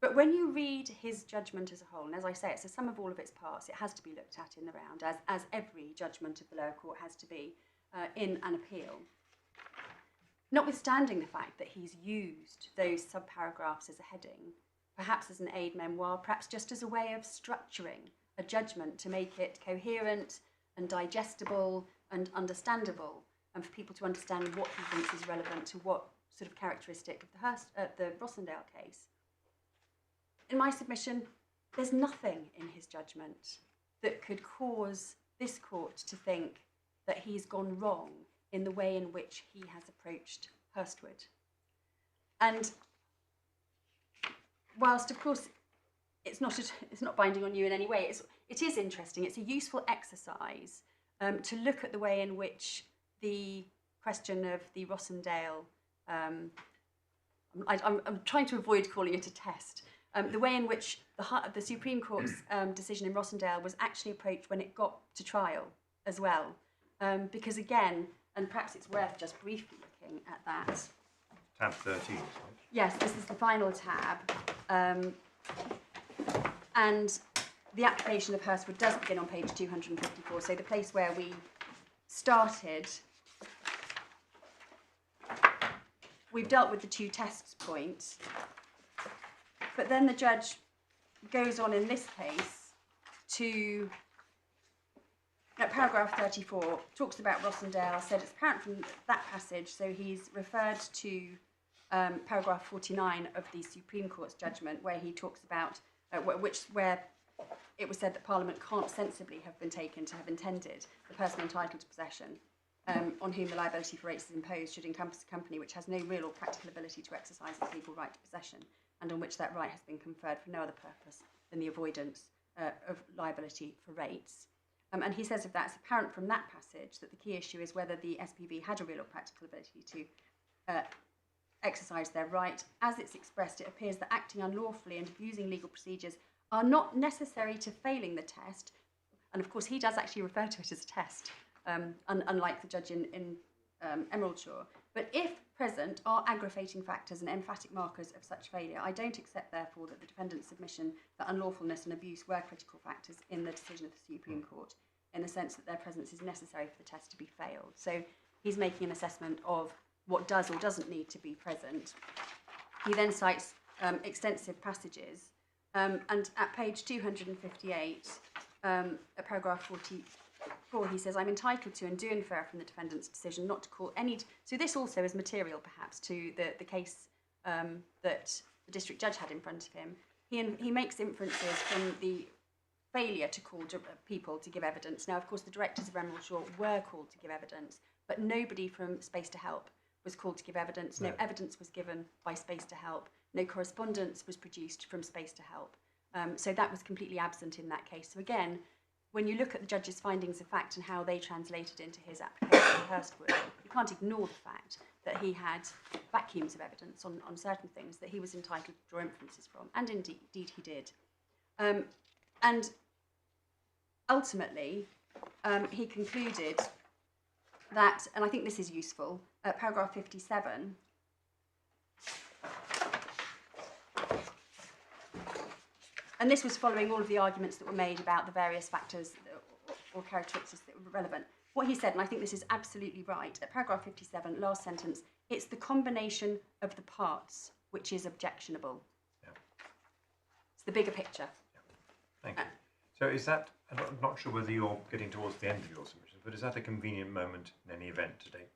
But when you read his judgment as a whole, and as I say, it's a sum of all of its parts, it has to be looked at in the round, as every judgment of the lower court has to be in an appeal. Notwithstanding the fact that he's used those subparagraphs as a heading, perhaps as an aid memoir, perhaps just as a way of structuring a judgment to make it coherent and digestible and understandable, and for people to understand what he thinks is relevant to what sort of characteristic of the Rossendale case. In my submission, there's nothing in his judgment that could cause this court to think that he's gone wrong in the way in which he has approached Hurstwood. And whilst, of course, it's not binding on you in any way, it is interesting. It's a useful exercise to look at the way in which the question of the Rossendale, I'm trying to avoid calling it a test, the way in which the Supreme Court's decision in Rossendale was actually approached when it got to trial as well. Because again, and perhaps it's worth just briefly looking at that. Tab 13. Yes, this is the final tab. And the application of Hurstwood does begin on page 254, so the place where we started. We've dealt with the two tests points, but then the judge goes on in this case to, at paragraph 34, talks about Rossendale, said it's apparent from that passage, so he's referred to paragraph 49 of the Supreme Court's judgment, where he talks about, where it was said that Parliament can't sensibly have been taken to have intended the person entitled to possession, on whom the liability for rates is imposed, should encompass a company which has no real or practical ability to exercise its legal right to possession, and on which that right has been conferred for no other purpose than the avoidance of liability for rates. And he says of that, it's apparent from that passage that the key issue is whether the SPV had a real or practical ability to exercise their right. As it's expressed, it appears that acting unlawfully and abusing legal procedures are not necessary to failing the test. And of course, he does actually refer to it as a test, unlike the judge in Emeraldshaw. But if present are aggravating factors and emphatic markers of such failure, I don't accept, therefore, that the defendant's submission that unlawfulness and abuse were critical factors in the decision of the Supreme Court, in the sense that their presence is necessary for the test to be failed. So he's making an assessment of what does or doesn't need to be present. He then cites extensive passages, and at page 258, at paragraph 44, he says, I'm entitled to and do infer from the defendant's decision not to call any... So this also is material, perhaps, to the case that the district judge had in front of him. He makes inferences from the failure to call people to give evidence. Now, of course, the directors of Emeraldshaw were called to give evidence, but nobody from Space to Help was called to give evidence. No evidence was given by Space to Help. No correspondence was produced from Space to Help. So that was completely absent in that case. So again, when you look at the judge's findings of fact and how they translated into his application of Hurstwood, you can't ignore the fact that he had vacuums of evidence on certain things that he was entitled to draw inferences from, and indeed he did. And ultimately, he concluded that, and I think this is useful, at paragraph 57, and this was following all of the arguments that were made about the various factors or characteristics that were relevant. What he said, and I think this is absolutely right, at paragraph 57, last sentence, it's the combination of the parts which is objectionable. Yeah. It's the bigger picture. Yeah. Thank you. So is that, I'm not sure whether you're getting towards the end of your submission, but is that a convenient moment in any event today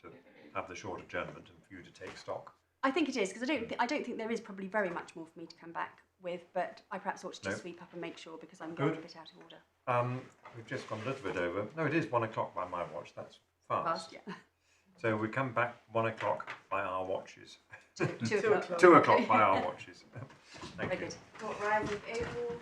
to have the short adjournment and for you to take stock? I think it is, because I don't think there is probably very much more for me to come back with, but I perhaps ought to just sweep up and make sure, because I'm getting a bit out of order. We've just gone a little bit over. No, it is 1 o'clock by my watch. That's fast. Yeah. So we come back 1 o'clock by our watches. 2 o'clock. 2 o'clock by our watches. Thank Very you. good. What, Ryan, with April?